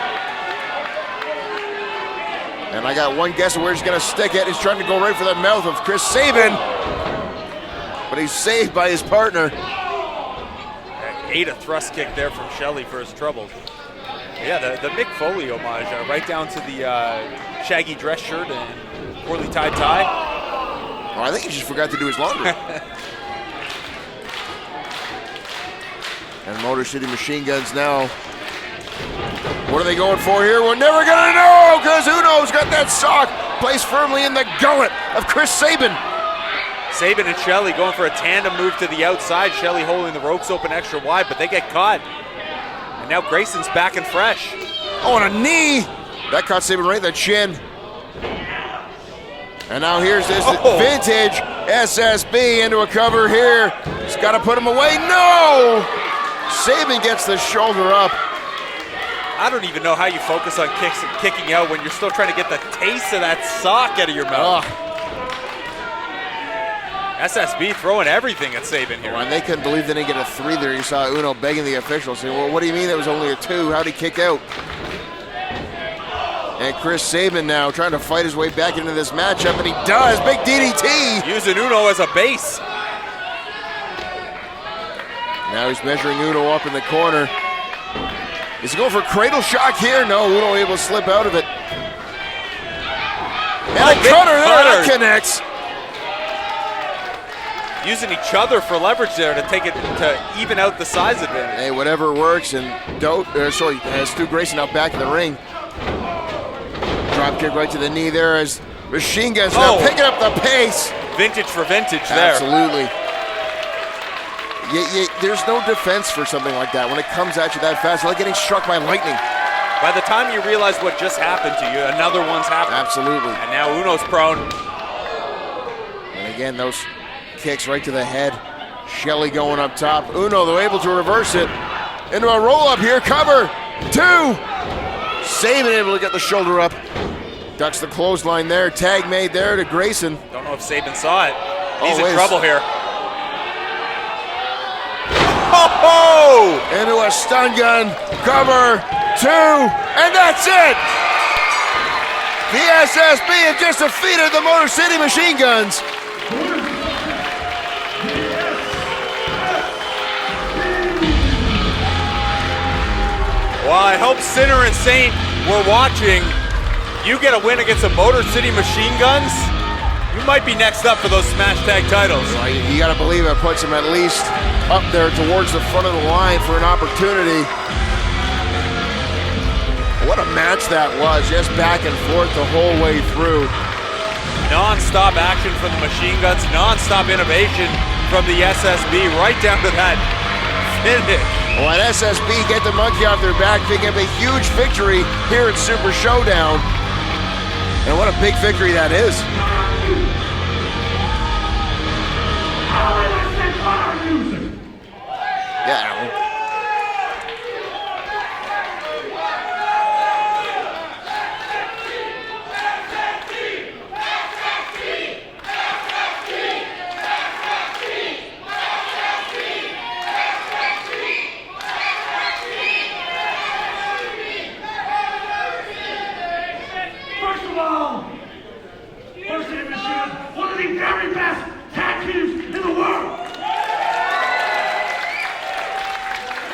And I got one guess of where he's gonna stick it. He's trying to go right for the mouth of Chris Sabin, but he's saved by his partner. Ate a thrust kick there from Shelley for his troubles. Yeah, the Mick Foley homage, right down to the shaggy dress shirt and poorly tied tie. Oh, I think he just forgot to do his laundry. And Motor City Machine Guns now. What are they going for here? We're never gonna know, because Uno's got that sock placed firmly in the gullet of Chris Sabin. Sabin and Shelley going for a tandem move to the outside. Shelley holding the ropes open extra wide, but they get caught. And now Grayson's back and fresh. Oh, and a knee That caught Sabin right in the chin. And now here's this vintage SSB into a cover here. He's got to put him away. No! Sabin gets the shoulder up. I don't even know how you focus on kicking out when you're still trying to get the taste of that sock out of your mouth. SSB throwing everything at Sabin here. And they couldn't believe they didn't get a 3 there. You saw Uno begging the officials, saying, well, what do you mean that was only a 2? How'd he kick out? And Chris Sabin now trying to fight his way back into this matchup, and he does. Big DDT. Using Uno as a base. Now he's measuring Uno up in the corner. Is he going for cradle shock here? No, Uno able to slip out of it. And a cutter there, that connects. Using each other for leverage there to take it to even out the size advantage. Hey, whatever works. And Stu Grayson now back in the ring. Drop kick right to the knee there as Machine Guns now picking up the pace. Vintage for vintage there. Absolutely. There's no defense for something like that. When it comes at you that fast, it's like getting struck by lightning. By the time you realize what just happened to you, another one's happened. Absolutely. And now Uno's prone. And again, those kicks right to the head. Shelley going up top. Uno, though, able to reverse it. Into a roll-up here. Cover. 2. Sabin able to get the shoulder up. Ducks the clothesline there. Tag made there to Grayson. Don't know if Sabin saw it. He's in trouble here. Into a stun gun. Cover. 2. And that's it. The SSB have just defeated the Motor City Machine Guns. Well, I hope Sinner and Saint were watching. You get a win against the Motor City Machine Guns, you might be next up for those Smash Tag titles. Well, you got to believe it puts him at least up there towards the front of the line for an opportunity. What a match that was, just back and forth the whole way through. Non-stop action from the Machine Guns, non-stop innovation from the SSB, right down to that finish. Well, and SSB get the monkey off their back, picking up a huge victory here at Super Showdown. And what a big victory that is. Yeah. One of the very best tag teams in the world.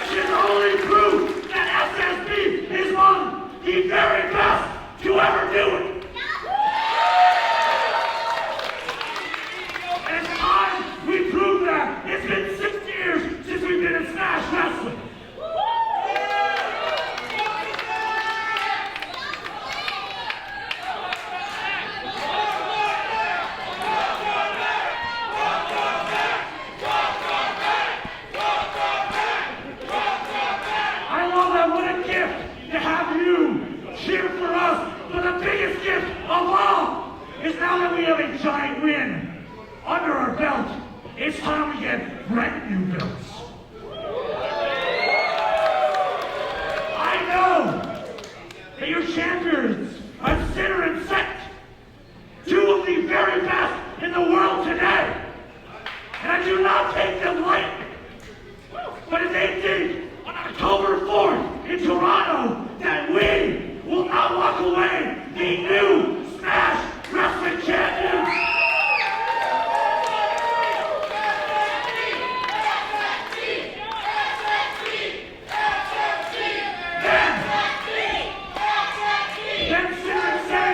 This is only proof that SSB is one of the very best to ever do it. And it's time we prove that. It's been 6 years since we've been in Smash Wrestling. Is now that we have a giant win under our belt, it's time we get brand new belts. I know that your champions are Sinner and Sect, 2 of the very best in the world today, and I do not take them lightly. But if they think on October 4th in Toronto that we will not walk away the new Smash Wrestling champions. Then sit and say,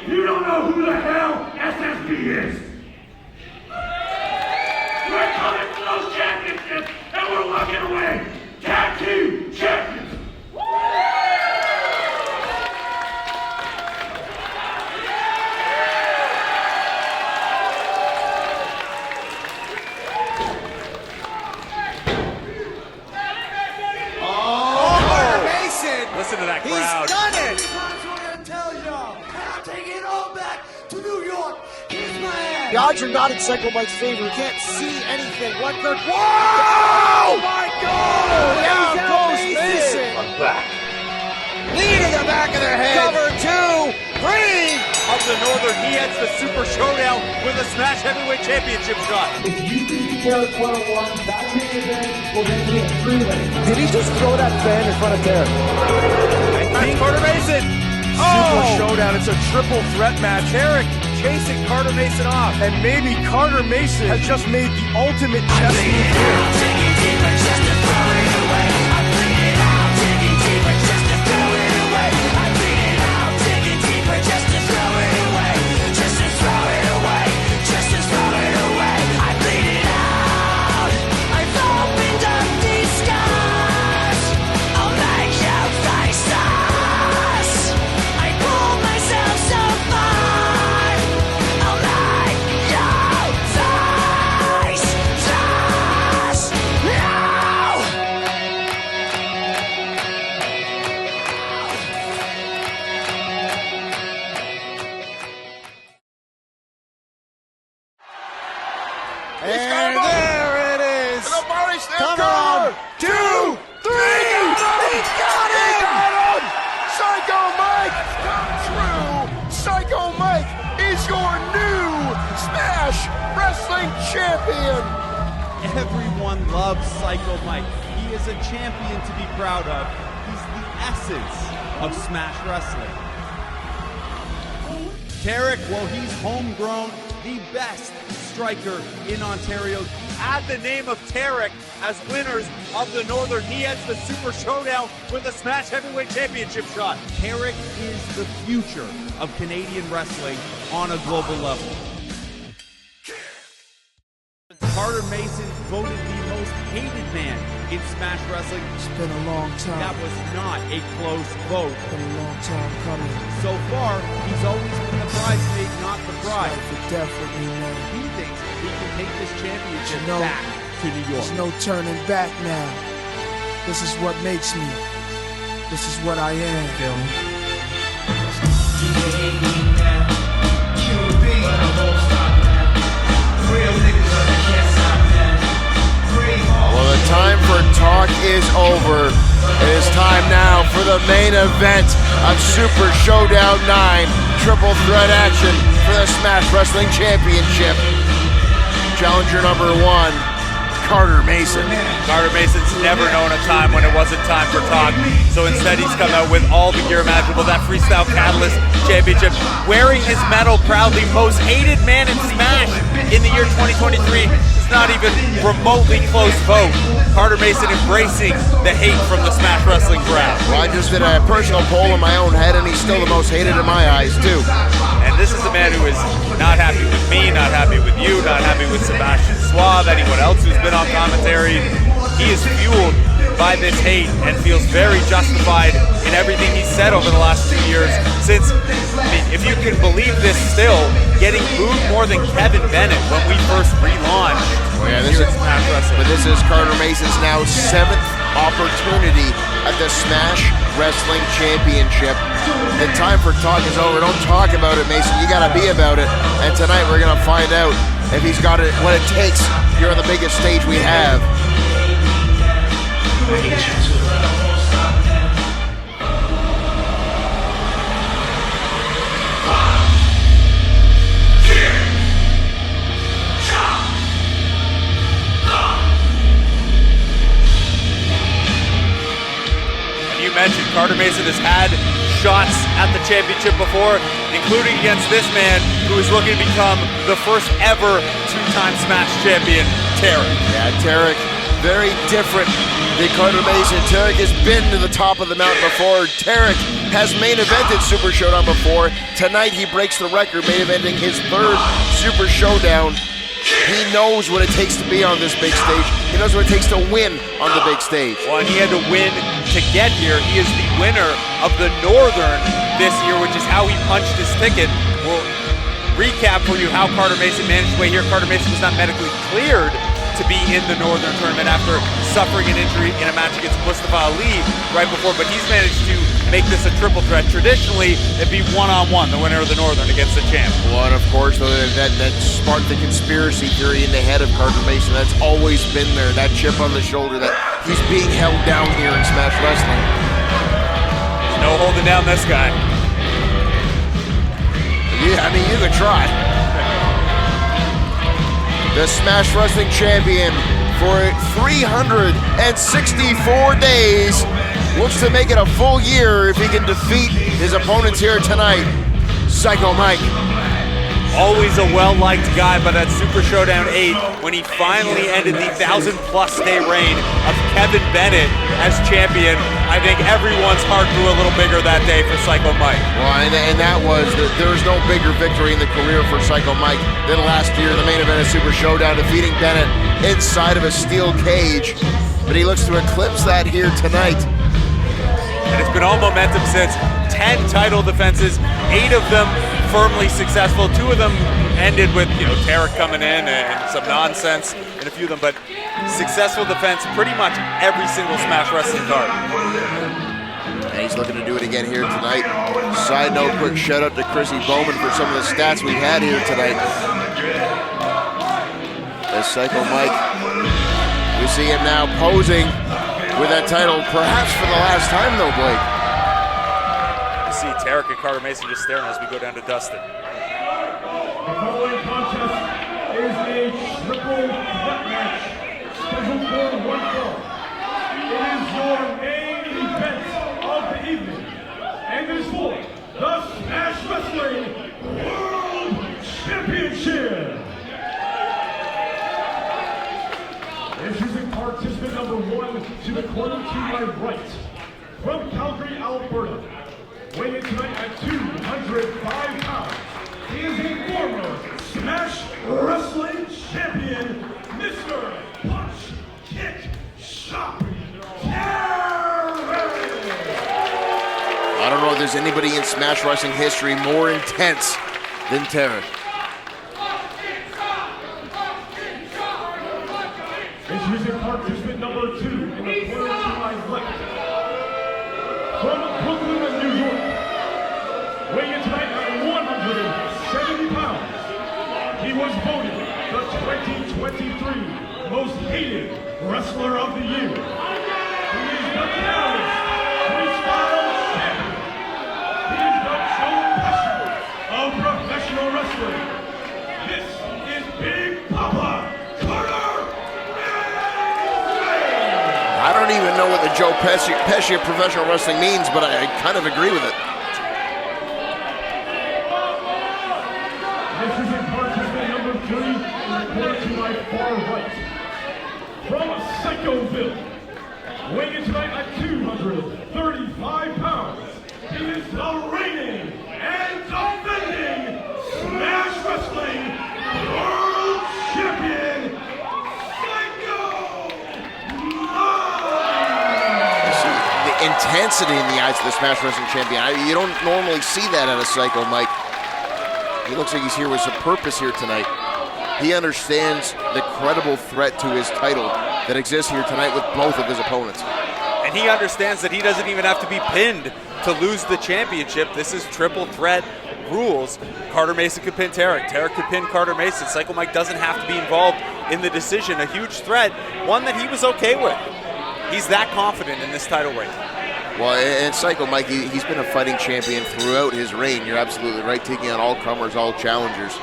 you don't know who the hell SSB is. We're coming for those championships and we're walking away tag team champions. Listen to that crowd. He's done it! odds are not in Psycho Mike's favor. He can't see anything. 1/3. Whoa! Oh my God! Down goes Mason. I'm back. Knee to the back of the head. Cover 2, 3. Of the Northern, he heads the Super Showdown with a Smash Heavyweight Championship shot. If you beat Derek 101, that main event will then be a 3-way. Did he just throw that fan in front of Derek? That's Carter Mason. Super Showdown. It's a triple threat match. Tarek chasing Carter Mason off. And maybe Carter Mason has just made the ultimate chess move. And there it is. The body slam Come on. 2, 3. He got him. Psycho Mike come true. Psycho Mike is your new Smash Wrestling Champion. Everyone loves Psycho Mike. He is a champion to be proud of. He's the essence of Smash Wrestling. Tarek, well, he's homegrown, the best striker in Ontario. Add the name of Tarek as winners of the Northern. He heads the Super Showdown with a Smash Heavyweight Championship shot. Tarek is the future of Canadian wrestling on a global level. Carter Mason voted the most hated man in Smash Wrestling. It's been a long time. That was not a close vote. Been a long time coming. So far, he's always been the bridesmaid, not the bride. For death with me, man. He thinks he can take this championship You know, back to New York. There's no turning back now. This is what makes me. This is what I am. Feel me? Well, the time for talk is over. It is time now for the main event of Super Showdown 9. Triple threat action for the Smash Wrestling Championship. Challenger number 1, Carter Mason. Carter Mason's never known a time when it wasn't time for talk. So instead he's come out with all the gear imaginable. That Freestyle Catalyst Championship, wearing his medal proudly. Most hated man in Smash in the year 2023. It's not even remotely close vote. Carter Mason embracing the hate from the Smash Wrestling crowd. Well, I just did a personal poll in my own head, and he's still the most hated in my eyes, too. And this is a man who is not happy with me, not happy with you, not happy with Sebastian Suave, anyone else who's been on commentary. He is fueled by this hate and feels very justified in everything he's said over the last 2 years. Since, I mean, if you can believe this still, getting booed more than Kevin Bennett when we first relaunched. Oh, yeah, this is Carter Mason's now 7th opportunity at the Smash Wrestling Championship. The time for talk is over. Don't talk about it, Mason. You gotta be about it. And tonight we're gonna find out if he's got it, what it takes here on the biggest stage we have. You mentioned Carter Mason has had shots at the championship before, including against this man who is looking to become the first ever two-time Smash champion, Tarek. Yeah, Tarek, very different than Carter Mason. Tarek has been to the top of the mountain before. Tarek has main evented Super Showdown before. Tonight he breaks the record, main eventing his 3rd Super Showdown. He knows what it takes to be on this big stage. He knows what it takes to win on the big stage. Well, and he had to win to get here. He is the winner of the Northern this year, which is how he punched his ticket. We'll recap for you how Carter Mason managed to win here. Carter Mason was not medically cleared to be in the Northern tournament after suffering an injury in a match against Mustafa Ali right before, but he's managed to make this a triple threat. Traditionally, it'd be one-on-one, the winner of the Northern against the champ. Well, and of course, that sparked the conspiracy theory in the head of Carter Mason. That's always been there, that chip on the shoulder, that he's being held down here in Smash Wrestling. There's no holding down this guy. Yeah, I mean, you could try. The Smash Wrestling champion for 364 days looks to make it a full year if he can defeat his opponents here tonight. Psycho Mike. Always a well-liked guy, but at Super Showdown 8, when he finally ended the 1,000-plus day reign of Kevin Bennett as champion, I think everyone's heart grew a little bigger that day for Psycho Mike. Well, and that was, there's no bigger victory in the career for Psycho Mike than last year, the main event of Super Showdown, defeating Bennett inside of a steel cage. But he looks to eclipse that here tonight. And it's been all momentum since. 10 title defenses, 8 of them firmly successful. 2 of them ended with, Tarek coming in and some nonsense in a few of them, but successful defense pretty much every single Smash Wrestling card. And he's looking to do it again here tonight. Side note, quick shout out to Chrissy Bowman for some of the stats we've had here tonight. As Psycho Mike, we see him now posing with that title, perhaps for the last time though, Blake. You see Tarek and Carter Mason just staring as we go down to Dustin. The following contest is a triple threat match scheduled for one fall. It is your main event of the evening, and it is for the Smash Wrestling World Championship. Introducing participant number 1 to the corner to my right, from Calgary, Alberta, weighing in tonight at 205 pounds. He is a former Smash Wrestling champion, Mr. Punch, Kick, Shot, Tarek! I don't know if there's anybody in Smash Wrestling history more intense than Tarek. Introducing participant number 2 in the corner to my left, from Brooklyn, New York, weighing in tonight at 170 pounds. He was voted the 2023 Most Hated Wrestler of the Year. He is the Dallas Freestyle Champion. He is the Joe Pesci of professional wrestling. This is Big Papa Carter. I don't even know what the Joe Pesci of professional wrestling means, but I kind of agree with it. This is in participant number 3 in the corner to my far right. From Psychoville, weighing in tonight at 235 pounds. He is the reigning and defending Smash Wrestling World Champion, Intensity in the eyes of the Smash Wrestling champion. You don't normally see that out of Psycho Mike. He looks like he's here with some purpose here tonight. He understands the credible threat to his title that exists here tonight with both of his opponents. And he understands that he doesn't even have to be pinned to lose the championship. This is triple threat rules. Carter Mason could pin Tarek. Tarek could pin Carter Mason. Psycho Mike doesn't have to be involved in the decision. A huge threat, one that he was okay with. He's that confident in this title reign. Well, and Psycho Mike, he's been a fighting champion throughout his reign. You're absolutely right, taking on all comers, all challengers.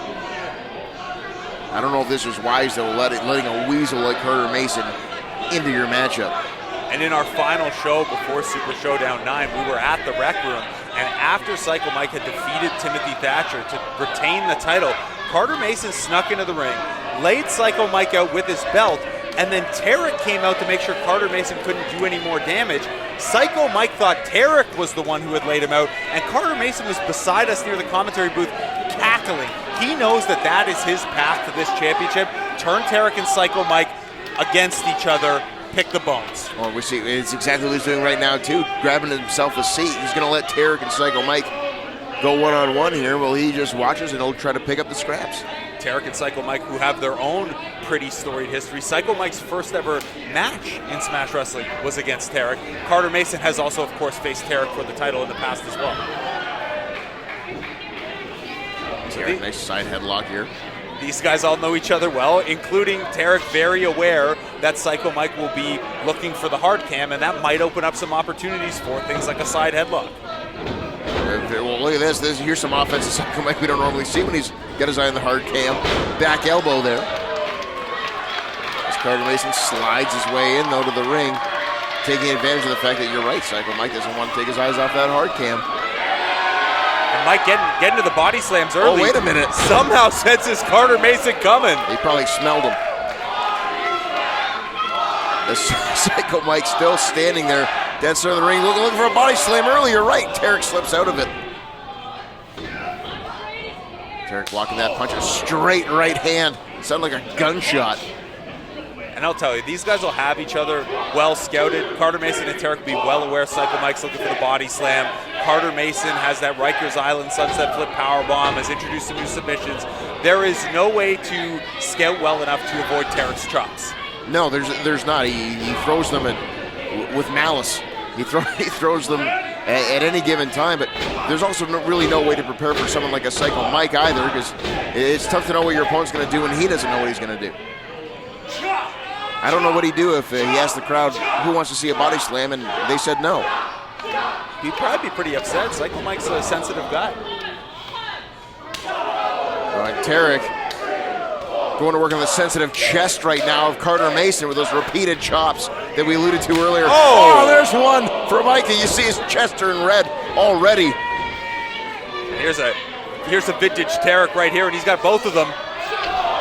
I don't know if this was wise, though, letting a weasel like Carter Mason into your matchup. And in our final show before Super Showdown 9, we were at the Rec Room, and after Psycho Mike had defeated Timothy Thatcher to retain the title, Carter Mason snuck into the ring, laid Psycho Mike out with his belt, and then Tarek came out to make sure Carter Mason couldn't do any more damage. Psycho Mike thought Tarek was the one who had laid him out, and Carter Mason was beside us near the commentary booth cackling. He knows that that is his path to this championship. Turn Tarek and Psycho Mike against each other, pick the bones. Well, we see it's exactly what he's doing right now, too, grabbing himself a seat. He's going to let Tarek and Psycho Mike go one-on-one here. Well, he just watches and he'll try to pick up the scraps. Tarek and Psycho Mike, who have their own pretty storied history. Psycho Mike's first ever match in Smash Wrestling was against Tarek. Carter Mason has also, of course, faced Tarek for the title in the past as well. Tarek, nice side headlock here. These guys all know each other well, including Tarek, very aware that Psycho Mike will be looking for the hard cam, and that might open up some opportunities for things like a side headlock. Well, look at this. Here's some offense of Psycho Mike we don't normally see when he's got his eye on the hard cam. Back elbow there. As Carter Mason slides his way in, though, to the ring, taking advantage of the fact that you're right. Psycho Mike doesn't want to take his eyes off that hard cam. And Mike getting to the body slams early. Oh, wait a minute. Somehow senses Carter Mason coming. He probably smelled him. Psycho Mike still standing there, dead center of the ring, looking for a body slam early. You're right. Tarek slips out of it. Tarek blocking that punch, a straight right hand. Sounded like a gunshot. And I'll tell you, these guys will have each other well scouted. Carter Mason and Tarek will be well aware Psycho Mike's looking for the body slam. Carter Mason has that Rikers Island sunset flip powerbomb, has introduced some new submissions. There is no way to scout well enough to avoid Tarek's chops. No, there's not. He throws them with malice. He throws them at any given time, but there's also really no way to prepare for someone like a Psycho Mike either, because it's tough to know what your opponent's going to do, and he doesn't know what he's going to do. I don't know what he'd do if he asked the crowd who wants to see a body slam, and they said no. He'd probably be pretty upset. Psycho Mike's a sensitive guy. All right, Tarek going to work on the sensitive chest right now of Carter Mason with those repeated chops that we alluded to earlier. Oh, there's one for Mike, and you see his chest turn red already. Here's a vintage Tarek right here, and he's got both of them.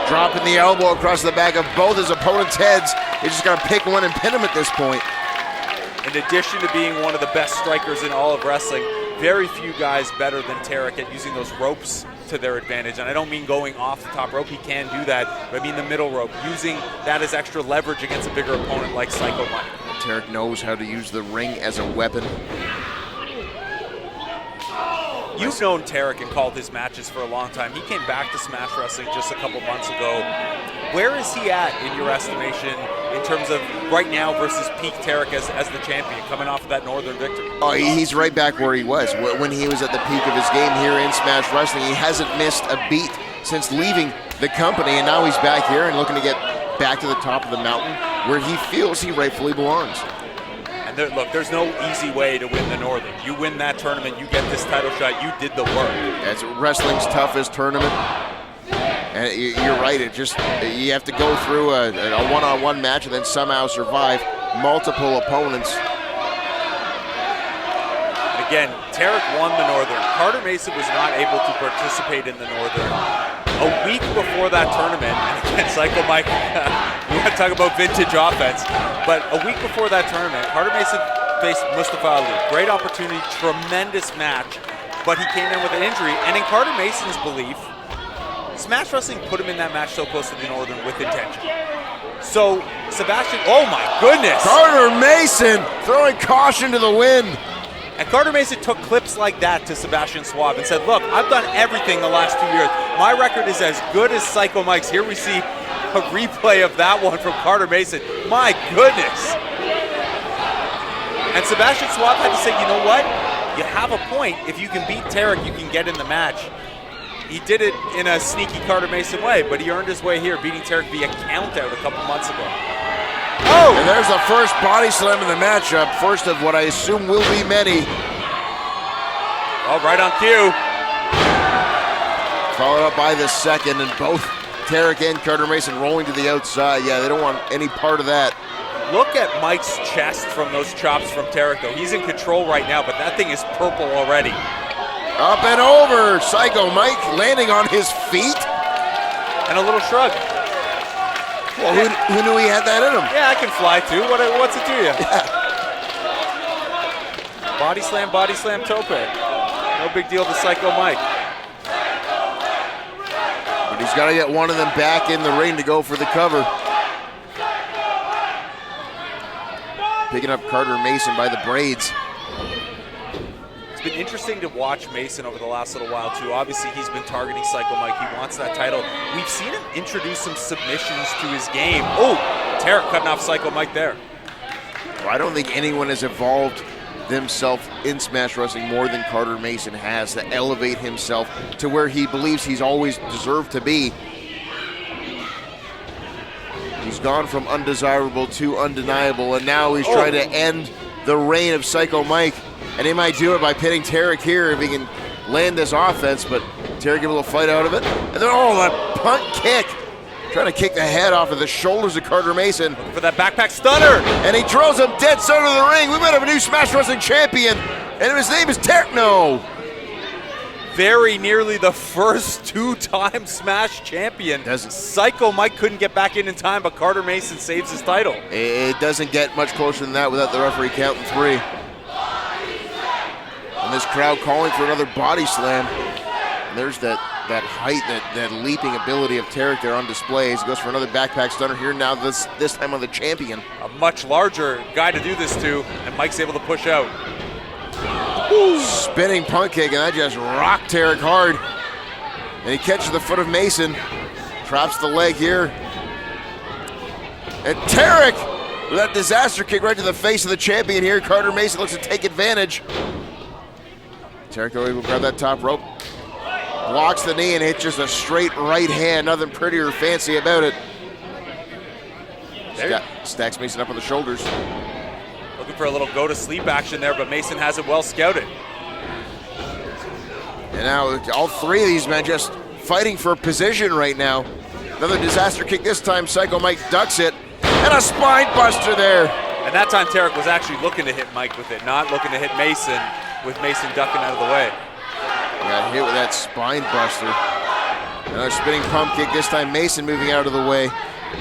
Dropping the elbow across the back of both his opponent's heads. He's just got to pick one and pin him at this point. In addition to being one of the best strikers in all of wrestling, very few guys better than Tarek at using those ropes to their advantage. And I don't mean going off the top rope, he can do that, but I mean the middle rope, using that as extra leverage against a bigger opponent like Psycho Mike. Tarek knows how to use the ring as a weapon. You've known Tarek and called his matches for a long time. He came back to Smash Wrestling just a couple months ago. Where is he at in your estimation in terms of right now versus peak Tarek as the champion, coming off of that Northern victory? Oh, he's right back where he was when he was at the peak of his game here in Smash Wrestling. He hasn't missed a beat since leaving the company, and now he's back here and looking to get back to the top of the mountain where he feels he rightfully belongs. And look, there's no easy way to win the Northern. You win that tournament, you get this title shot, you did the work. It's wrestling's toughest tournament. And you're right, you have to go through a one-on-one match and then somehow survive multiple opponents. Again, Tarek won the Northern. Carter Mason was not able to participate in the Northern. A week before that tournament, and again, Psycho Mike, we want to talk about vintage offense, but a week before that tournament, Carter Mason faced Mustafa Ali. Great opportunity, tremendous match, but he came in with an injury, and in Carter Mason's belief, Smash Wrestling put him in that match so close to the Northern with intention. So, Sebastian, oh my goodness! Carter Mason throwing caution to the wind. And Carter Mason took clips like that to Sebastian Suave and said, look, I've done everything the last 2 years. My record is as good as Psycho Mike's. Here we see a replay of that one from Carter Mason. My goodness. And Sebastian Suave had to say, you know what? You have a point. If you can beat Tarek, you can get in the match. He did it in a sneaky Carter Mason way, but he earned his way here, beating Tarek via countout a couple months ago. Oh! And there's the first body slam in the matchup. First of what I assume will be many. Oh, right on cue. Followed up by the second, and both Tarek and Carter Mason rolling to the outside. Yeah, they don't want any part of that. Look at Mike's chest from those chops from Tarek, though. He's in control right now, but that thing is purple already. Up and over. Psycho Mike landing on his feet. And a little shrug. Well, who knew he had that in him? Yeah, I can fly too. What's it to you? Yeah. Body slam, tope. No big deal to Psycho Mike. But he's got to get one of them back in the ring to go for the cover. Picking up Carter Mason by the braids. It's been interesting to watch Mason over the last little while, too. Obviously, he's been targeting Psycho Mike. He wants that title. We've seen him introduce some submissions to his game. Oh, Tarek cutting off Psycho Mike there. Well, I don't think anyone has evolved themselves in Smash Wrestling more than Carter Mason has to elevate himself to where he believes he's always deserved to be. He's gone from undesirable to undeniable, and now he's trying to end the reign of Psycho Mike. And he might do it by pitting Tarek here if he can land this offense, but Tarek able to fight out of it. And then, that punt kick. Trying to kick the head off of the shoulders of Carter Mason. Looking for that backpack stunner. And he drills him dead center of the ring. We might have a new Smash Wrestling champion, and his name is Tarek. No. Very nearly the first two-time Smash champion. Psycho Mike couldn't get back in time, but Carter Mason saves his title. It doesn't get much closer than that without the referee counting 3. And this crowd calling for another body slam. And there's that height, that leaping ability of Tarek there on display as he goes for another backpack stunner here now, this time on the champion. A much larger guy to do this to, and Mike's able to push out. Ooh. Spinning punt kick, and that just rocked Tarek hard. And he catches the foot of Mason, traps the leg here. And Tarek, with that disaster kick right to the face of the champion here, Carter Mason looks to take advantage. Tarek though able to grab that top rope. Blocks the knee and hits just a straight right hand. Nothing pretty or fancy about it. Stacks Mason up on the shoulders. Looking for a little go-to-sleep action there, but Mason has it well scouted. And now all 3 of these men just fighting for position right now. Another disaster kick this time. Psycho Mike ducks it. And a spine buster there. And that time Tarek was actually looking to hit Mike with it, not looking to hit Mason, with Mason ducking out of the way. Got hit with that spine buster. Another spinning pump kick, this time Mason moving out of the way.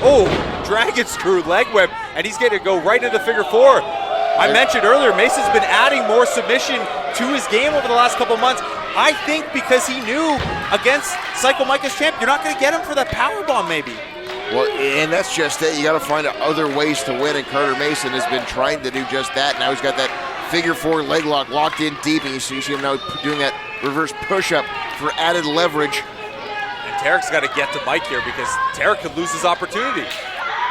Oh, dragon screw leg whip, and he's going to go right into figure 4. I mentioned earlier, Mason's been adding more submission to his game over the last couple months. I think because he knew against Psycho Mike as champ, you're not going to get him for that powerbomb maybe. Well, and that's just it. You got to find other ways to win, and Carter Mason has been trying to do just that. Now he's got that figure 4 leg lock locked in deep, and you see him now doing that reverse push-up for added leverage. And Tarek's got to get to Mike here because Tarek could lose his opportunity.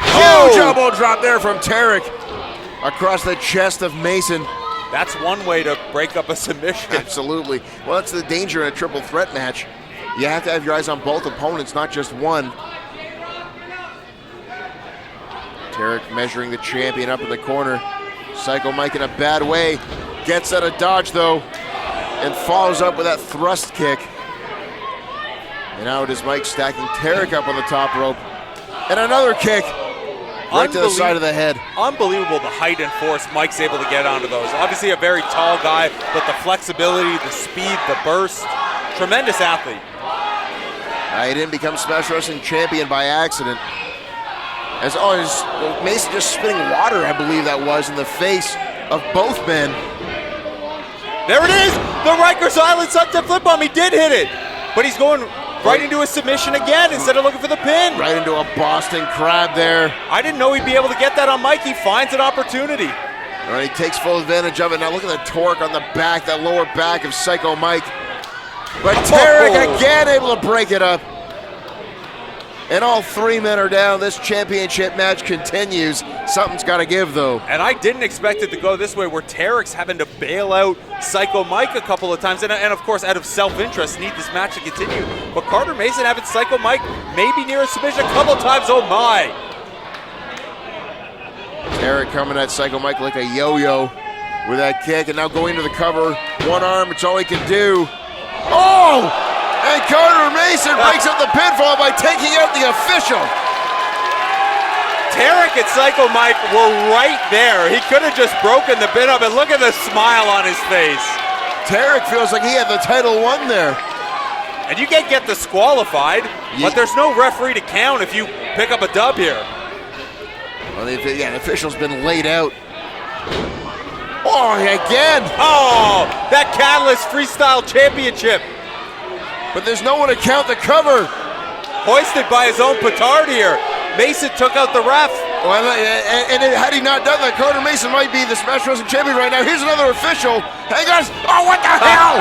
Huge elbow drop there from Tarek across the chest of Mason. That's one way to break up a submission. Absolutely. Well, that's the danger in a triple threat match. You have to have your eyes on both opponents, not just one. Tarek measuring the champion up in the corner. Psycho Mike in a bad way. Gets out of dodge, though, and follows up with that thrust kick. And now it is Mike stacking Tarek up on the top rope. And another kick right to the side of the head. Unbelievable the height and force Mike's able to get onto those. Obviously a very tall guy, but the flexibility, the speed, the burst. Tremendous athlete. He didn't become Smash Wrestling champion by accident. As Mason just spitting water, I believe that was, in the face of both men. There it is! The Rikers Island sunset flip bomb. He did hit it, but he's going right into a submission again instead of looking for the pin. Right into a Boston Crab there. I didn't know he'd be able to get that on Mike. He finds an opportunity. All right, he takes full advantage of it. Now look at the torque on the back, that lower back of Psycho Mike. But Tarek again able to break it up. And all 3 men are down. This championship match continues. Something's got to give, though. And I didn't expect it to go this way, where Tarek's having to bail out Psycho Mike a couple of times, and of course, out of self-interest, need this match to continue. But Carter Mason having Psycho Mike maybe near a submission a couple of times. Oh my! Tarek coming at Psycho Mike like a yo-yo with that kick, and now going to the cover. One arm, it's all he can do. Oh! And Carter Mason breaks up the pinfall by taking out the official. Tarek and Psycho Mike were right there. He could have just broken the pin up, and look at the smile on his face. Tarek feels like he had the title won there. And you can't get disqualified, but there's no referee to count if you pick up a dub here. Well, the official's been laid out. Oh, again. Oh, that Catalyst Freestyle Championship. But there's no one to count the cover. Hoisted by his own petard here. Mason took out the ref. Well, and had he not done that, Carter Mason might be the Smash Wrestling Champion right now. Here's another official. Hang on. Oh, what the hell?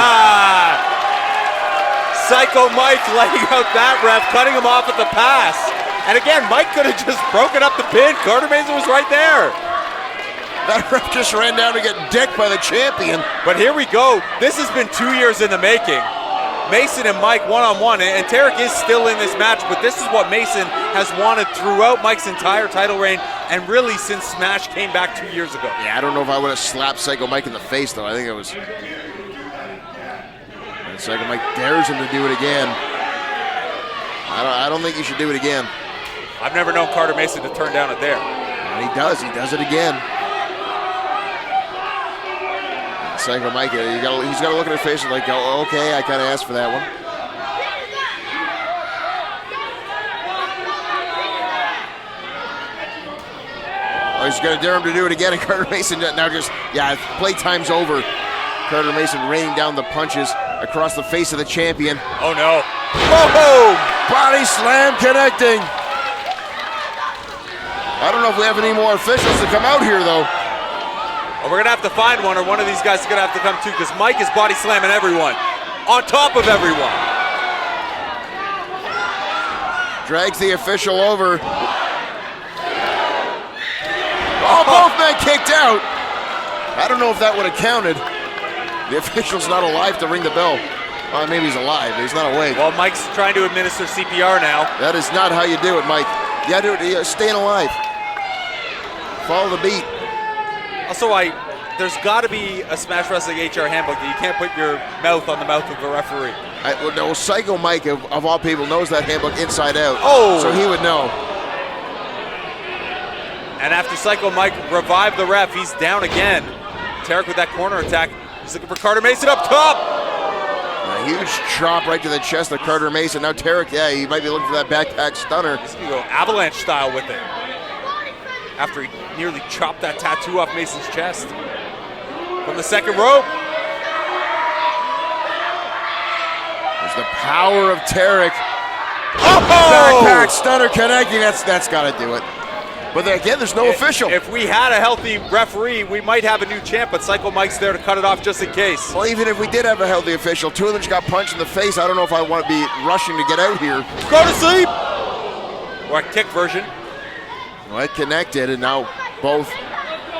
Psycho Mike laying out that ref, cutting him off at the pass. And again, Mike could have just broken up the pin. Carter Mason was right there. That ref just ran down to get dicked by the champion. But here we go. This has been 2 years in the making. Mason and Mike one-on-one, and Tarek is still in this match, but this is what Mason has wanted throughout Mike's entire title reign, and really since Smash came back 2 years ago. Yeah, I don't know if I would have slapped Psycho Mike in the face, though. I think it was... And Psycho Mike dares him to do it again. I don't think he should do it again. I've never known Carter Mason to turn down a dare. And he does it again. Psycho Mike, he's got to look at his face and like, oh, okay, I kind of asked for that one. Oh, he's going to dare him to do it again, and Carter Mason now just, playtime's over. Carter Mason raining down the punches across the face of the champion. Oh, no. Oh! Body slam connecting. I don't know if we have any more officials to come out here, though. Well, we're going to have to find one, or one of these guys is going to have to come too, because Mike is body slamming everyone. On top of everyone. Drags the official over. Oh, both men kicked out. I don't know if that would have counted. The official's not alive to ring the bell. Well, maybe he's alive, but he's not awake. Well, Mike's trying to administer CPR now. That is not how you do it, Mike. You gotta do it, staying alive. Follow the beat. Also, there's got to be a Smash Wrestling HR handbook that you can't put your mouth on the mouth of a referee. No, Psycho Mike, of all people, knows that handbook inside out. Oh! So he would know. And after Psycho Mike revived the ref, he's down again. Tarek with that corner attack. He's looking for Carter Mason up top. A huge chop right to the chest of Carter Mason. Now Tarek, he might be looking for that backpack stunner. He's going to go avalanche style with it. After he nearly chopped that tattoo off Mason's chest. From the second rope. There's the power of Tarek. Oh! Backpack stunner connecting. That's got to do it. But again, there's no official. If we had a healthy referee, we might have a new champ, but Psycho Mike's there to cut it off just in case. Well, even if we did have a healthy official, two of them just got punched in the face. I don't know if I want to be rushing to get out here. Go to sleep! Or a kick version. Well, it connected, and now both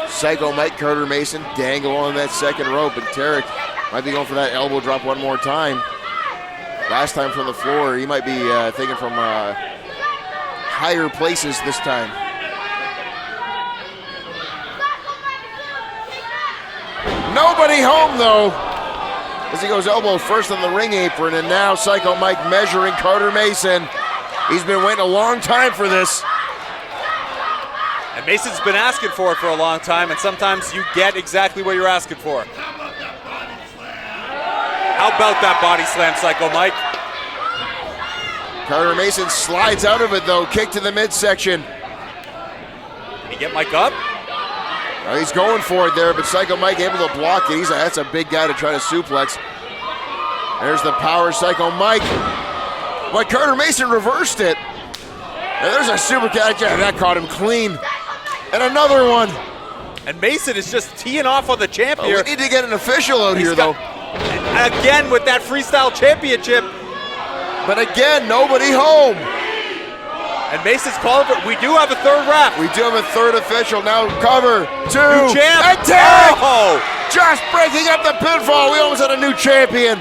Psycho Mike, Carter Mason dangle on that second rope, and Tarek might be going for that elbow drop one more time. Last time from the floor, he might be thinking from higher places this time. Nobody home, though, as he goes elbow first on the ring apron, and now Psycho Mike measuring Carter Mason. He's been waiting a long time for this. And Mason's been asking for it for a long time, and sometimes you get exactly what you're asking for. How about that body slam, Psycho Mike? Carter Mason slides out of it, though. Kick to the midsection. Can he get Mike up? Oh, he's going for it there, but Psycho Mike able to block it. That's a big guy to try to suplex. There's the power Psycho Mike. But Carter Mason reversed it. And there's a super catch. That caught him clean. And another one. And Mason is just teeing off on the champ here. We need to get an official out here, though. Again with that freestyle championship. But again, nobody home. And Mason's calling for it. We do have a third ref. We do have a third official. Now cover, two, new champ. and Tarek! Oh! Just breaking up the pinfall. We almost had a new champion.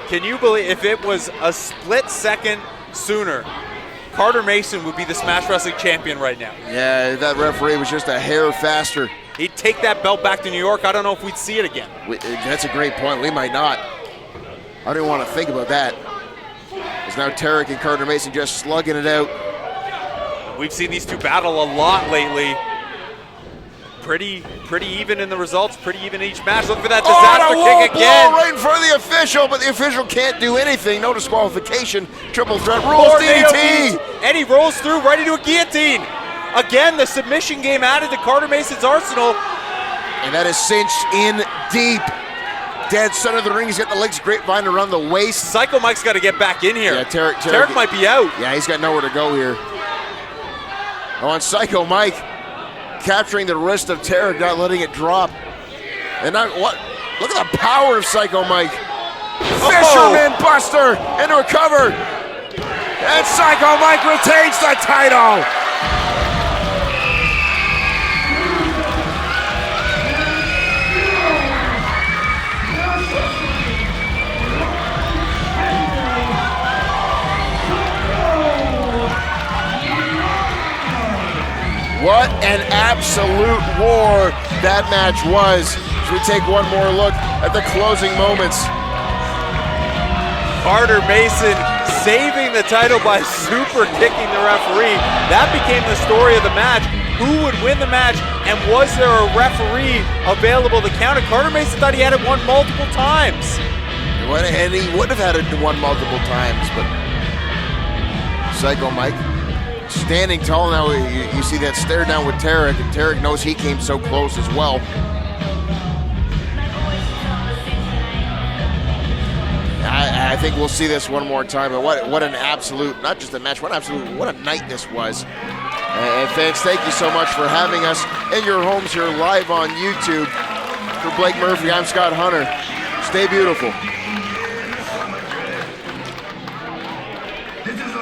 Can you believe if it was a split second sooner, Carter Mason would be the Smash Wrestling champion right now? Yeah, that referee was just a hair faster. He'd take that belt back to New York. I don't know if we'd see it again. That's a great point. We might not. I didn't want to think about that. As now Tarek and Carter Mason just slugging it out. We've seen these two battle a lot lately. Pretty even in the results, pretty even in each match. Look for that disaster kick again. Right in front of the official, but the official can't do anything. No disqualification. Triple threat rules, DDT. And he rolls through right into a guillotine. Again, the submission game added to Carter Mason's arsenal. And that is cinched in deep. dead center of the ring. He's got the legs grapevine around the waist. Psycho Mike's got to get back in here. Yeah, Tarek might be out. Yeah, he's got nowhere to go here. On Psycho Mike, capturing the wrist of Tarek, not letting it drop. And now what? Look at the power of Psycho Mike. Fisherman Buster into a cover. And Psycho Mike retains the title. What an absolute war that match was. As we take one more look at the closing moments. Carter Mason saving the title by super kicking the referee. That became the story of the match. Who would win the match, and was there a referee available to count it? Carter Mason thought he had it won multiple times. And he would have had it won multiple times, but Psycho Mike standing tall now. You see that stare down with Tarek, and Tarek knows he came so close as well. I think we'll see this one more time, but what an absolute, not just a match, what a night this was. And fans, thank you so much for having us in your homes here live on YouTube. For Blake Murphy, I'm Scott Hunter. Stay beautiful. This is